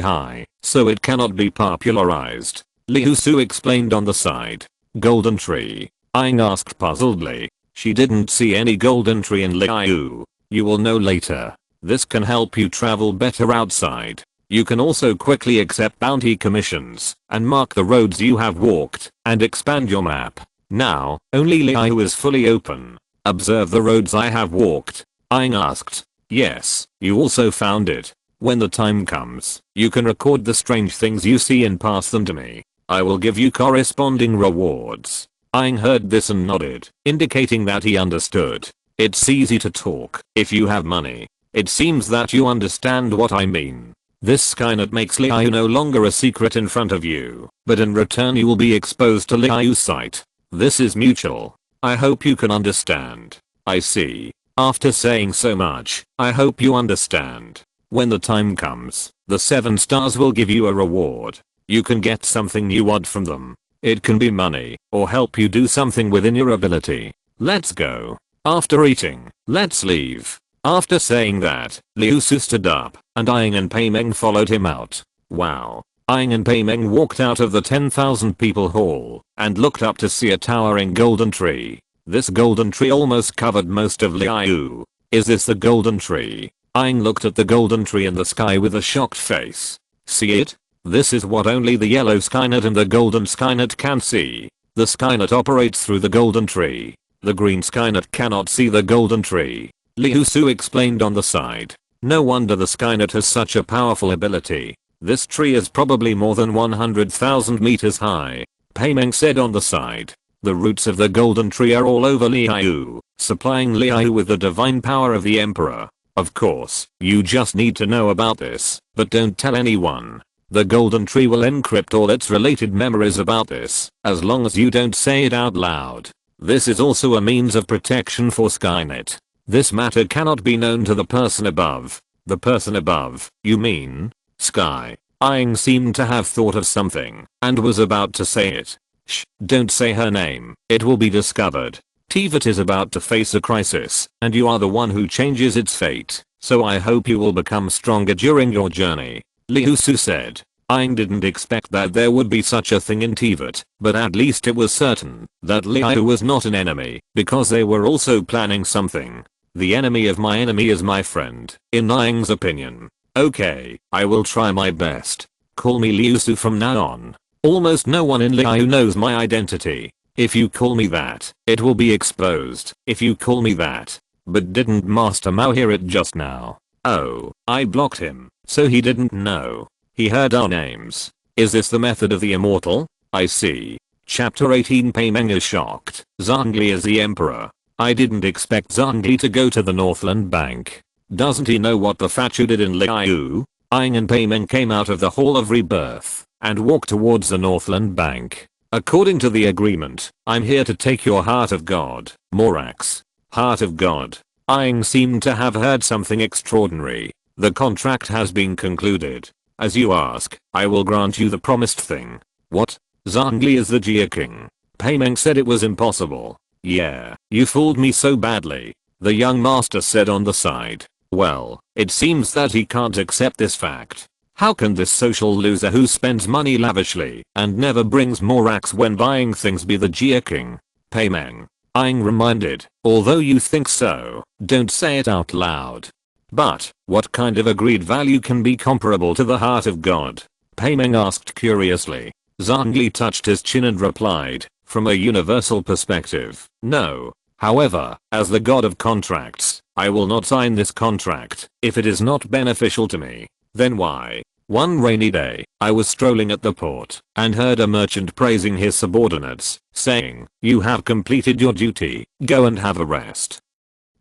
A: high, so it cannot be popularized. Liusu explained on the side. Golden Tree? Aang asked puzzledly. She didn't see any golden tree in Liu. You will know later. This can help you travel better outside. You can also quickly accept bounty commissions and mark the roads you have walked and expand your map. Now, only Liu is fully open. Observe the roads I have walked. Aang asked. Yes, you also found it. When the time comes, you can record the strange things you see and pass them to me. I will give you corresponding rewards. Aang heard this and nodded, indicating that he understood. It's easy to talk if you have money. It seems that you understand what I mean. This Skynet makes Liu no longer a secret in front of you, but in return you will be exposed to Liu's sight. This is mutual. I hope you can understand. I see. After saying so much, I hope you understand. When the time comes, the 7 stars will give you a reward. You can get something you want from them. It can be money, or help you do something within your ability. Let's go. After eating, let's leave. After saying that, Liusu stood up, and Aang and Paimeng followed him out. Wow. Aang and Paimeng walked out of the 10,000 people hall, and looked up to see a towering golden tree. This golden tree almost covered most of Liu. Is this the golden tree? Aang looked at the golden tree in the sky with a shocked face. See it? This is what only the yellow Skynet and the golden Skynet can see. The Skynet operates through the golden tree. The green Skynet cannot see the golden tree. Liusu explained on the side. No wonder the Skynet has such a powerful ability. This tree is probably more than 100,000 meters high. Paimeng said on the side. The roots of the golden tree are all over Liu, supplying Liu with the divine power of the Emperor. Of course, you just need to know about this, but don't tell anyone. The golden tree will encrypt all its related memories about this, as long as you don't say it out loud. This is also a means of protection for Skynet. This matter cannot be known to the person above. The person above, you mean? Sky. Aang seemed to have thought of something, and was about to say it. Shh, don't say her name, it will be discovered. Teyvat is about to face a crisis, and you are the one who changes its fate, so I hope you will become stronger during your journey. Liusu said. Aang didn't expect that there would be such a thing in Teyvat, but at least it was certain that Liu was not an enemy, because they were also planning something. The enemy of my enemy is my friend, in Aang's opinion. Okay, I will try my best. Call me Liusu from now on. Almost no one in Liu knows my identity. If you call me that, it will be exposed. If you call me that. But didn't Master Mao hear it just now? Oh, I blocked him, so he didn't know. He heard our names. Is this the method of the immortal? I see. Chapter 18. Paimeng is shocked. Zhongli is the emperor. I didn't expect Zhongli to go to the Northland Bank. Doesn't he know what the Fachu did in Liu? Aang and Paimeng came out of the Hall of Rebirth and walked towards the Northland Bank. According to the agreement, I'm here to take your heart of God, Morax. Heart of God. Aang seemed to have heard something extraordinary. The contract has been concluded. As you ask, I will grant you the promised thing. What? Zhongli is the Jia King. Paimeng said it was impossible. Yeah, you fooled me so badly, the young master said on the side. Well, it seems that he can't accept this fact. How can this social loser who spends money lavishly and never brings Morax when buying things be the Jia King? Paimeng. Aang reminded, although you think so, don't say it out loud. But, what kind of agreed value can be comparable to the heart of God? Paimeng asked curiously. Zhongli touched his chin and replied, from a universal perspective, no. However, as the god of contracts, I will not sign this contract if it is not beneficial to me. Then why? One rainy day, I was strolling at the port and heard a merchant praising his subordinates, saying, you have completed your duty, go and have a rest.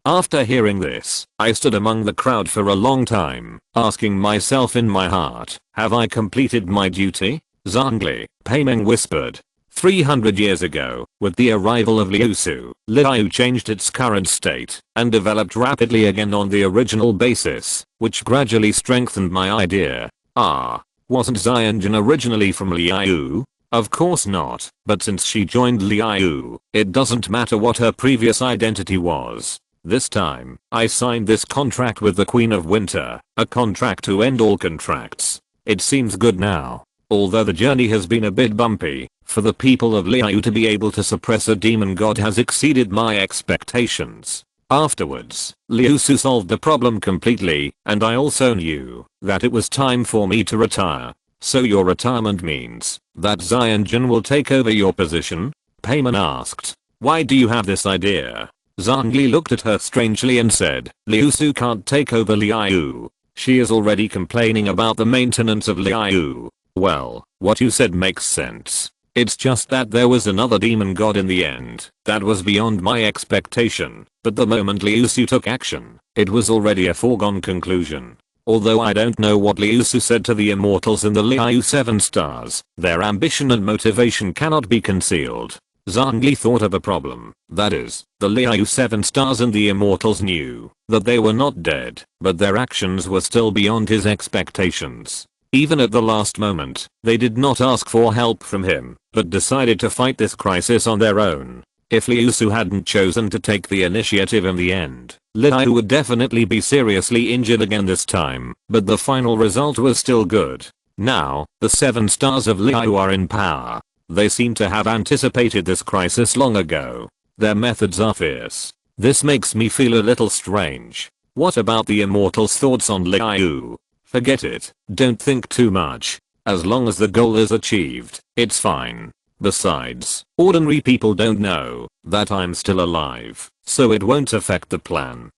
A: After hearing this, I stood among the crowd for a long time, asking myself in my heart, have I completed my duty? Zhongli, Paimeng whispered. 300 years ago, with the arrival of Liusu, Liu changed its current state and developed rapidly again on the original basis, which gradually strengthened my idea. Wasn't Xianjun originally from Liu? Of course not, but since she joined Liu, it doesn't matter what her previous identity was. This time, I signed this contract with the Queen of Winter, a contract to end all contracts. It seems good now. Although the journey has been a bit bumpy, for the people of Liu to be able to suppress a demon god has exceeded my expectations. Afterwards, Liusu solved the problem completely, and I also knew that it was time for me to retire. So your retirement means that Xianjun will take over your position? Paimon asked. Why do you have this idea? Zhongli looked at her strangely and said, Liusu can't take over Liu. She is already complaining about the maintenance of Liu. Well, what you said makes sense. It's just that there was another demon god in the end that was beyond my expectation, but the moment Liusu took action, it was already a foregone conclusion. Although I don't know what Liusu said to the immortals in the Liu 7 stars, their ambition and motivation cannot be concealed. Zhongli thought of a problem, that is, the Liu 7 stars and the immortals knew that they were not dead, but their actions were still beyond his expectations. Even at the last moment, they did not ask for help from him, but decided to fight this crisis on their own. If Liusu hadn't chosen to take the initiative in the end, Liu would definitely be seriously injured again this time, but the final result was still good. Now, the 7 stars of Liu are in power. They seem to have anticipated this crisis long ago. Their methods are fierce. This makes me feel a little strange. What about the immortals' thoughts on Liu? Forget it, don't think too much. As long as the goal is achieved, it's fine. Besides, ordinary people don't know that I'm still alive, so it won't affect the plan.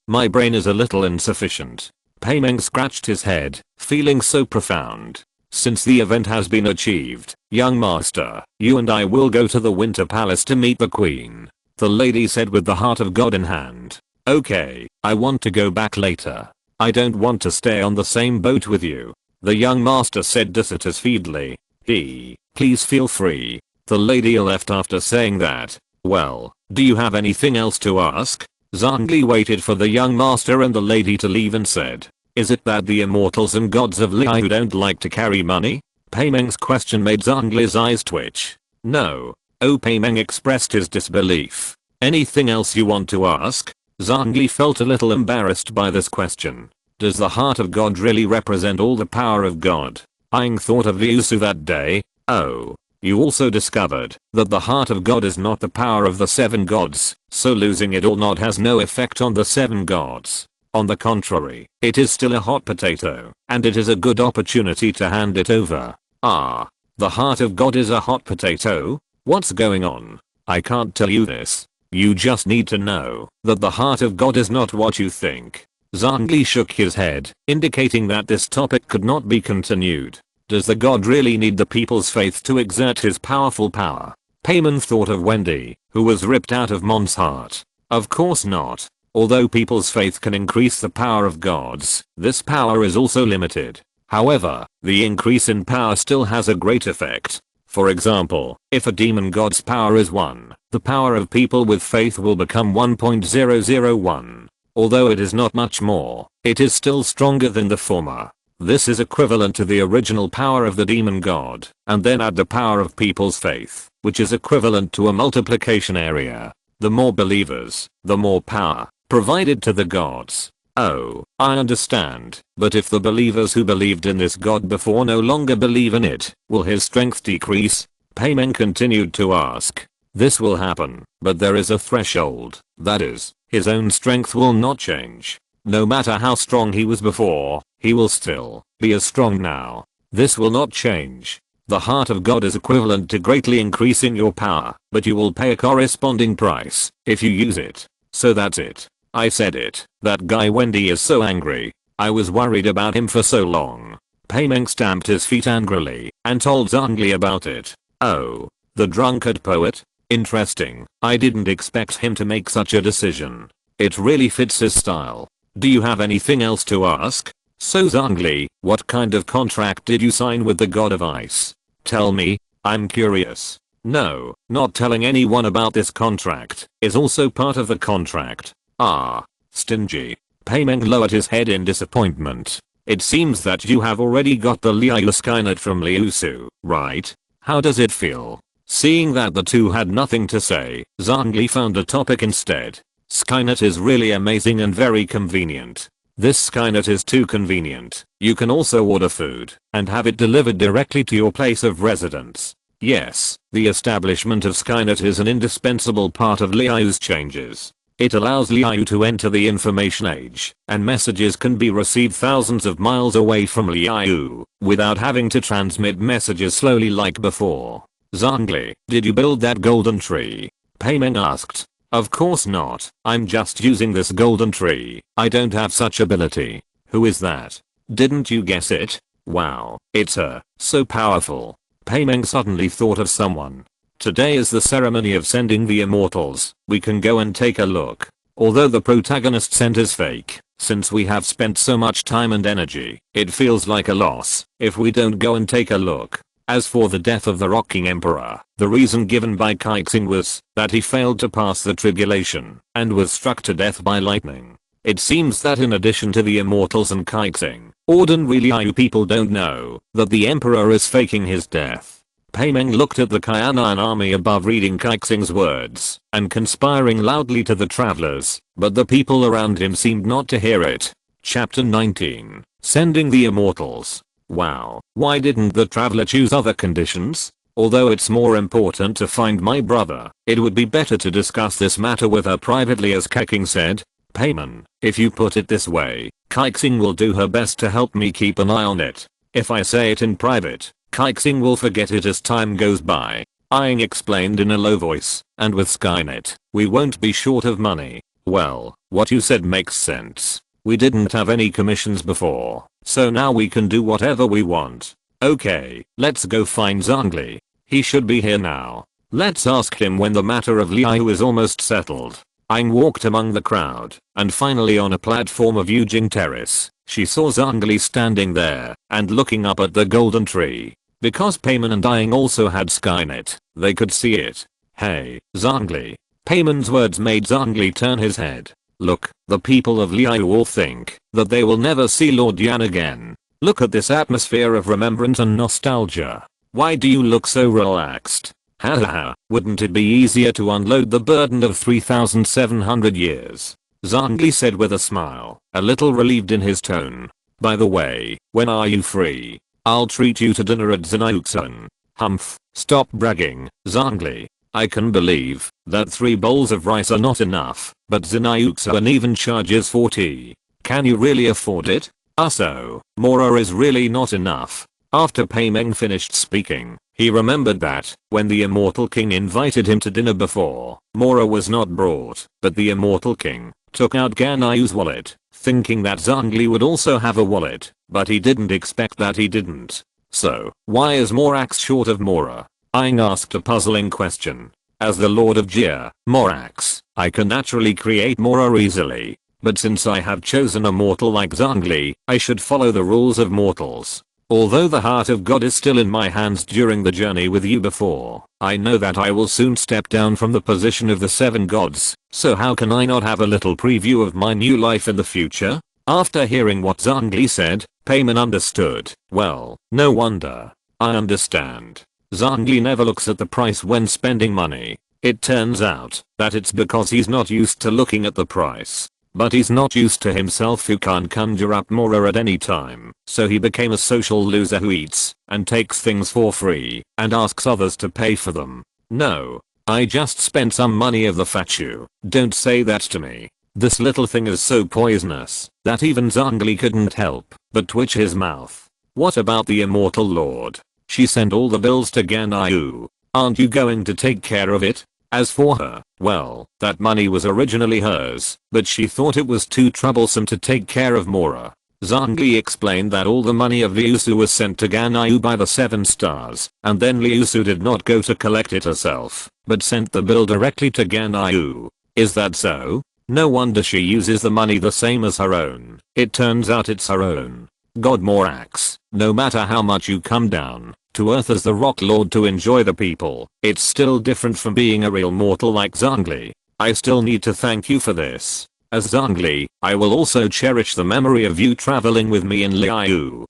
A: My brain is a little insufficient. Paimeng scratched his head, feeling so profound. Since the event has been achieved, young master, you and I will go to the Winter Palace to meet the queen. The lady said with the heart of God in hand. Okay, I want to go back later. I don't want to stay on the same boat with you. The young master said dissatisfiedly. Please feel free. The lady left after saying that. Well, do you have anything else to ask? Zhongli waited for the young master and the lady to leave and said. Is it that the immortals and gods of Liu don't like to carry money? Paimeng's question made Zhongli's eyes twitch. No. Paimeng expressed his disbelief. Anything else you want to ask? Zhongli felt a little embarrassed by this question. Does the heart of God really represent all the power of God? Aang thought of Liusu that day. Oh. You also discovered that the heart of God is not the power of the 7 gods, so losing it or not has no effect on the 7 gods. On the contrary, it is still a hot potato, and it is a good opportunity to hand it over. The heart of God is a hot potato? What's going on? I can't tell you this. You just need to know that the heart of God is not what you think. Zhongli shook his head, indicating that this topic could not be continued. Does the god really need the people's faith to exert his powerful power? Paimon thought of Wendy, who was ripped out of Mon's heart. Of course not. Although people's faith can increase the power of gods, this power is also limited. However, the increase in power still has a great effect. For example, if a demon god's power is 1, the power of people with faith will become 1.001. Although it is not much more, it is still stronger than the former. This is equivalent to the original power of the demon god, and then add the power of people's faith, which is equivalent to a multiplication area. The more believers, the more power provided to the gods. Oh, I understand, but if the believers who believed in this god before no longer believe in it, will his strength decrease? Paimon continued to ask. This will happen, but there is a threshold, that is, his own strength will not change. No matter how strong he was before, he will still be as strong now. This will not change. The heart of God is equivalent to greatly increasing your power, but you will pay a corresponding price if you use it. So that's it. I said it. That guy Wendy is so angry. I was worried about him for so long. Paimon stamped his feet angrily and told Zhongli about it. Oh, the drunkard poet? Interesting. I didn't expect him to make such a decision. It really fits his style. Do you have anything else to ask? So Zhongli, what kind of contract did you sign with the god of ice? Tell me, I'm curious. No, not telling anyone about this contract is also part of the contract. Ah, stingy. Paimon lowered his head in disappointment. It seems that you have already got the Liu Skynet from Liusu, right? How does it feel? Seeing that the two had nothing to say, Zhongli found a topic instead. Skynet is really amazing and very convenient. This Skynet is too convenient. You can also order food and have it delivered directly to your place of residence. Yes, the establishment of Skynet is an indispensable part of Liu's changes. It allows Liu to enter the information age, and messages can be received thousands of miles away from Liu, without having to transmit messages slowly like before. Zhongli, did you build that golden tree? Paimon asked. Of course not, I'm just using this golden tree. I don't have such ability. Who is that? Didn't you guess it? Wow, it's her, so powerful. Paimon suddenly thought of someone. Today is the ceremony of sending the immortals. We can go and take a look. Although the protagonist sent is fake, since we have spent so much time and energy, it feels like a loss if we don't go and take a look. As for the death of the Rocking Emperor, the reason given by Keixing was that he failed to pass the tribulation and was struck to death by lightning. It seems that in addition to the immortals and Keixing, ordinary Liu people don't know that the Emperor is faking his death. Paimon looked at the Kainan army above reading Keixing's words and conspiring loudly to the travelers, but the people around him seemed not to hear it. Chapter 19. Sending the Immortals. Wow, why didn't the traveler choose other conditions? Although it's more important to find my brother, it would be better to discuss this matter with her privately, as Keixing said. Paimon, if you put it this way, Keixing will do her best to help me keep an eye on it. If I say it in private, Keixing will forget it as time goes by. Aang explained in a low voice, and with Skynet, we won't be short of money. Well, what you said makes sense. We didn't have any commissions before, so now we can do whatever we want. Okay, let's go find Zhongli. He should be here now. Let's ask him when the matter of Liu is almost settled. Aang walked among the crowd, and finally on a platform of Yujing Terrace, she saw Zhongli standing there, and looking up at the golden tree. Because Paimon and Aang also had Skynet, they could see it. Hey, Zhongli. Paimon's words made Zhongli turn his head. Look, the people of Liu all think that they will never see Lord Yan again. Look at this atmosphere of remembrance and nostalgia. Why do you look so relaxed? Haha, wouldn't it be easier to unload the burden of 3,700 years? Zhongli said with a smile, a little relieved in his tone. By the way, when are you free? I'll treat you to dinner at Zenitsu. Humph, stop bragging, Zhongli. I can believe that 3 bowls of rice are not enough, but Zenitsu even charges 40. Can you really afford it? Also, Mora is really not enough. After Paimon finished speaking, he remembered that when the Immortal King invited him to dinner before, Mora was not brought, but the Immortal King took out Ganayu's wallet, thinking that Zhongli would also have a wallet, but he didn't expect that he didn't. So, why is Morax short of Mora? Aang asked a puzzling question. As the Lord of Jia, Morax, I can naturally create Mora easily, but since I have chosen a mortal like Zhongli, I should follow the rules of mortals. Although the heart of God is still in my hands during the journey with you before, I know that I will soon step down from the position of the 7 gods, so how can I not have a little preview of my new life in the future? After hearing what Zhongli said, Payman understood. Well, no wonder. I understand. Zhongli never looks at the price when spending money. It turns out that it's because he's not used to looking at the price. But he's not used to himself who can't conjure up more at any time, so he became a social loser who eats and takes things for free and asks others to pay for them. No. I just spent some money of the fachu. Don't say that to me. This little thing is so poisonous that even Zhongli couldn't help but twitch his mouth. What about the immortal lord? She sent all the bills to Ganyu. Aren't you going to take care of it? As for her, well, that money was originally hers, but she thought it was too troublesome to take care of Mora. Zhongli explained that all the money of Liusu was sent to Ganyu by the 7 stars, and then Liusu did not go to collect it herself, but sent the bill directly to Ganyu. Is that so? No wonder she uses the money the same as her own. It turns out it's her own. God Morax, no matter how much you come down to earth as the Rock Lord to enjoy the people, it's still different from being a real mortal like Zhongli. I still need to thank you for this. As Zhongli, I will also cherish the memory of you traveling with me in Liu.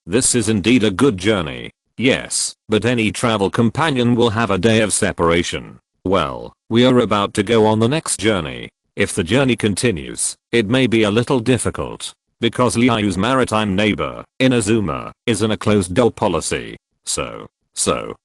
A: This is indeed a good journey. Yes, but any travel companion will have a day of separation. Well, we are about to go on the next journey. If the journey continues, it may be a little difficult, because Liu's maritime neighbor, Inazuma, is in a closed-door policy. So,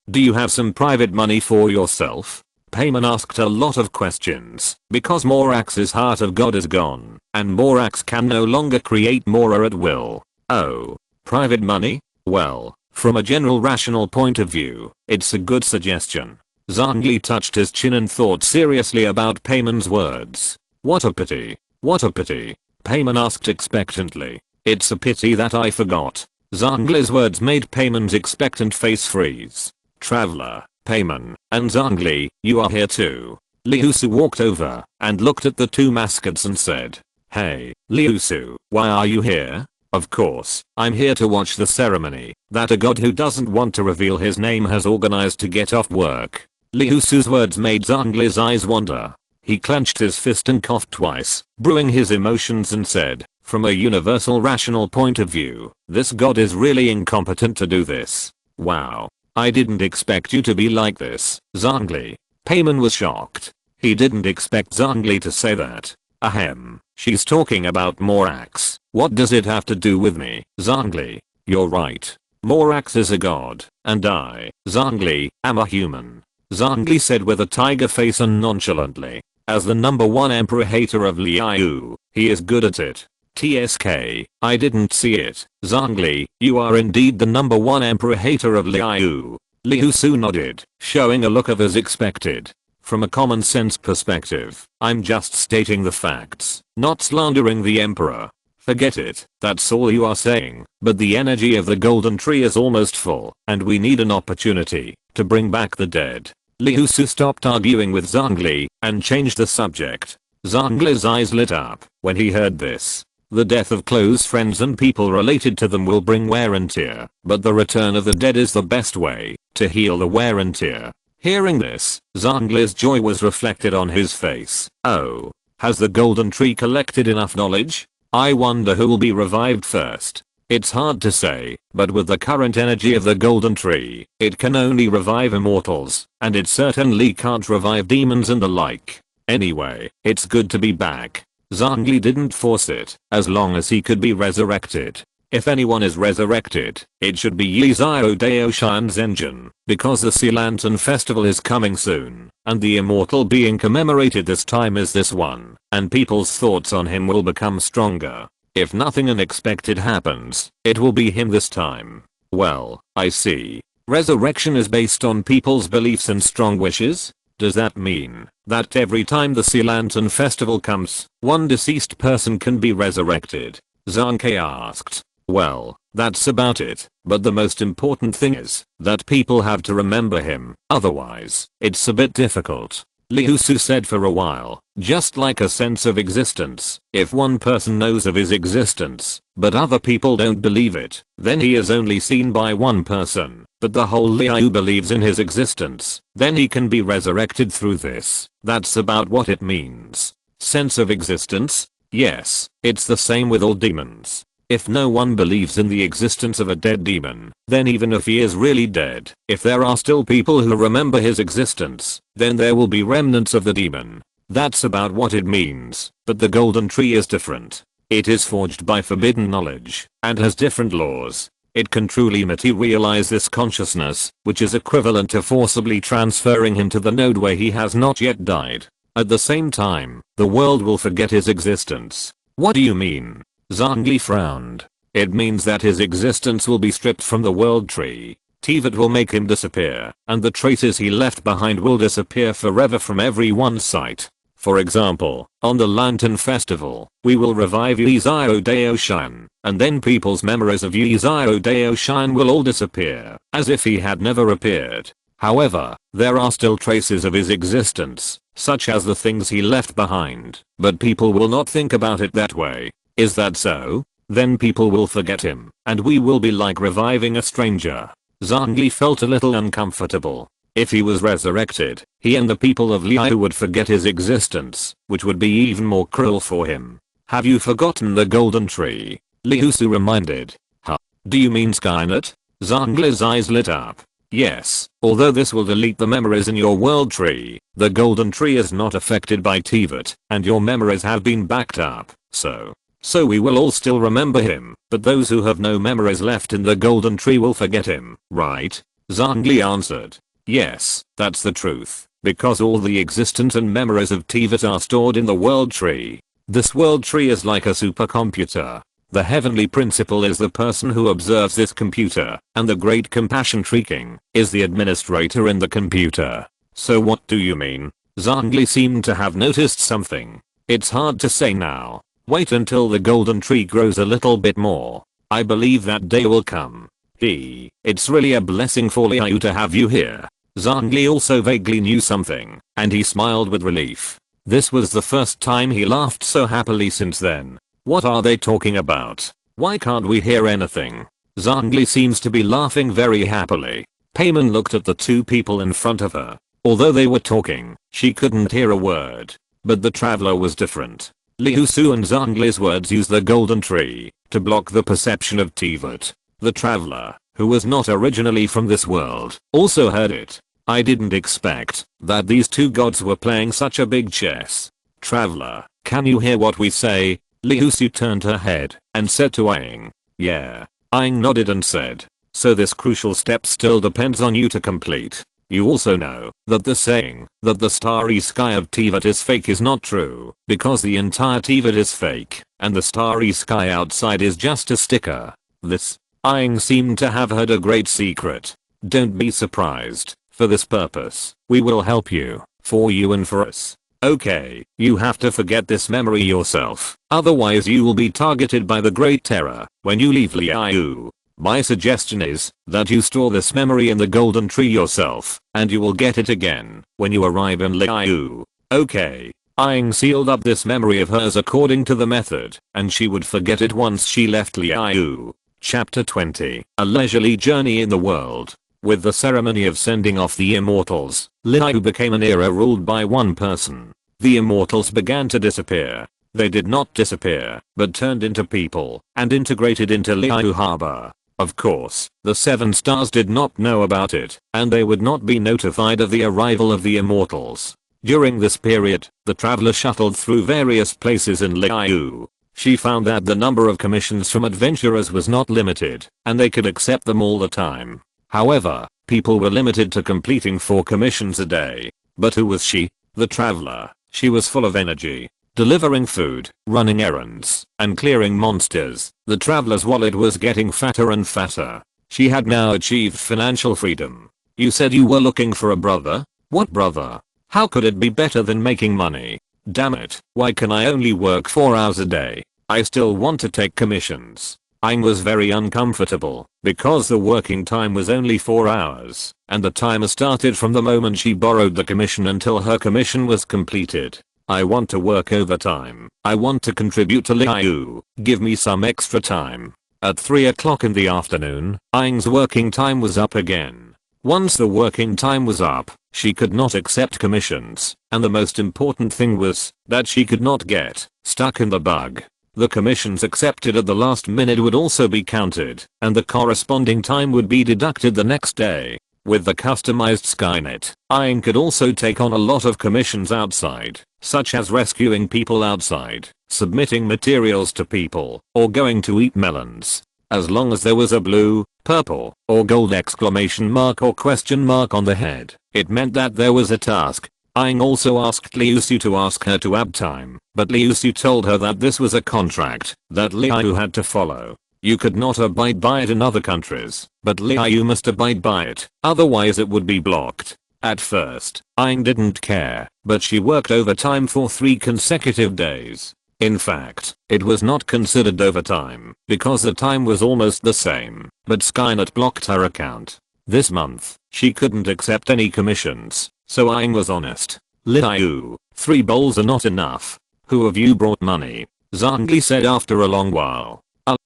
A: do you have some private money for yourself? Payman asked a lot of questions, because Morax's heart of God is gone, and Morax can no longer create Mora at will. Oh, private money? Well, from a general rational point of view, it's a good suggestion. Zhongli touched his chin and thought seriously about Payman's words. What a pity. What a pity. Payman asked expectantly. It's a pity that I forgot. Zhongli's words made Payman's expectant face freeze. Traveler, Payman, and Zhongli, you are here too. Liusu walked over and looked at the 2 mascots and said, Hey, Liusu, why are you here? Of course, I'm here to watch the ceremony that a god who doesn't want to reveal his name has organized to get off work. Liusu's words made Zhongli's eyes wander. He clenched his fist and coughed twice, brewing his emotions and said, from a universal rational point of view, this god is really incompetent to do this. Wow. I didn't expect you to be like this, Zhongli. Payman was shocked. He didn't expect Zhongli to say that. Ahem. She's talking about Morax. What does it have to do with me? Zhongli. You're right. Morax is a god, and I, Zhongli, am a human. Zhongli said with a tiger face and nonchalantly. As the #1 emperor hater of Liu, he is good at it. TSK, I didn't see it. Zhongli, you are indeed the #1 emperor hater of Liu. Liusu nodded, showing a look of as expected. From a common sense perspective, I'm just stating the facts, not slandering the emperor. Forget it, that's all you are saying, but the energy of the golden tree is almost full, and we need an opportunity to bring back the dead. Liusu stopped arguing with Zhongli and changed the subject. Zhongli's eyes lit up when he heard this. The death of close friends and people related to them will bring wear and tear, but the return of the dead is the best way to heal the wear and tear. Hearing this, Zhongli's joy was reflected on his face. Oh, has the golden tree collected enough knowledge? I wonder who will be revived first. It's hard to say, but with the current energy of the golden tree, it can only revive immortals, and it certainly can't revive demons and the like. Anyway, it's good to be back. Zhongli didn't force it, as long as he could be resurrected. If anyone is resurrected, it should be Yizao Daoshan's engine, because the Sea Lantern Festival is coming soon, and the immortal being commemorated this time is this one, and people's thoughts on him will become stronger. If nothing unexpected happens, it will be him this time. Well, I see. Resurrection is based on people's beliefs and strong wishes? Does that mean that every time the Sea Lantern Festival comes, one deceased person can be resurrected? Zanke asked. Well, that's about it, but the most important thing is that people have to remember him, otherwise, it's a bit difficult. Liusu said for a while, just like a sense of existence. If one person knows of his existence, but other people don't believe it, then he is only seen by one person, but the whole Liu believes in his existence, then he can be resurrected through this. That's about what it means. Sense of existence? Yes, it's the same with all demons. If no one believes in the existence of a dead demon, then even if he is really dead, if there are still people who remember his existence, then there will be remnants of the demon. That's about what it means, but the golden tree is different. It is forged by forbidden knowledge, and has different laws. It can truly materialize this consciousness, which is equivalent to forcibly transferring him to the node where he has not yet died. At the same time, the world will forget his existence. What do you mean? Zhongli frowned. It means that his existence will be stripped from the world tree. Teyvat will make him disappear, and the traces he left behind will disappear forever from everyone's sight. For example, on the Lantern Festival, we will revive Yizio Daoshan, and then people's memories of Yizio Daoshan will all disappear, as if he had never appeared. However, there are still traces of his existence, such as the things he left behind, but people will not think about it that way. Is that so? Then people will forget him, and we will be like reviving a stranger. Zhongli felt a little uncomfortable. If he was resurrected, he and the people of Liu would forget his existence, which would be even more cruel for him. Have you forgotten the golden tree? Liusu reminded. Huh? Do you mean Skynet? Zhongli's eyes lit up. Yes, although this will delete the memories in your world tree, the golden tree is not affected by Teyvat, and your memories have been backed up, So we will all still remember him, but those who have no memories left in the golden tree will forget him, right? Zhongli answered. Yes, that's the truth, because all the existence and memories of Teyvat are stored in the world tree. This world tree is like a supercomputer. The heavenly principle is the person who observes this computer, and the great compassion tree king is the administrator in the computer. So what do you mean? Zhongli seemed to have noticed something. It's hard to say now. Wait until the golden tree grows a little bit more. I believe that day will come. It's really a blessing for Liu to have you here. Zhongli also vaguely knew something, and he smiled with relief. This was the first time he laughed so happily since then. What are they talking about? Why can't we hear anything? Zhongli seems to be laughing very happily. Payman looked at the two people in front of her. Although they were talking, she couldn't hear a word. But the traveler was different. Liusu and Zhongli's words use the golden tree to block the perception of Teyvat. The traveler, who was not originally from this world, also heard it. I didn't expect that these two gods were playing such a big chess. Traveler, can you hear what we say? Liusu turned her head and said to Aang. Yeah. Aang nodded and said. So this crucial step still depends on you to complete. You also know that the saying that the starry sky of Teyvat is fake is not true, because the entire Teyvat is fake, and the starry sky outside is just a sticker. This, Aang seemed to have heard a great secret. Don't be surprised. For this purpose, we will help you, for you and for us. Okay, you have to forget this memory yourself, otherwise you will be targeted by the Great Terror when you leave Liu. My suggestion is that you store this memory in the golden tree yourself, and you will get it again when you arrive in Liu. Okay. Aang sealed up this memory of hers according to the method, and she would forget it once she left Liu. Chapter 20. A leisurely journey in the world. With the ceremony of sending off the immortals, Liu became an era ruled by one person. The immortals began to disappear. They did not disappear, but turned into people, and integrated into Liu Harbor. Of course, the 7 stars did not know about it, and they would not be notified of the arrival of the immortals. During this period, the traveler shuttled through various places in Liu. She found that the number of commissions from adventurers was not limited, and they could accept them all the time. However, people were limited to completing 4 commissions a day. But who was she? The traveler. She was full of energy. Delivering food, running errands, and clearing monsters. The traveler's wallet was getting fatter and fatter. She had now achieved financial freedom. You said you were looking for a brother? What brother? How could it be better than making money? Damn it, why can I only work 4 hours a day? I still want to take commissions. Aang was very uncomfortable because the working time was only 4 hours and the timer started from the moment she borrowed the commission until her commission was completed. I want to work overtime. I want to contribute to Liu. Give me some extra time. At 3 o'clock in the afternoon, Aang's working time was up again. Once the working time was up, she could not accept commissions, and the most important thing was that she could not get stuck in the bug. The commissions accepted at the last minute would also be counted, and the corresponding time would be deducted the next day. With the customized Skynet, Aang could also take on a lot of commissions outside, such as rescuing people outside, submitting materials to people, or going to eat melons. As long as there was a blue, purple, or gold exclamation mark or question mark on the head, it meant that there was a task. Aang also asked Liusu to ask her to add time, but Liusu told her that this was a contract that Liu had to follow. You could not abide by it in other countries, but Liu must abide by it, otherwise it would be blocked. At first, Aang didn't care, but she worked overtime for 3 consecutive days. In fact, it was not considered overtime because the time was almost the same, but Skynet blocked her account. This month, she couldn't accept any commissions, so Aang was honest. Liu, 3 bowls are not enough. Who of you brought money? Zhongli said after a long while.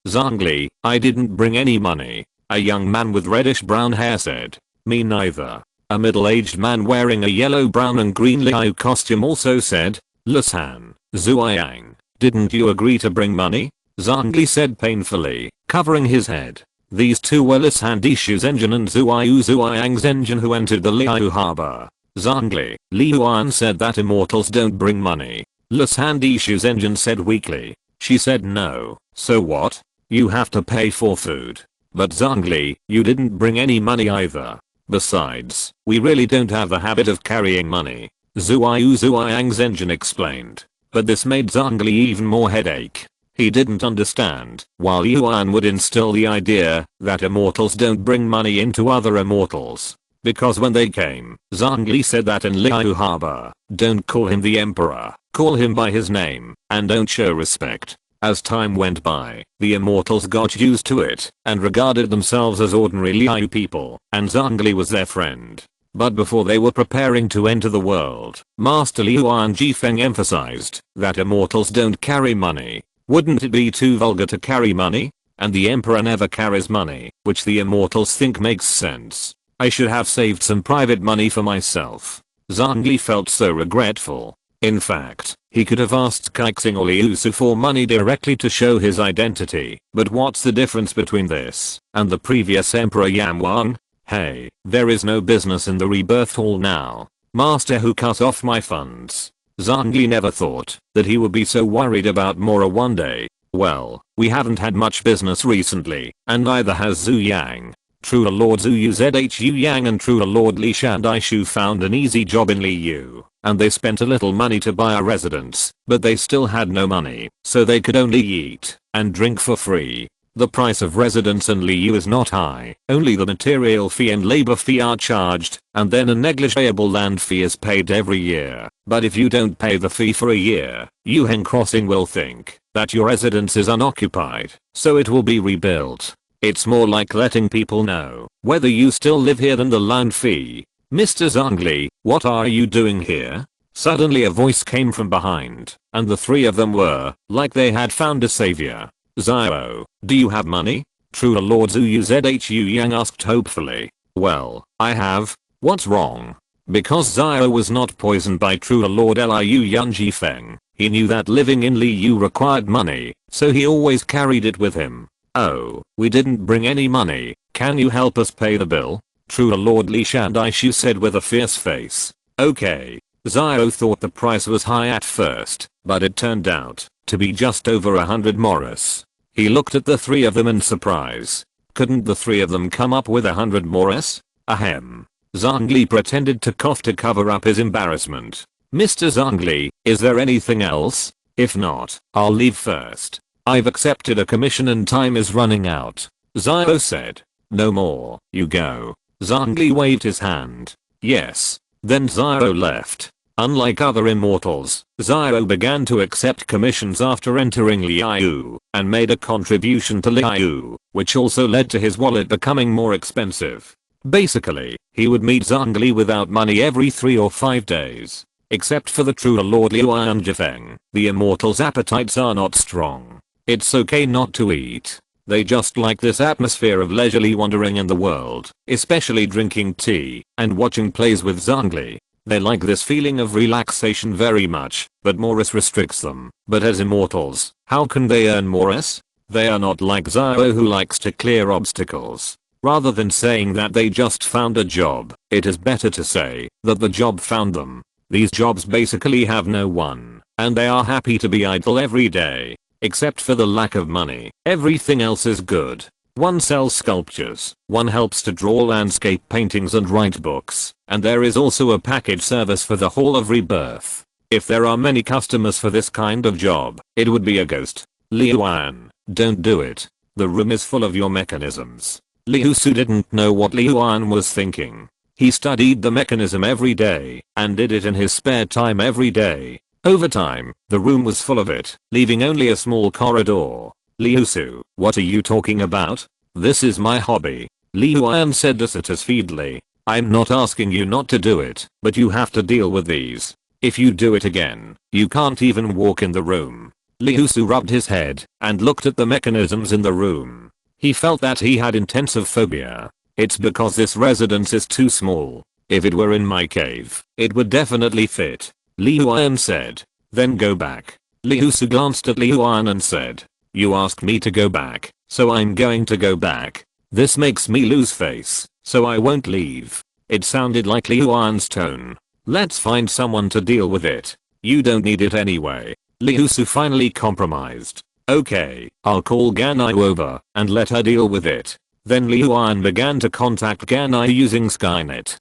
A: Zhongli, I didn't bring any money. A young man with reddish brown hair said. Me neither. A middle-aged man wearing a yellow, brown and green Liu costume also said. Lisan, Zuoyang, didn't you agree to bring money? Zhongli said painfully, covering his head. These two were Lisan Dishu's engine and Zuoyang's engine who entered the Liu harbor. Zhongli, Liuan said that immortals don't bring money. Lisan Dishu's engine said weakly. She said no, so what? You have to pay for food. But Zhongli, you didn't bring any money either. Besides, we really don't have the habit of carrying money. Zuoyang's engine explained. But this made Zhongli even more headache. He didn't understand, while Yuan would instill the idea that immortals don't bring money into other immortals. Because when they came, Zhongli said that in Liu Harbor, don't call him the emperor, call him by his name, and don't show respect. As time went by, the immortals got used to it, and regarded themselves as ordinary Liu people, and Zhongli was their friend. But before they were preparing to enter the world, Master Liuan Jifeng emphasized that immortals don't carry money. Wouldn't it be too vulgar to carry money? And the emperor never carries money, which the immortals think makes sense. I should have saved some private money for myself. Zhongli felt so regretful. In fact, he could have asked Kaixing or Liusu for money directly to show his identity, but what's the difference between this and the previous Emperor Yamwan? Hey, there is no business in the rebirth hall now. Master who cut off my funds. Zhongli never thought that he would be so worried about Mora one day. Well, we haven't had much business recently, and neither has Zhu Yang. True Lord Zhu Zhu Yang and True Lord Li Shandai found an easy job in Liu, and they spent a little money to buy a residence, but they still had no money, so they could only eat and drink for free. The price of residence in Liu is not high, only the material fee and labor fee are charged, and then a negligible land fee is paid every year. But if you don't pay the fee for a year, Yuheng Crossing will think that your residence is unoccupied, so it will be rebuilt. It's more like letting people know whether you still live here than the land fee. Mr. Zhongli, what are you doing here? Suddenly a voice came from behind, and the 3 of them were like they had found a savior. Zio, do you have money? True Lord Zhu Yang asked hopefully. Well, I have. What's wrong? Because Zio was not poisoned by True Lord Liu Yan Jifeng, he knew that living in Liu required money, so he always carried it with him. Oh, we didn't bring any money. Can you help us pay the bill? True Lord Li Shandai said with a fierce face. Okay. Zio thought the price was high at first, but it turned out to be just over 100 Morris. He looked at the 3 of them in surprise. Couldn't the 3 of them come up with 100 Morris? Ahem. Zhongli pretended to cough to cover up his embarrassment. Mr. Zhongli, is there anything else? If not, I'll leave first. I've accepted a commission and time is running out. Zio said. No more, you go. Zhongli waved his hand. Yes. Then Zio left. Unlike other immortals, Xiao began to accept commissions after entering Liu, and made a contribution to Liu, which also led to his wallet becoming more expensive. Basically, he would meet Zhongli without money every 3 or 5 days. Except for the true Lord Liuan Jifeng, the immortals' appetites are not strong. It's okay not to eat. They just like this atmosphere of leisurely wandering in the world, especially drinking tea and watching plays with Zhongli. They like this feeling of relaxation very much, but Morris restricts them. But as immortals, how can they earn Morris? They are not like Xiao who likes to clear obstacles. Rather than saying that they just found a job, it is better to say that the job found them. These jobs basically have no one, and they are happy to be idle every day. Except for the lack of money, everything else is good. One sells sculptures, one helps to draw landscape paintings and write books, and there is also a package service for the Hall of Rebirth. If there are many customers for this kind of job, it would be a ghost. Liuan, don't do it. The room is full of your mechanisms. Liusu didn't know what Liuan was thinking. He studied the mechanism every day, and did it in his spare time every day. Over time, the room was full of it, leaving only a small corridor. Liusu, what are you talking about? This is my hobby. Liuan said dissatisfiedly. I'm not asking you not to do it, but you have to deal with these. If you do it again, you can't even walk in the room. Liusu rubbed his head and looked at the mechanisms in the room. He felt that he had intensive phobia. It's because this residence is too small. If it were in my cave, it would definitely fit. Liuan said. Then go back. Liusu glanced at Liuan and said. You asked me to go back, so I'm going to go back. This makes me lose face, so I won't leave. It sounded like Liuan's tone. Let's find someone to deal with it. You don't need it anyway. Liusu finally compromised. Okay, I'll call Ganai over and let her deal with it. Then Liuan began to contact Ganai using Skynet.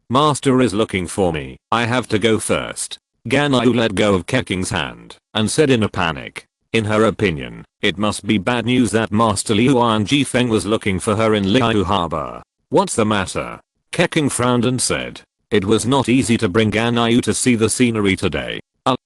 A: Master is looking for me. I have to go first. Ganai let go of Keking's hand and said in a panic. In her opinion, it must be bad news that Master Liuan Jifeng was looking for her in Liu Harbor. What's the matter? Keking frowned and said. It was not easy to bring Ganai to see the scenery today.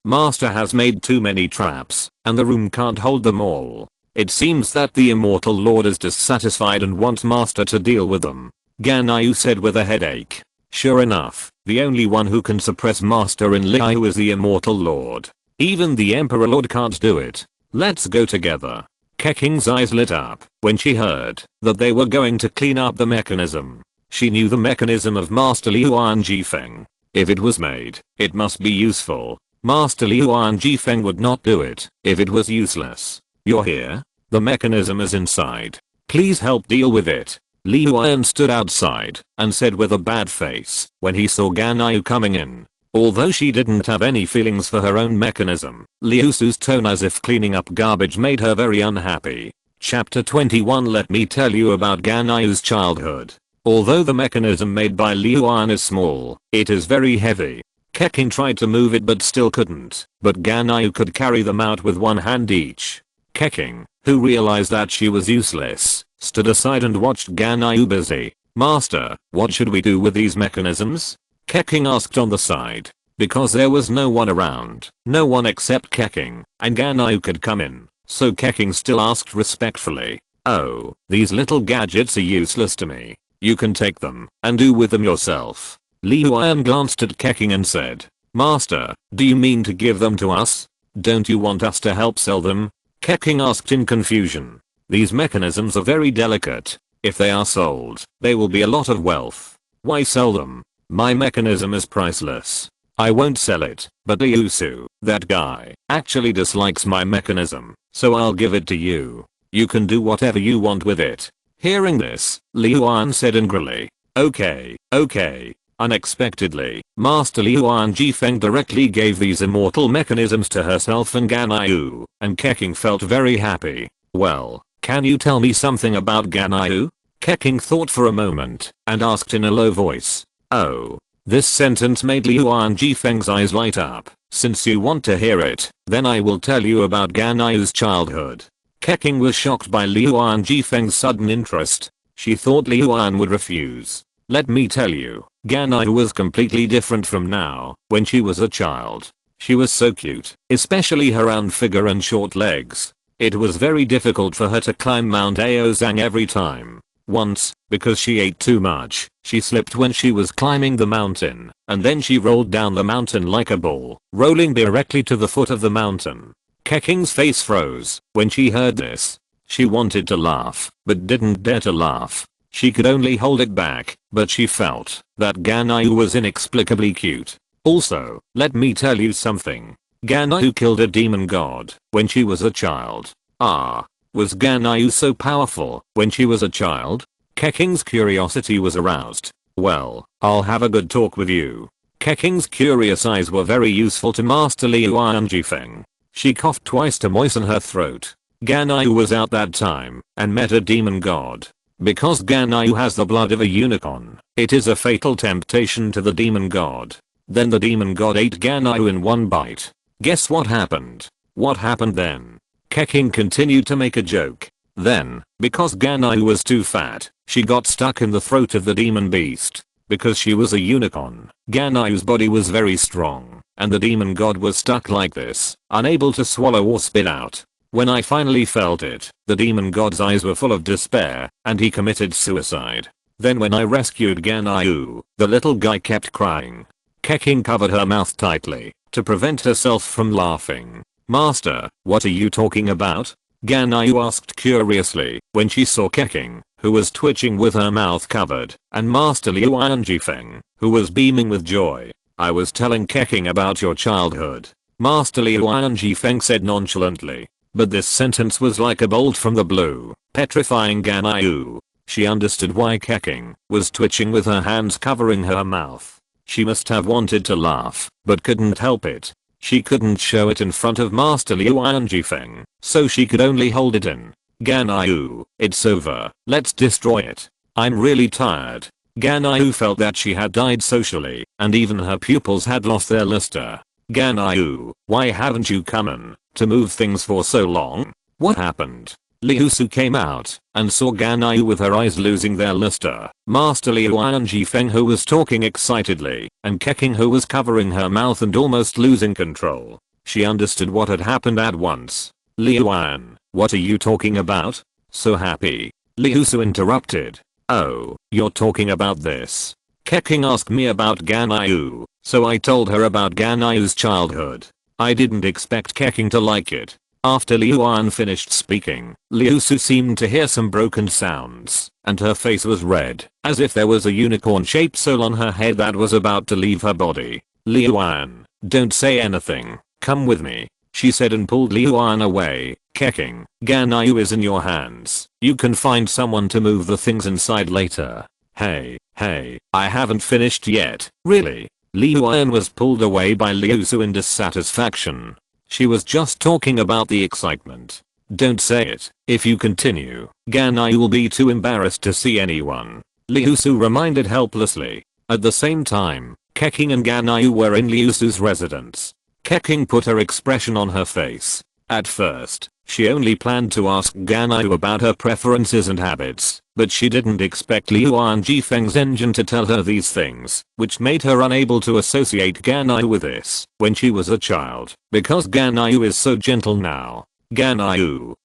A: Master has made too many traps, and the room can't hold them all. It seems that the Immortal Lord is dissatisfied and wants Master to deal with them. Ganai said with a headache. Sure enough, the only one who can suppress Master in Liu is the Immortal Lord. Even the Emperor Lord can't do it. Let's go together. Keking's eyes lit up when she heard that they were going to clean up the mechanism. She knew the mechanism of Master Liuan Jifeng. If it was made, it must be useful. Master Liuan Jifeng would not do it if it was useless. You're here? The mechanism is inside. Please help deal with it. Liuan stood outside and said with a bad face when he saw Ganai coming in. Although she didn't have any feelings for her own mechanism, Liusu's tone as if cleaning up garbage made her very unhappy. Chapter 21. Let me tell you about Ganai's childhood. Although the mechanism made by Liuan is small, it is very heavy. Keking tried to move it but still couldn't, but Ganai could carry them out with one hand each. Keking, who realized that she was useless, stood aside and watched Ganai busy. Master, what should we do with these mechanisms? Keking asked on the side. Because there was no one around, no one except Keking, and Ganai could come in, so Keking still asked respectfully. Oh, these little gadgets are useless to me. You can take them and do with them yourself. Liuan glanced at Keking and said. Master, do you mean to give them to us? Don't you want us to help sell them? Keking asked in confusion. These mechanisms are very delicate. If they are sold, they will be a lot of wealth. Why sell them? My mechanism is priceless. I won't sell it, but Liusu, that guy, actually dislikes my mechanism, so I'll give it to you. You can do whatever you want with it. Hearing this, Liuan said angrily. Okay. Unexpectedly, Master Liuan Jifeng directly gave these immortal mechanisms to herself and Ganai, and Keking felt very happy. Well, can you tell me something about Ganai? Keking thought for a moment and asked in a low voice. Oh. This sentence made Liuan Jifeng's eyes light up. Since you want to hear it, then I will tell you about Ganai's childhood. Keking was shocked by Liuan Jifeng's sudden interest. She thought Liuan would refuse. Let me tell you, Ganyu was completely different from now. When she was a child, she was so cute, especially her round figure and short legs. It was very difficult for her to climb Mount Aozang every time. Once, because she ate too much, she slipped when she was climbing the mountain, and then she rolled down the mountain like a ball, rolling directly to the foot of the mountain. Keking's face froze when she heard this. She wanted to laugh, but didn't dare to laugh. She could only hold it back, but she felt that Ganyu was inexplicably cute. Also, let me tell you something. Ganyu killed a demon god when she was a child. Was Ganyu so powerful when she was a child? Keking's curiosity was aroused. Well, I'll have a good talk with you. Keking's curious eyes were very useful to Master Liu Jifeng. She coughed twice to moisten her throat. Ganyu was out that time and met a demon god. Because Ganyu has the blood of a unicorn, it is a fatal temptation to the demon god. Then the demon god ate Ganyu in one bite. Guess what happened? What happened then? Keking continued to make a joke. Then, because Ganyu was too fat, she got stuck in the throat of the demon beast. Because she was a unicorn, Ganyu's body was very strong, and the demon god was stuck like this, unable to swallow or spit out. When I finally felt it, the demon god's eyes were full of despair, and he committed suicide. Then when I rescued Ganyu, the little guy kept crying. Keking covered her mouth tightly to prevent herself from laughing. Master, what are you talking about? Ganyu asked curiously when she saw Keking, who was twitching with her mouth covered, and Master Liu Jifeng, who was beaming with joy. I was telling Keking about your childhood, Master Liu Jifeng said nonchalantly. But this sentence was like a bolt from the blue, petrifying Ganyu. She understood why Keking was twitching with her hands covering her mouth. She must have wanted to laugh, but couldn't help it. She couldn't show it in front of Master Liu Jifeng, so she could only hold it in. Ganyu, it's over, let's destroy it. I'm really tired. Ganyu felt that she had died socially, and even her pupils had lost their luster. Ganyu, why haven't you come in to move things for so long? What happened? Liusu came out and saw Ganyu with her eyes losing their luster. Master Liu Jifeng, who was talking excitedly, and Keking, who was covering her mouth and almost losing control. She understood what had happened at once. Liuan, what are you talking about? So happy. Liusu interrupted. Oh, you're talking about this. Keking asked me about Ganyu, so I told her about Ganyu's childhood. I didn't expect Keking to like it. After Liuan finished speaking, Liusu seemed to hear some broken sounds, and her face was red, as if there was a unicorn-shaped soul on her head that was about to leave her body. Liuan, don't say anything, come with me, she said and pulled Liuan away. Keking, Ganyu is in your hands. You can find someone to move the things inside later. Hey, I haven't finished yet, really? Liuan was pulled away by Liusu in dissatisfaction. She was just talking about the excitement. Don't say it. If you continue, Ganyu will be too embarrassed to see anyone. Liusu reminded helplessly. At the same time, Keking and Ganyu were in Liusu's residence. Keking put her expression on her face. At first, she only planned to ask Ganyu about her preferences and habits, but she didn't expect Liu Jifeng's engine to tell her these things, which made her unable to associate Ganyu with this when she was a child, because Ganyu is so gentle now. Ganyu.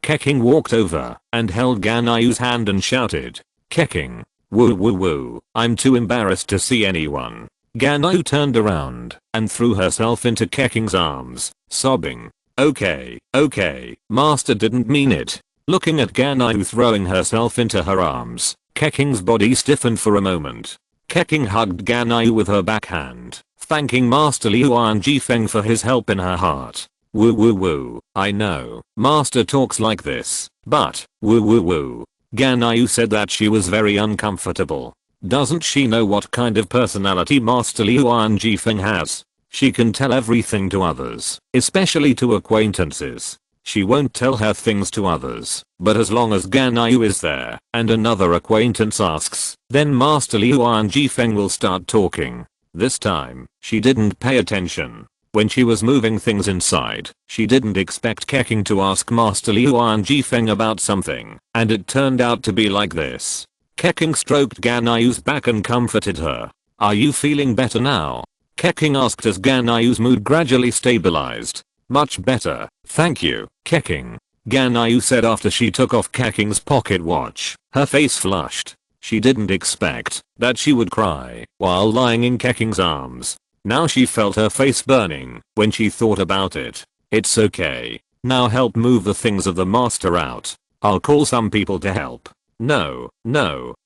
A: Keking walked over and held Ganyu's hand and shouted. Keking. Woo woo woo, I'm too embarrassed to see anyone. Ganyu turned around and threw herself into Keking's arms, sobbing. Okay, master didn't mean it. Looking at Ganyu throwing herself into her arms, Keking's body stiffened for a moment. Keking hugged Ganyu with her backhand, thanking Master Liu Jifeng for his help in her heart. Woo woo woo, I know, master talks like this, but, woo woo woo. Ganyu said that she was very uncomfortable. Doesn't she know what kind of personality Master Liu Jifeng has? She can tell everything to others, especially to acquaintances. She won't tell her things to others, but as long as Ganyu is there and another acquaintance asks, then Master Liu Jifeng will start talking. This time, she didn't pay attention. When she was moving things inside, she didn't expect Keking to ask Master Liu Jifeng about something, and it turned out to be like this. Keqing stroked Ganayu's back and comforted her. Are you feeling better now? Keqing asked as Ganayu's mood gradually stabilized. Much better, thank you, Keqing. Ganayu said after she took off Keqing's pocket watch. Her face flushed. She didn't expect that she would cry while lying in Keqing's arms. Now she felt her face burning when she thought about it. It's okay. Now help move the things of the master out. I'll call some people to help. No,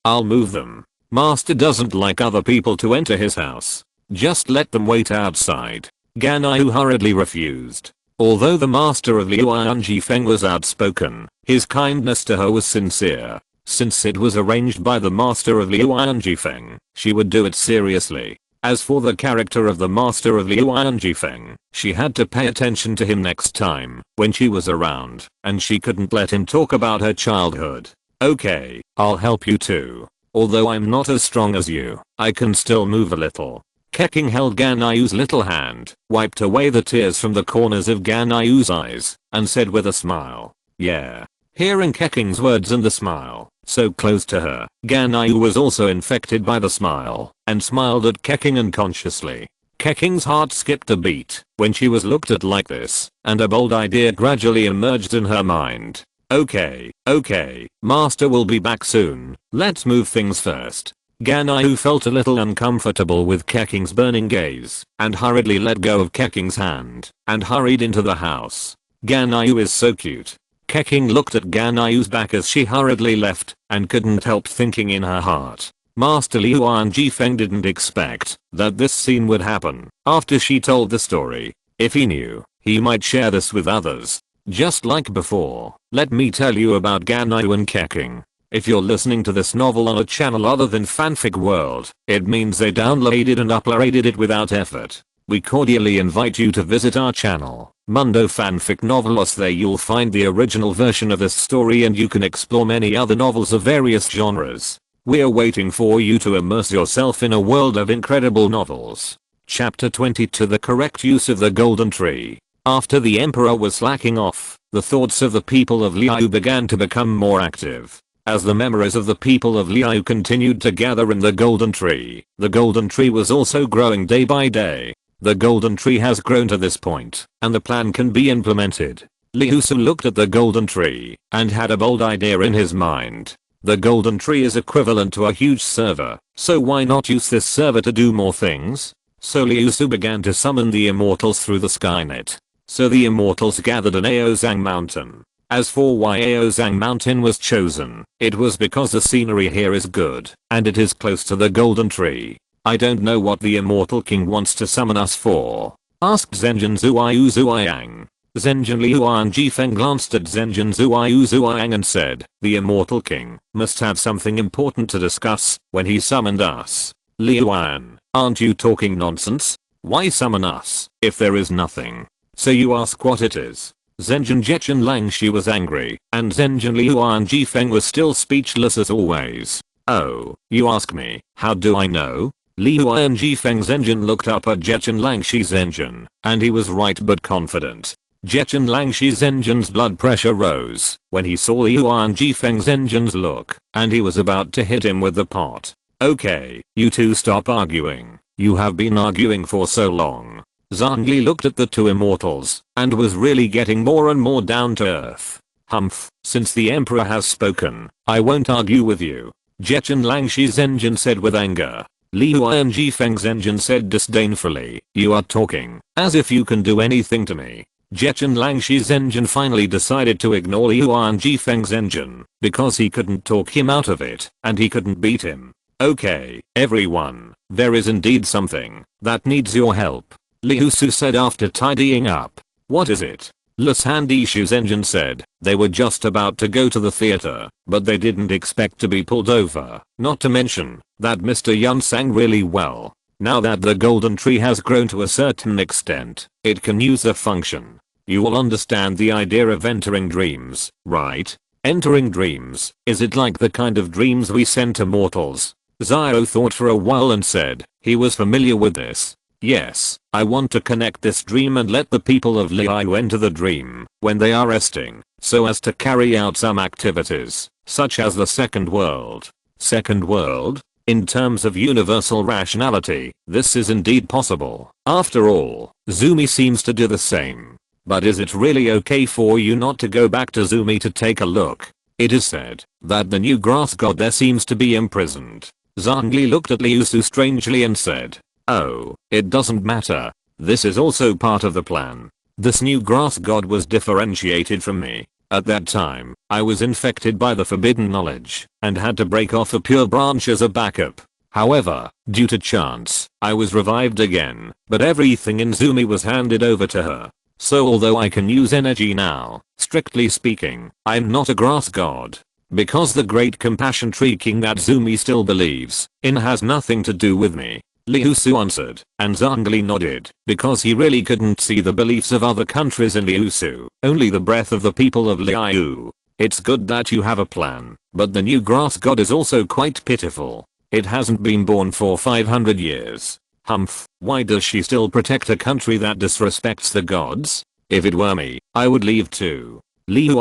A: I'll move them. Master doesn't like other people to enter his house. Just let them wait outside. Ganayu hurriedly refused. Although the master of Liuanjifeng was outspoken, his kindness to her was sincere. Since it was arranged by the master of Liuanjifeng, she would do it seriously. As for the character of the master of Liuanjifeng, she had to pay attention to him next time when she was around, and she couldn't let him talk about her childhood. Okay, I'll help you too. Although I'm not as strong as you, I can still move a little. Keqing held Ganayu's little hand, wiped away the tears from the corners of Ganayu's eyes, and said with a smile, yeah. Hearing Keqing's words and the smile, so close to her, Ganayu was also infected by the smile, and smiled at Keqing unconsciously. Keqing's heart skipped a beat when she was looked at like this, and a bold idea gradually emerged in her mind. Okay, master will be back soon, let's move things first. Ganayu felt a little uncomfortable with Keqing's burning gaze, and hurriedly let go of Keqing's hand, and hurried into the house. Ganayu is so cute. Keqing looked at Ganayu's back as she hurriedly left, and couldn't help thinking in her heart. Master Liuanjifeng didn't expect that this scene would happen after she told the story. If he knew, he might share this with others. Just like before, let me tell you about Ganayu and Keqing. If you're listening to this novel on a channel other than Fanfic World, it means they downloaded and uploaded it without effort. We cordially invite you to visit our channel, Mundo Fanfic Novelos. There you'll find the original version of this story and you can explore many other novels of various genres. We're waiting for you to immerse yourself in a world of incredible novels. Chapter 22: The Correct Use of the Golden Tree. After the emperor was slacking off, the thoughts of the people of Liu began to become more active. As the memories of the people of Liu continued to gather in the golden tree was also growing day by day. The golden tree has grown to this point, and the plan can be implemented. Liusu looked at the golden tree, and had a bold idea in his mind. The golden tree is equivalent to a huge server, so why not use this server to do more things? So Liusu began to summon the immortals through the Skynet. So the immortals gathered on Aozang Mountain. As for why Aozang Mountain was chosen, it was because the scenery here is good, and it is close to the golden tree. I don't know what the immortal king wants to summon us for, asked Zhenjin Zuiyu Zuiyang. Zhenjin Liuanjifeng glanced at Zhenjin Zuiyu Zuiyang and said, the immortal king must have something important to discuss when he summoned us. Liuan, aren't you talking nonsense? Why summon us if there is nothing? So you ask what it is? Zhenjin Zhechen Langshi was angry, and Zhenjin Liuanjifeng was still speechless as always. Oh, you ask me, how do I know? Liuanjifeng Zhenjin looked up at Zhechen Langshi Zhenjin, and he was right but confident. Zhechen Langshi Zhenjin's blood pressure rose when he saw Liuanjifeng Zhenjin's look, and he was about to hit him with the pot. Okay, you two stop arguing. You have been arguing for so long. Zhangli looked at the two immortals, and was really getting more and more down to earth. Humph, since the emperor has spoken, I won't argue with you. Zhechen Langshi Zhenjin said with anger. Liuanjifeng Zhenjin said disdainfully, you are talking as if you can do anything to me. Zhechen Langshi Zhenjin finally decided to ignore Liuanjifeng Zhenjin, because he couldn't talk him out of it, and he couldn't beat him. Okay, everyone, there is indeed something that needs your help, Liusu said after tidying up. What is it? Lushandishu Zhenjin said. They were just about to go to the theater, but they didn't expect to be pulled over. Not to mention that Mr. Yun sang really well. Now that the golden tree has grown to a certain extent, it can use a function. You will understand the idea of entering dreams, right? Entering dreams, is it like the kind of dreams we send to mortals? Zio thought for a while and said he was familiar with this. Yes, I want to connect this dream and let the people of Liu enter the dream when they are resting, so as to carry out some activities, such as the second world. Second world? In terms of universal rationality, this is indeed possible. After all, Zumi seems to do the same. But is it really okay for you not to go back to Zumi to take a look? It is said that the new grass god there seems to be imprisoned. Zhongli looked at Liusu strangely and said, "Oh, it doesn't matter. This is also part of the plan. This new grass god was differentiated from me. At that time, I was infected by the forbidden knowledge and had to break off a pure branch as a backup. However, due to chance, I was revived again, but everything in Zumi was handed over to her. So although I can use energy now, strictly speaking, I'm not a grass god. Because the great compassion tree king that Zumi still believes in has nothing to do with me." Liusu answered, and Zhongli nodded, because he really couldn't see the beliefs of other countries in Liusu, only the breath of the people of Liu. "It's good that you have a plan, but the new grass god is also quite pitiful. It hasn't been born for 500 years. Humph, why does she still protect a country that disrespects the gods? If it were me, I would leave too." Liu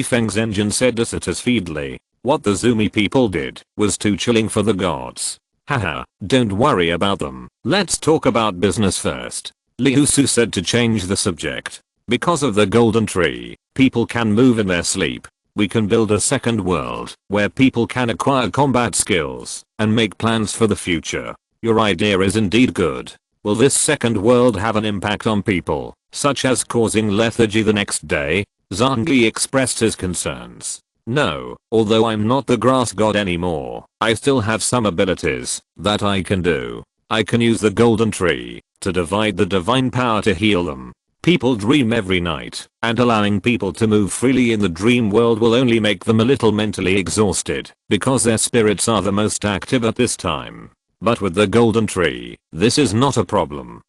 A: Feng's engine said dissatisfiedly. What the Zumi people did was too chilling for the gods. Haha, don't worry about them. Let's talk about business first. Liusu said to change the subject. Because of the golden tree, people can move in their sleep. We can build a second world where people can acquire combat skills and make plans for the future. Your idea is indeed good. Will this second world have an impact on people, such as causing lethargy the next day? Zhongli expressed his concerns. No, although I'm not the grass god anymore, I still have some abilities that I can do. I can use the golden tree to divide the divine power to heal them. People dream every night, and allowing people to move freely in the dream world will only make them a little mentally exhausted, because their spirits are the most active at this time. But with the golden tree, this is not a problem.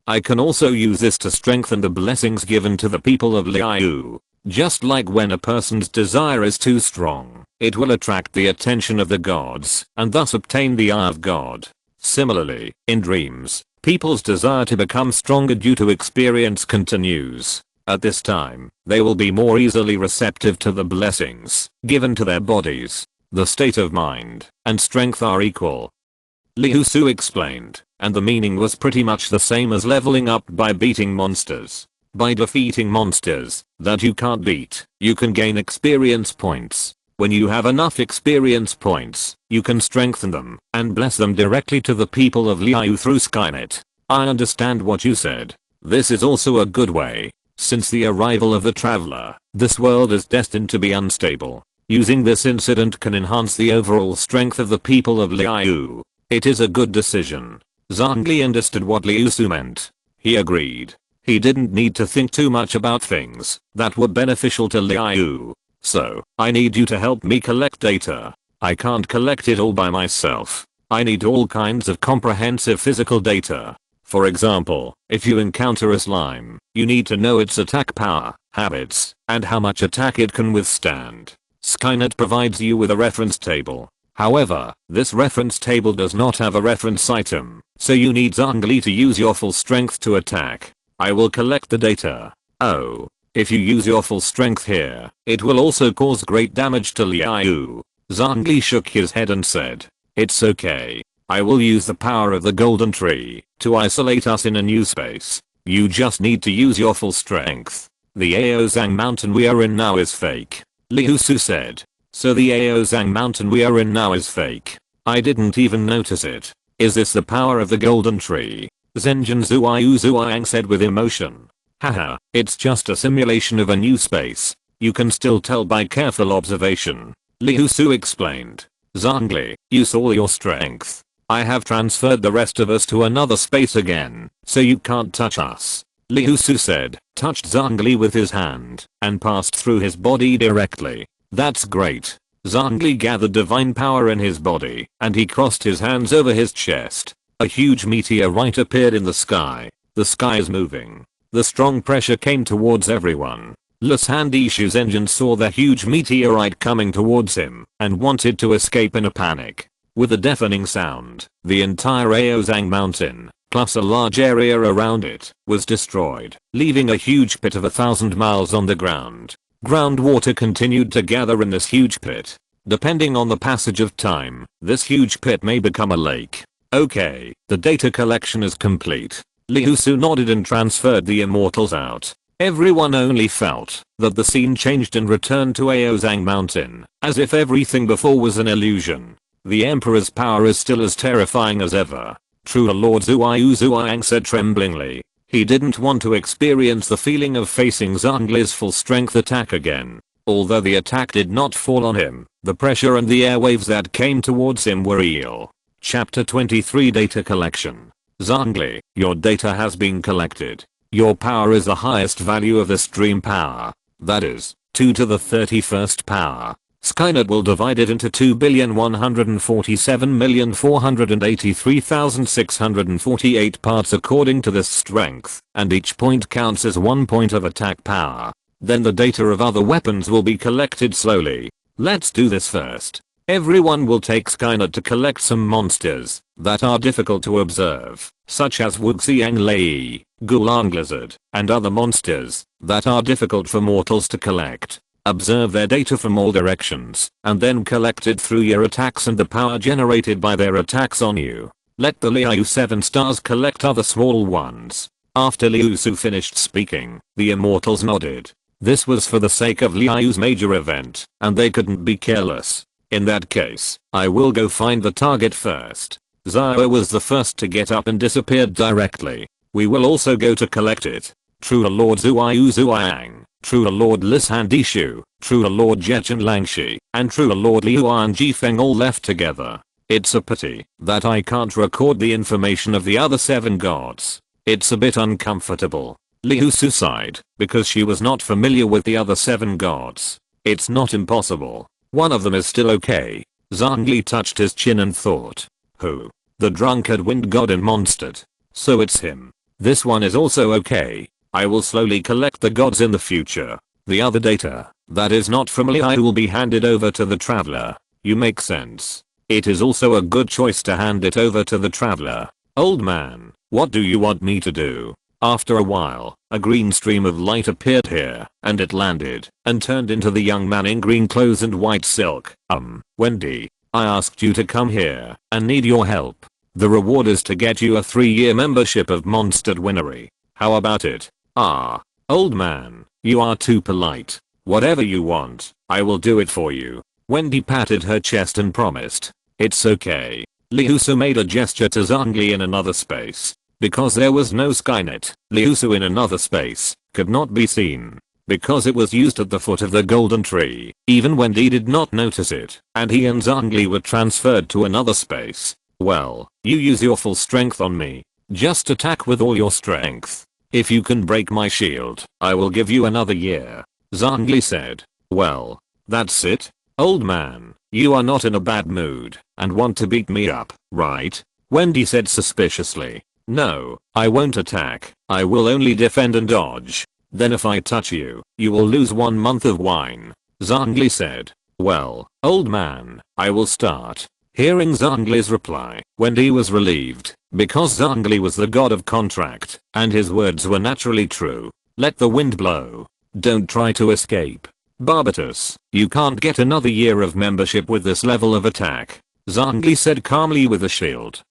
A: I can also use this to strengthen the blessings given to the people of Liu. Just like when a person's desire is too strong, it will attract the attention of the gods and thus obtain the eye of God. Similarly, in dreams, people's desire to become stronger due to experience continues. At this time, they will be more easily receptive to the blessings given to their bodies. The state of mind and strength are equal. Liusu explained, and the meaning was pretty much the same as leveling up by beating monsters. By defeating monsters that you can't beat, you can gain experience points. When you have enough experience points, you can strengthen them and bless them directly to the people of Liu through Skynet. I understand what you said. This is also a good way. Since the arrival of the traveler, this world is destined to be unstable. Using this incident can enhance the overall strength of the people of Liu. It is a good decision. Zhongli understood what Liusu meant. He agreed. He didn't need to think too much about things that were beneficial to Liu. So, I need you to help me collect data. I can't collect it all by myself. I need all kinds of comprehensive physical data. For example, if you encounter a slime, you need to know its attack power, habits, and how much attack it can withstand. Skynet provides you with a reference table. However, this reference table does not have a reference item, so you need Zhongli to use your full strength to attack. I will collect the data. Oh, if you use your full strength here, it will also cause great damage to Liu. Zhongli shook his head and said, "It's okay. I will use the power of the golden tree to isolate us in a new space. You just need to use your full strength. The Aozang mountain we are in now is fake," Liusu said. "So the Aozang mountain we are in now is fake. I didn't even notice it. Is this the power of the golden tree?" Zhenjin Zuoyang said with emotion. "Haha, it's just a simulation of a new space. You can still tell by careful observation," Liusu explained. "Zhongli, you saw your strength. I have transferred the rest of us to another space again, so you can't touch us," Liusu said, touched Zhongli with his hand, and passed through his body directly. "That's great." Zhongli gathered divine power in his body, and he crossed his hands over his chest. A huge meteorite appeared in the sky. The sky is moving. The strong pressure came towards everyone. Lushandishu's engine saw the huge meteorite coming towards him and wanted to escape in a panic. With a deafening sound, the entire Aozang mountain, plus a large area around it, was destroyed, leaving a huge pit of 1,000 miles on the ground. Groundwater continued to gather in this huge pit. Depending on the passage of time, this huge pit may become a lake. Okay, the data collection is complete. Liusu nodded and transferred the immortals out. Everyone only felt that the scene changed and returned to Aozang Mountain, as if everything before was an illusion. The Emperor's power is still as terrifying as ever. True Lord Zuaiang said tremblingly. He didn't want to experience the feeling of facing Zhongli's full strength attack again. Although the attack did not fall on him, the pressure and the airwaves that came towards him were real. Chapter 23 Data Collection. Zhongli, your data has been collected. Your power is the highest value of the stream power. That is, 2 to the 31st power. Skynet will divide it into 2,147,483,648 parts according to this strength, and each point counts as 1 point of attack power. Then the data of other weapons will be collected slowly. Let's do this first. Everyone will take Skynet to collect some monsters that are difficult to observe, such as Wuxiang Lei, Gulang Lizard, and other monsters that are difficult for mortals to collect. Observe their data from all directions, and then collect it through your attacks and the power generated by their attacks on you. Let the Liu 7 stars collect other small ones. After Liusu finished speaking, the immortals nodded. This was for the sake of Liu's major event, and they couldn't be careless. In that case, I will go find the target first. Zhao was the first to get up and disappeared directly. We will also go to collect it. True Lord Zuaiang, True Lord Lisan Dishu, True Lord Jechan Langshi, and True Lord Liuan Jifeng all left together. It's a pity that I can't record the information of the other 7 gods. It's a bit uncomfortable. Liusu sighed, because she was not familiar with the other 7 gods. It's not impossible. One of them is still okay. Zhongli touched his chin and thought. Who? The drunkard wind god in Mondstadt. So it's him. This one is also okay. I will slowly collect the gods in the future. The other data that is not from Liu will be handed over to the traveler. You make sense. It is also a good choice to hand it over to the traveler. Old man, what do you want me to do? After a while, a green stream of light appeared here, and it landed and turned into the young man in green clothes and white silk. Wendy, I asked you to come here and need your help. The reward is to get you a 3-year membership of Mondstadt Winery. How about it? Old man, you are too polite. Whatever you want, I will do it for you. Wendy patted her chest and promised. It's okay. Liusu made a gesture to Zhongli in another space. Because there was no Skynet, Liusu in another space could not be seen. Because it was used at the foot of the golden tree, even Wendy did not notice it, and he and Zhongli were transferred to another space. Well, you use your full strength on me. Just attack with all your strength. If you can break my shield, I will give you another year. Zhongli said. Well, that's it? Old man, you are not in a bad mood and want to beat me up, right? Wendy said suspiciously. No, I won't attack. I will only defend and dodge. Then if I touch you, you will lose 1 month of wine. Zhongli said. Well, old man, I will start. Hearing Zhongli's reply, Wendy was relieved, because Zhongli was the god of contract, and his words were naturally true. Let the wind blow. Don't try to escape. Barbatus, you can't get another year of membership with this level of attack. Zhongli said calmly with a shield.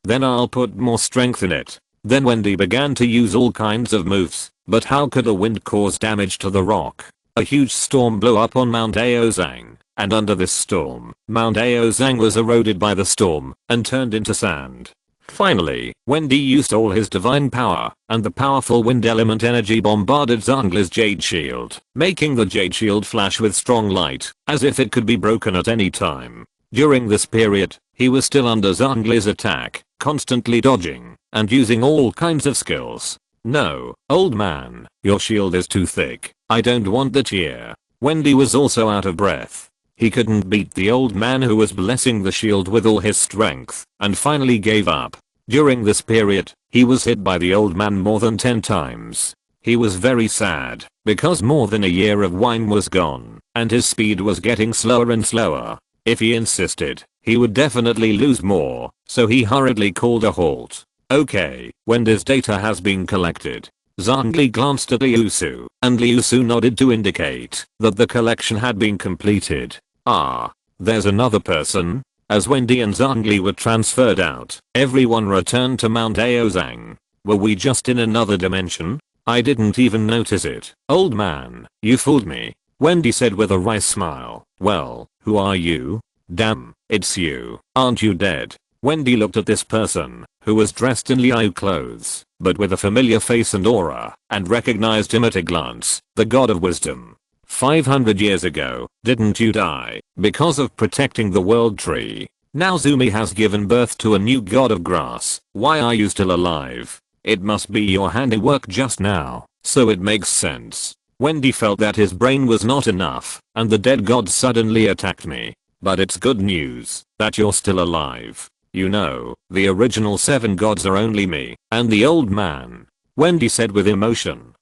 A: Then I'll put more strength in it. Then Wendy began to use all kinds of moves, but how could the wind cause damage to the rock? A huge storm blew up on Mount Aozang, and under this storm, Mount Aozang was eroded by the storm and turned into sand. Finally, Wendy used all his divine power, and the powerful wind element energy bombarded Zhongli's jade shield, making the jade shield flash with strong light, as if it could be broken at any time. During this period, he was still under Zhongli's attack, constantly dodging and using all kinds of skills. No, old man, your shield is too thick. I don't want that here. Wendy was also out of breath. He couldn't beat the old man who was blessing the shield with all his strength, and finally gave up. During this period, he was hit by the old man more than 10 times. He was very sad, because more than a year of wine was gone, and his speed was getting slower and slower. If he insisted, he would definitely lose more, so he hurriedly called a halt. Okay, Wendy's data has been collected. Zhongli glanced at Liusu, and Liusu nodded to indicate that the collection had been completed. Ah, there's another person. As Wendy and Zhongli were transferred out, everyone returned to Mount Aozang. Were we just in another dimension? I didn't even notice it. Old man, you fooled me, Wendy said with a wry smile. Well, who are you? Damn, it's you. Aren't you dead? Wendy looked at this person, who was dressed in Liu clothes, but with a familiar face and aura, and recognized him at a glance, the god of wisdom. 500 years ago, didn't you die, because of protecting the world tree? Now Zumi has given birth to a new god of grass. Why are you still alive? It must be your handiwork just now, so it makes sense. Wendy felt that his brain was not enough, and the dead god suddenly attacked me. But it's good news that you're still alive. You know, the original 7 gods are only me and the old man, Wendy said with emotion.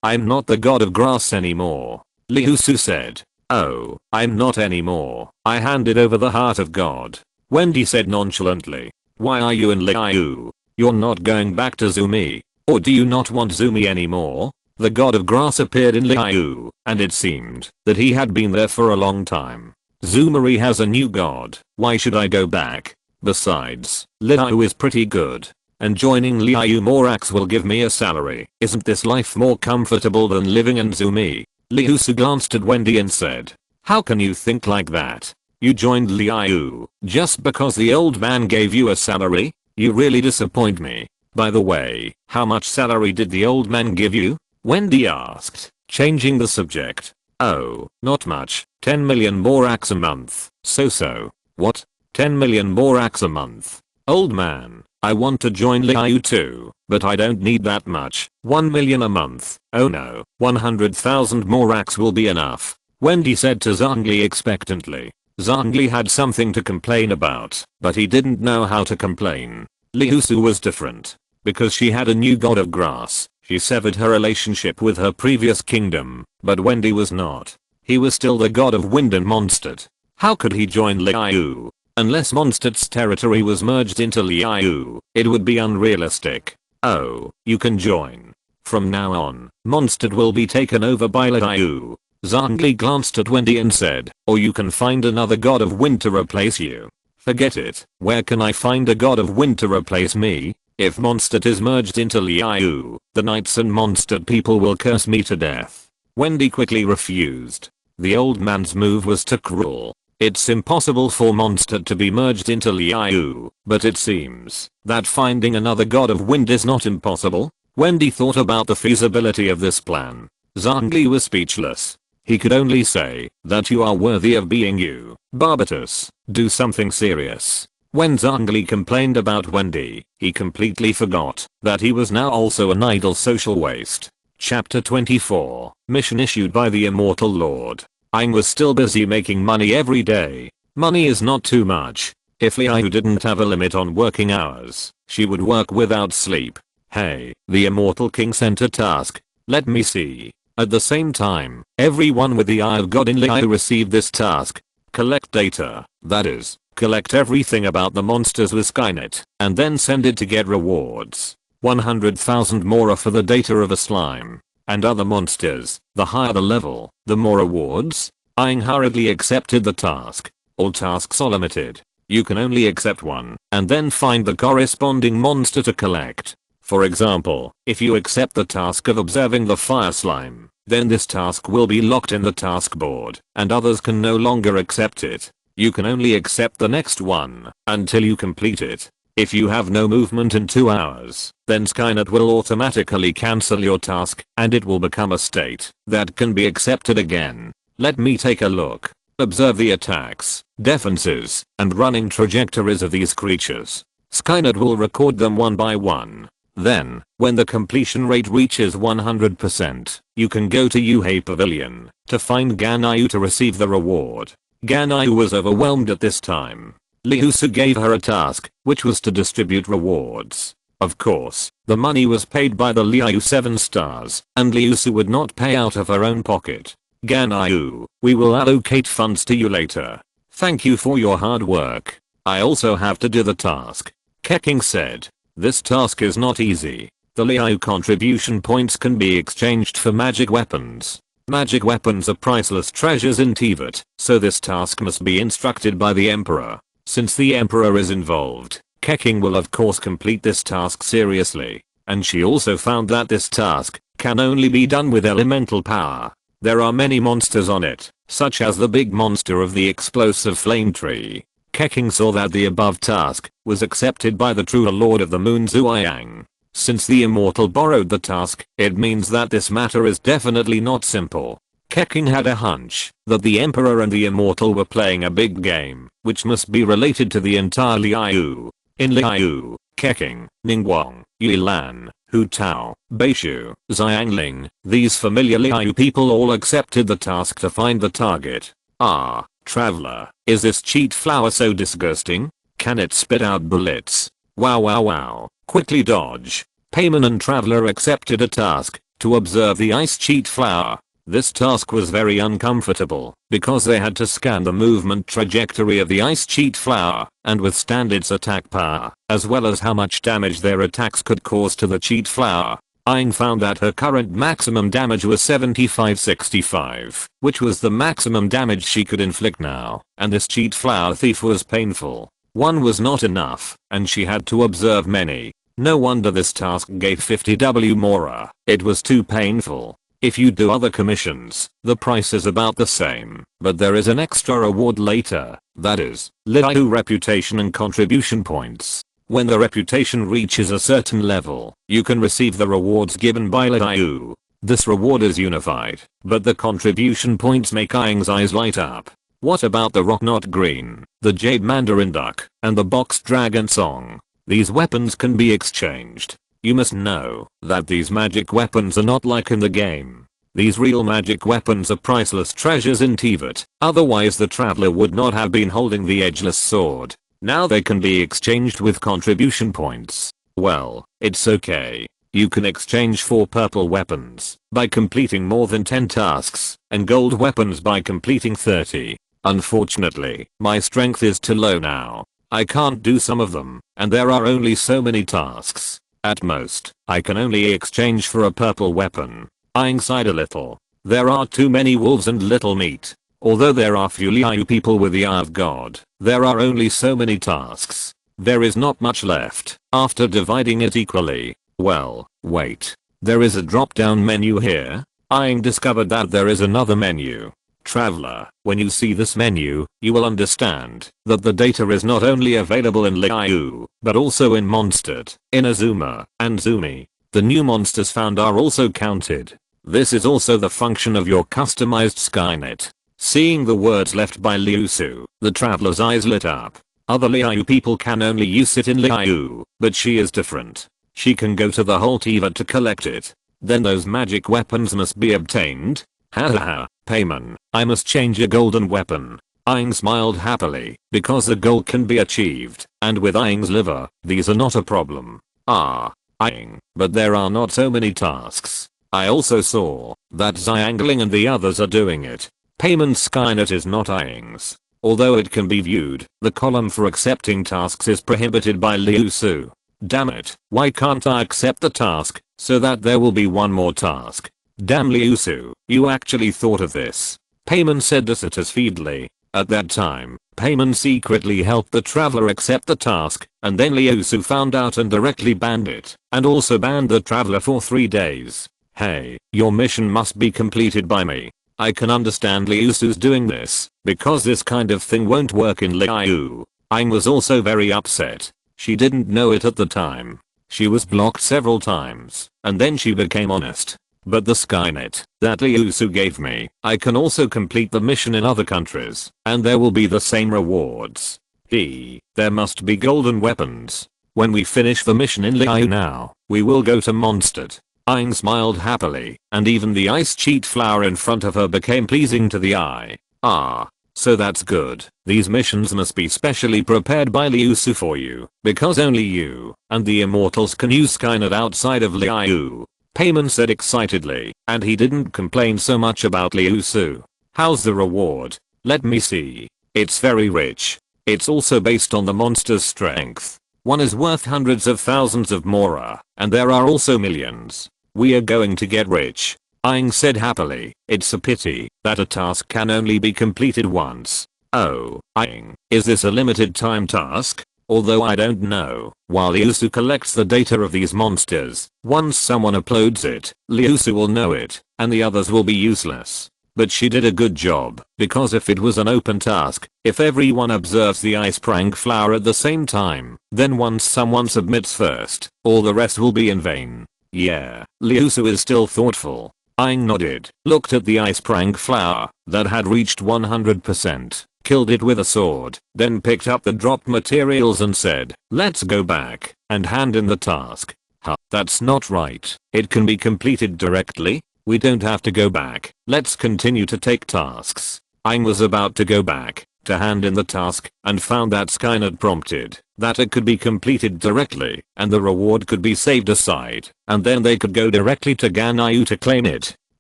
A: I'm not the god of grass anymore, Liusu said. Oh, I'm not anymore. I handed over the heart of God, Wendy said nonchalantly. Why are you in Liu? You're not going back to Zumi, or do you not want Zumi anymore? The god of grass appeared in Liu, and it seemed that he had been there for a long time. Zumari has a new god. Why should I go back? Besides, Liu is pretty good, and joining Liu Morax will give me a salary. Isn't this life more comfortable than living in Zumi? Liusu glanced at Wendy and said, how can you think like that? You joined Liu just because the old man gave you a salary? You really disappoint me. By the way, how much salary did the old man give you? Wendy asked, changing the subject. Oh, not much. 10 million Morax a month. So. What? 10 million Morax a month? Old man, I want to join Liu too, but I don't need that much. 1 million a month. Oh no, 100,000 Morax will be enough, Wendy said to Zhongli expectantly. Zhongli had something to complain about, but he didn't know how to complain. Liusu was different. Because she had a new god of grass, she severed her relationship with her previous kingdom, but Wendy was not. He was still the god of wind and Mondstadt. How could he join Liu? Unless Mondstadt's territory was merged into Liu, it would be unrealistic. Oh, you can join. From now on, Mondstadt will be taken over by Liu. Zhongli glanced at Wendy and said, or you can find another god of wind to replace you. Forget it. Where can I find a god of wind to replace me? If Mondstadt is merged into Liu, the knights and Mondstadt people will curse me to death. Wendy quickly refused. The old man's move was too cruel. It's impossible for Mondstadt to be merged into Liu, but it seems that finding another god of wind is not impossible. Wendy thought about the feasibility of this plan. Zhongli was speechless. He could only say that you are worthy of being you. Barbatus, do something serious. When Zhongli complained about Wendy, he completely forgot that he was now also an idle social waste. Chapter 24, Mission issued by the Immortal Lord. I was still busy making money every day. Money is not too much. If Liu didn't have a limit on working hours, she would work without sleep. Hey, the Immortal King sent a task. Let me see. At the same time, everyone with the Eye of God in Liu received this task. Collect data, that is, collect everything about the monsters with Skynet, and then send it to get rewards. 100,000 mora for the data of a slime. And other monsters, the higher the level, the more rewards. Aang hurriedly accepted the task. All tasks are limited. You can only accept one, and then find the corresponding monster to collect. For example, if you accept the task of observing the fire slime, then this task will be locked in the task board, and others can no longer accept it. You can only accept the next one until you complete it. If you have no movement in 2 hours, then Skynet will automatically cancel your task and it will become a state that can be accepted again. Let me take a look. Observe the attacks, defenses, and running trajectories of these creatures. Skynet will record them one by one. Then, when the completion rate reaches 100%, you can go to Yuhei Pavilion to find Ganyu to receive the reward. Ganyu was overwhelmed at this time. Liusu gave her a task, which was to distribute rewards. Of course, the money was paid by the Liu 7 stars, and Liusu would not pay out of her own pocket. Ganyu, we will allocate funds to you later. Thank you for your hard work. I also have to do the task. Keking said. This task is not easy. The Liu contribution points can be exchanged for magic weapons. Magic weapons are priceless treasures in Teyvat, so this task must be instructed by the Emperor. Since the Emperor is involved, Keking will of course complete this task seriously. And she also found that this task can only be done with elemental power. There are many monsters on it, such as the big monster of the explosive flame tree. Keking saw that the above task was accepted by the true Lord of the Moon Zuiyang. Since the immortal borrowed the task, it means that this matter is definitely not simple. Keking had a hunch that the Emperor and the Immortal were playing a big game, which must be related to the entire Liu. In Liu, Keking, Ningguang, Yilan, Hu Tao, Beishu, Xiangling, these familiar Liu people all accepted the task to find the target. Ah, traveler, is this cheat flower so disgusting? Can it spit out bullets? Wow. Quickly dodge. Payman and Traveler accepted a task to observe the ice cheat flower. This task was very uncomfortable because they had to scan the movement trajectory of the ice cheat flower and withstand its attack power, as well as how much damage their attacks could cause to the cheat flower. Aang found that her current maximum damage was 75-65, which was the maximum damage she could inflict now, and this cheat flower thief was painful. One was not enough, and she had to observe many. No wonder this task gave 50W Mora. It was too painful. If you do other commissions, the price is about the same, but there is an extra reward later, that is, Liu reputation and contribution points. When the reputation reaches a certain level, you can receive the rewards given by Liu. This reward is unified, but the contribution points make Aang's eyes light up. What about the rock knot green, the jade mandarin duck, and the box dragon song? These weapons can be exchanged. You must know that these magic weapons are not like in the game. These real magic weapons are priceless treasures in Teyvat, otherwise the traveler would not have been holding the edgeless sword. Now they can be exchanged with contribution points. Well, it's okay. You can exchange 4 purple weapons by completing more than 10 tasks, and gold weapons by completing 30. Unfortunately, my strength is too low now. I can't do some of them, and there are only so many tasks. At most, I can only exchange for a purple weapon. Aang sighed a little. There are too many wolves and little meat. Although there are few Liu people with the Eye of God, there are only so many tasks. There is not much left after dividing it equally. Well, wait. There is a drop-down menu here. Aang discovered that there is another menu. Traveler, when you see this menu, you will understand that the data is not only available in Liu, but also in Mondstadt, in Azuma, and Zumi. The new monsters found are also counted. This is also the function of your customized Skynet. Seeing the words left by Liusu, the traveler's eyes lit up. Other Liu people can only use it in Liu, but she is different. She can go to the whole Teyvat to collect it. Then those magic weapons must be obtained. Hahaha, Payman, I must change a golden weapon. Aang smiled happily, because the goal can be achieved, and with Aang's liver, these are not a problem. Ah, Aang, but there are not so many tasks. I also saw that Xiangling and the others are doing it. Payman's Skynet is not Aang's. Although it can be viewed, the column for accepting tasks is prohibited by Liusu. Damn it, why can't I accept the task, so that there will be one more task? Damn Liusu, you actually thought of this. Payman said dissatisfiedly. At that time, Payman secretly helped the traveler accept the task, and then Liusu found out and directly banned it, and also banned the traveler for 3 days. Hey, your mission must be completed by me. I can understand Liusu's doing this, because this kind of thing won't work in Liu. Aang was also very upset. She didn't know it at the time. She was blocked several times, and then she became honest. But the Skynet that Liusu gave me, I can also complete the mission in other countries, and there will be the same rewards. There must be golden weapons. When we finish the mission in Liu now, we will go to Mondstadt. Aang smiled happily, and even the ice cheat flower in front of her became pleasing to the eye. Ah, so that's good. These missions must be specially prepared by Liusu for you, because only you and the immortals can use Skynet outside of Liu. Payman said excitedly, and he didn't complain so much about Liusu. How's the reward? Let me see. It's very rich. It's also based on the monster's strength. One is worth hundreds of thousands of Mora, and there are also millions. We are going to get rich. Aang said happily, it's a pity that a task can only be completed once. Oh, Aang, is this a limited time task? Although I don't know. While Liusu collects the data of these monsters, once someone uploads it, Liusu will know it, and the others will be useless. But she did a good job, because if it was an open task, if everyone observes the ice prank flower at the same time, then once someone submits first, all the rest will be in vain. Yeah, Liusu is still thoughtful. Aang nodded, looked at the ice prank flower that had reached 100%, killed it with a sword, then picked up the dropped materials and said, let's go back and hand in the task. Huh, that's not right. It can be completed directly. We don't have to go back. Let's continue to take tasks. Aang was about to go back to hand in the task and found that Skynet prompted that it could be completed directly and the reward could be saved aside and then they could go directly to Ganyu to claim it.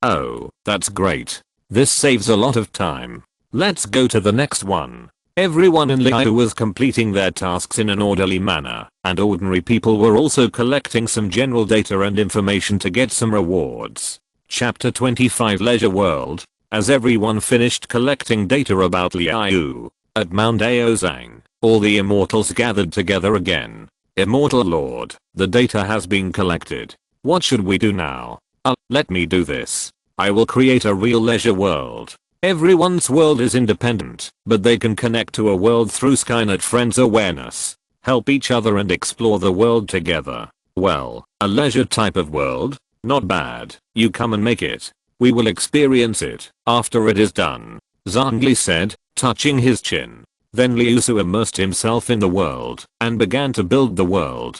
A: Oh, that's great. This saves a lot of time. Let's go to the next one. Everyone in Liu was completing their tasks in an orderly manner, and ordinary people were also collecting some general data and information to get some rewards. Chapter 25 Leisure World. As everyone finished collecting data about Liu, at Mount Aozang, all the immortals gathered together again. Immortal Lord, the data has been collected. What should we do now? Let me do this. I will create a real leisure world. Everyone's world is independent, but they can connect to a world through Skynet Friends awareness, help each other and explore the world together. Well, a leisure type of world? Not bad. You come and make it. We will experience it after it is done, Zhongli said, touching his chin. Then Liusu immersed himself in the world and began to build the world.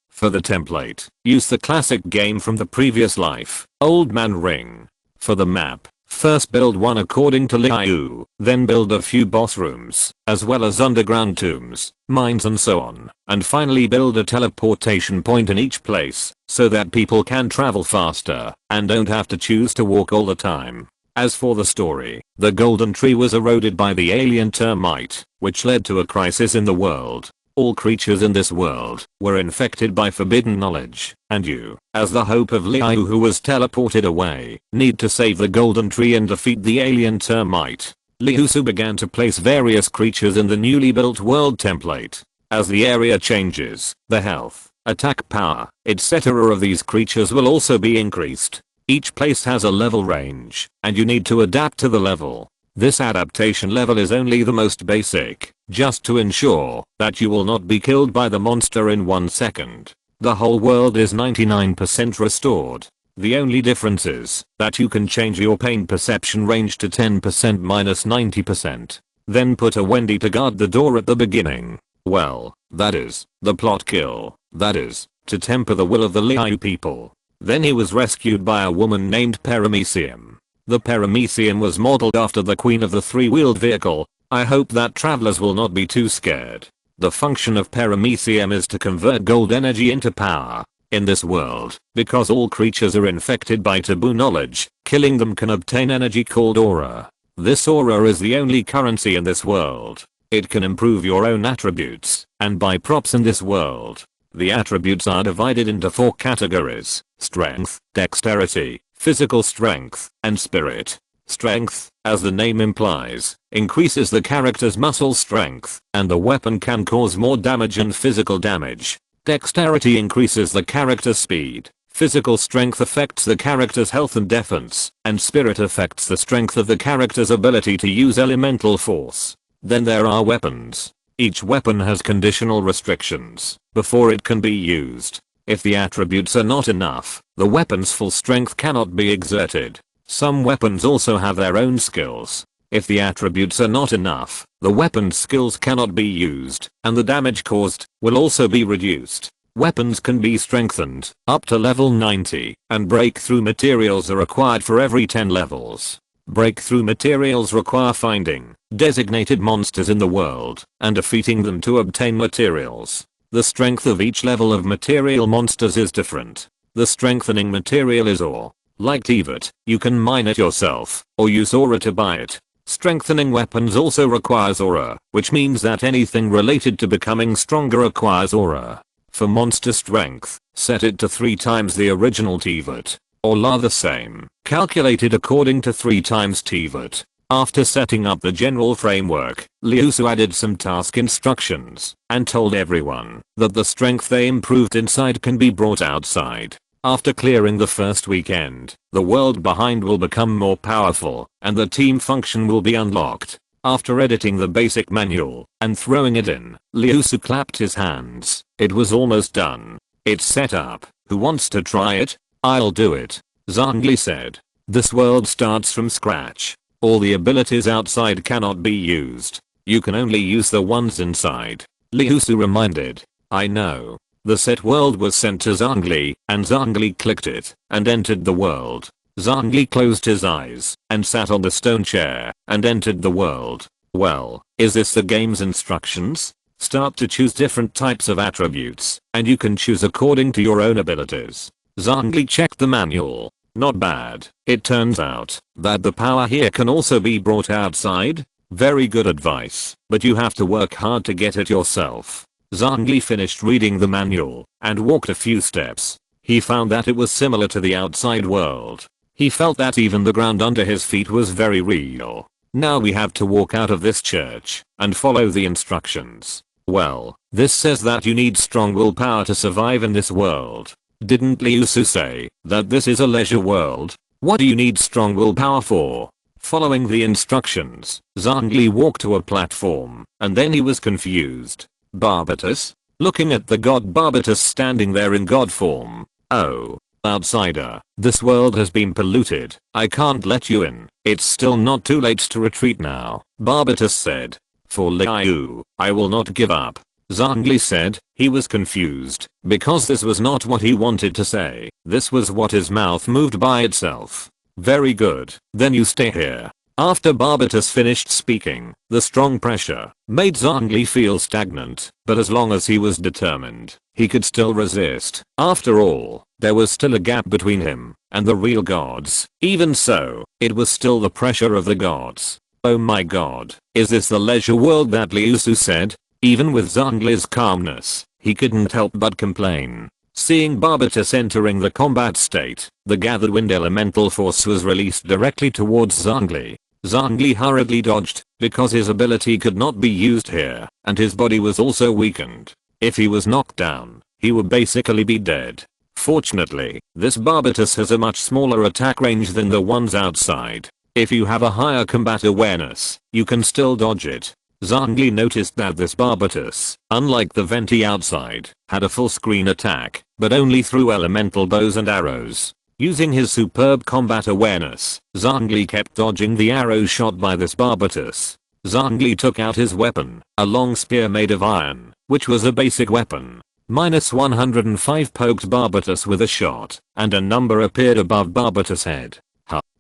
A: For the template, use the classic game from the previous life, Old Man Ring. For the map, first build one according to Liu, then build a few boss rooms, as well as underground tombs, mines and so on, and finally build a teleportation point in each place, so that people can travel faster, and don't have to choose to walk all the time. As for the story, the golden tree was eroded by the alien termite, which led to a crisis in the world. All creatures in this world were infected by forbidden knowledge, and you, as the hope of Liu who was teleported away, need to save the golden tree and defeat the alien termite. Liusu began to place various creatures in the newly built world template. As the area changes, the health, attack power, etc. of these creatures will also be increased. Each place has a level range, and you need to adapt to the level. This adaptation level is only the most basic, just to ensure that you will not be killed by the monster in 1 second. The whole world is 99% restored. The only difference is that you can change your pain perception range to 10% minus 90%. Then put a Wendy to guard the door at the beginning. Well, that is the plot kill. That is to temper the will of the Liu people. Then he was rescued by a woman named Paramecium. The Paramecium was modeled after the queen of the three-wheeled vehicle. I hope that travelers will not be too scared. The function of Paramecium is to convert gold energy into power. In this world, because all creatures are infected by taboo knowledge, killing them can obtain energy called aura. This aura is the only currency in this world. It can improve your own attributes and buy props in this world. The attributes are divided into 4 categories: strength, dexterity, physical strength, and spirit. Strength, as the name implies, increases the character's muscle strength, and the weapon can cause more damage and physical damage. Dexterity increases the character's speed. Physical strength affects the character's health and defense, and spirit affects the strength of the character's ability to use elemental force. Then there are weapons. Each weapon has conditional restrictions before it can be used. If the attributes are not enough, the weapon's full strength cannot be exerted. Some weapons also have their own skills. If the attributes are not enough, the weapon's skills cannot be used, and the damage caused will also be reduced. Weapons can be strengthened up to level 90, and breakthrough materials are required for every 10 levels. Breakthrough materials require finding designated monsters in the world and defeating them to obtain materials. The strength of each level of material monsters is different. The strengthening material is ore. Like Teyvat, you can mine it yourself, or use aura to buy it. Strengthening weapons also requires aura, which means that anything related to becoming stronger requires aura. For monster strength, set it to 3 times the original Teyvat. All are the same, calculated according to 3 times Teyvat. After setting up the general framework, Liusu added some task instructions and told everyone that the strength they improved inside can be brought outside. After clearing the first weekend, the world behind will become more powerful and the team function will be unlocked. After editing the basic manual and throwing it in, Liusu clapped his hands. It was almost done. It's set up. Who wants to try it? I'll do it, Zhongli said. This world starts from scratch. All the abilities outside cannot be used. You can only use the ones inside. Liusu reminded. I know. The set world was sent to Zhongli, and Zhongli clicked it and entered the world. Zhongli closed his eyes and sat on the stone chair and entered the world. Well, is this the game's instructions? Start to choose different types of attributes, and you can choose according to your own abilities. Zhongli checked the manual. Not bad. It turns out that the power here can also be brought outside. Very good advice, but you have to work hard to get it yourself. Zhongli finished reading the manual and walked a few steps. He found that it was similar to the outside world. He felt that even the ground under his feet was very real. Now we have to walk out of this church and follow the instructions. Well, this says that you need strong willpower to survive in this world. Didn't Liusu say that this is a leisure world? What do you need strong willpower for? Following the instructions, Zhongli walked to a platform, and then he was confused. Barbatus? Looking at the god Barbatus standing there in god form. Oh. Outsider, this world has been polluted. I can't let you in. It's still not too late to retreat now, Barbatus said. For Liu, I will not give up. Zhongli said. He was confused because this was not what he wanted to say. This was what his mouth moved by itself. Very good, then you stay here. After Barbatus finished speaking, the strong pressure made Zhongli feel stagnant, but as long as he was determined, he could still resist. After all, there was still a gap between him and the real gods. Even so, it was still the pressure of the gods. Oh my god, is this the leisure world that Liusu said? Even with Zhongli's calmness, he couldn't help but complain. Seeing Barbatus entering the combat state, the gathered wind elemental force was released directly towards Zhongli. Zhongli hurriedly dodged because his ability could not be used here, and his body was also weakened. If he was knocked down, he would basically be dead. Fortunately, this Barbatus has a much smaller attack range than the ones outside. If you have a higher combat awareness, you can still dodge it. Zhongli noticed that this Barbatus, unlike the Venti outside, had a full screen attack, but only threw elemental bows and arrows. Using his superb combat awareness, Zhongli kept dodging the arrows shot by this Barbatus. Zhongli took out his weapon, a long spear made of iron, which was a basic weapon. -105 poked Barbatus with a shot, and a number appeared above Barbatus' head.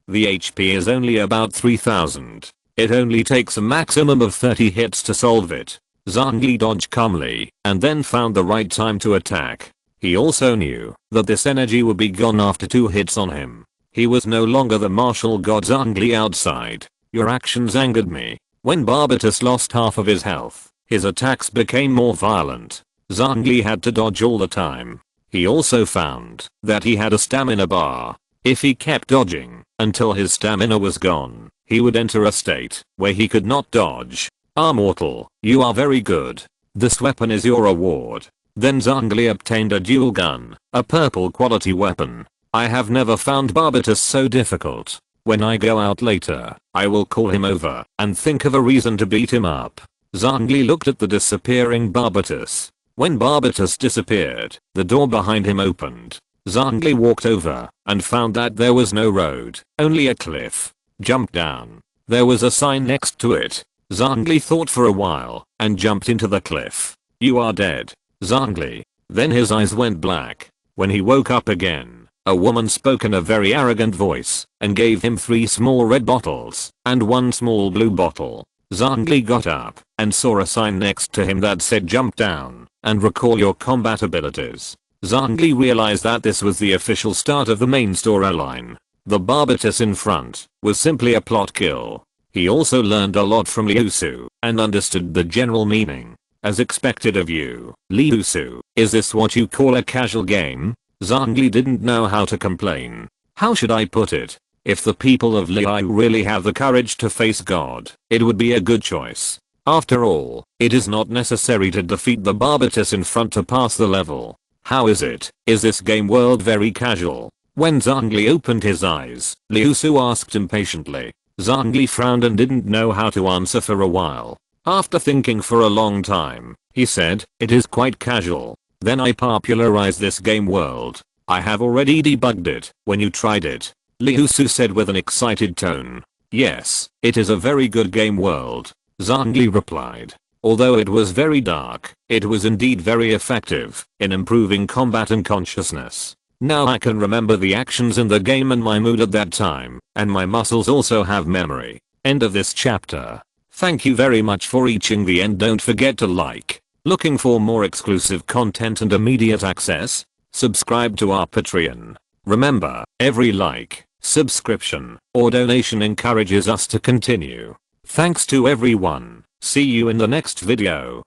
A: The HP is only about 3000. It only takes a maximum of 30 hits to solve it. Zhongli dodged calmly, and then found the right time to attack. He also knew that this energy would be gone after 2 hits on him. He was no longer the martial god Zhongli outside. Your actions angered me. When Barbatus lost half of his health, his attacks became more violent. Zhongli had to dodge all the time. He also found that he had a stamina bar. If he kept dodging until his stamina was gone, he would enter a state where he could not dodge. Ah, mortal, you are very good. This weapon is your reward. Then Zhongli obtained a dual gun, a purple quality weapon. I have never found Barbatus so difficult. When I go out later, I will call him over and think of a reason to beat him up. Zhongli looked at the disappearing Barbatus. When Barbatus disappeared, the door behind him opened. Zhongli walked over and found that there was no road, only a cliff. Jumped down. There was a sign next to it. Zhongli thought for a while and jumped into the cliff. You are dead, Zhongli. Then his eyes went black. When he woke up again, a woman spoke in a very arrogant voice and gave him 3 small red bottles and 1 small blue bottle. Zhongli got up and saw a sign next to him that said jump down and recall your combat abilities. Zhongli realized that this was the official start of the main storyline. The Barbatus in front was simply a plot kill. He also learned a lot from Liusu and understood the general meaning. As expected of you, Liusu, is this what you call a casual game? Zhongli didn't know how to complain. How should I put it? If the people of Liu really have the courage to face God, it would be a good choice. After all, it is not necessary to defeat the Barbatus in front to pass the level. How is it? Is this game world very casual? When Zhongli opened his eyes, Liusu asked impatiently. Zhongli frowned and didn't know how to answer for a while. After thinking for a long time, he said, "It is quite casual. Then I popularized this game world. I have already debugged it when you tried it." Liusu said with an excited tone. "Yes, it is a very good game world," Zhongli replied. "Although it was very dark, it was indeed very effective in improving combat and consciousness. Now I can remember the actions in the game and my mood at that time, and my muscles also have memory." End of this chapter. Thank you very much for reaching the end. Don't forget to like. Looking for more exclusive content and immediate access? Subscribe to our Patreon. Remember, every like, subscription, or donation encourages us to continue. Thanks to everyone. See you in the next video.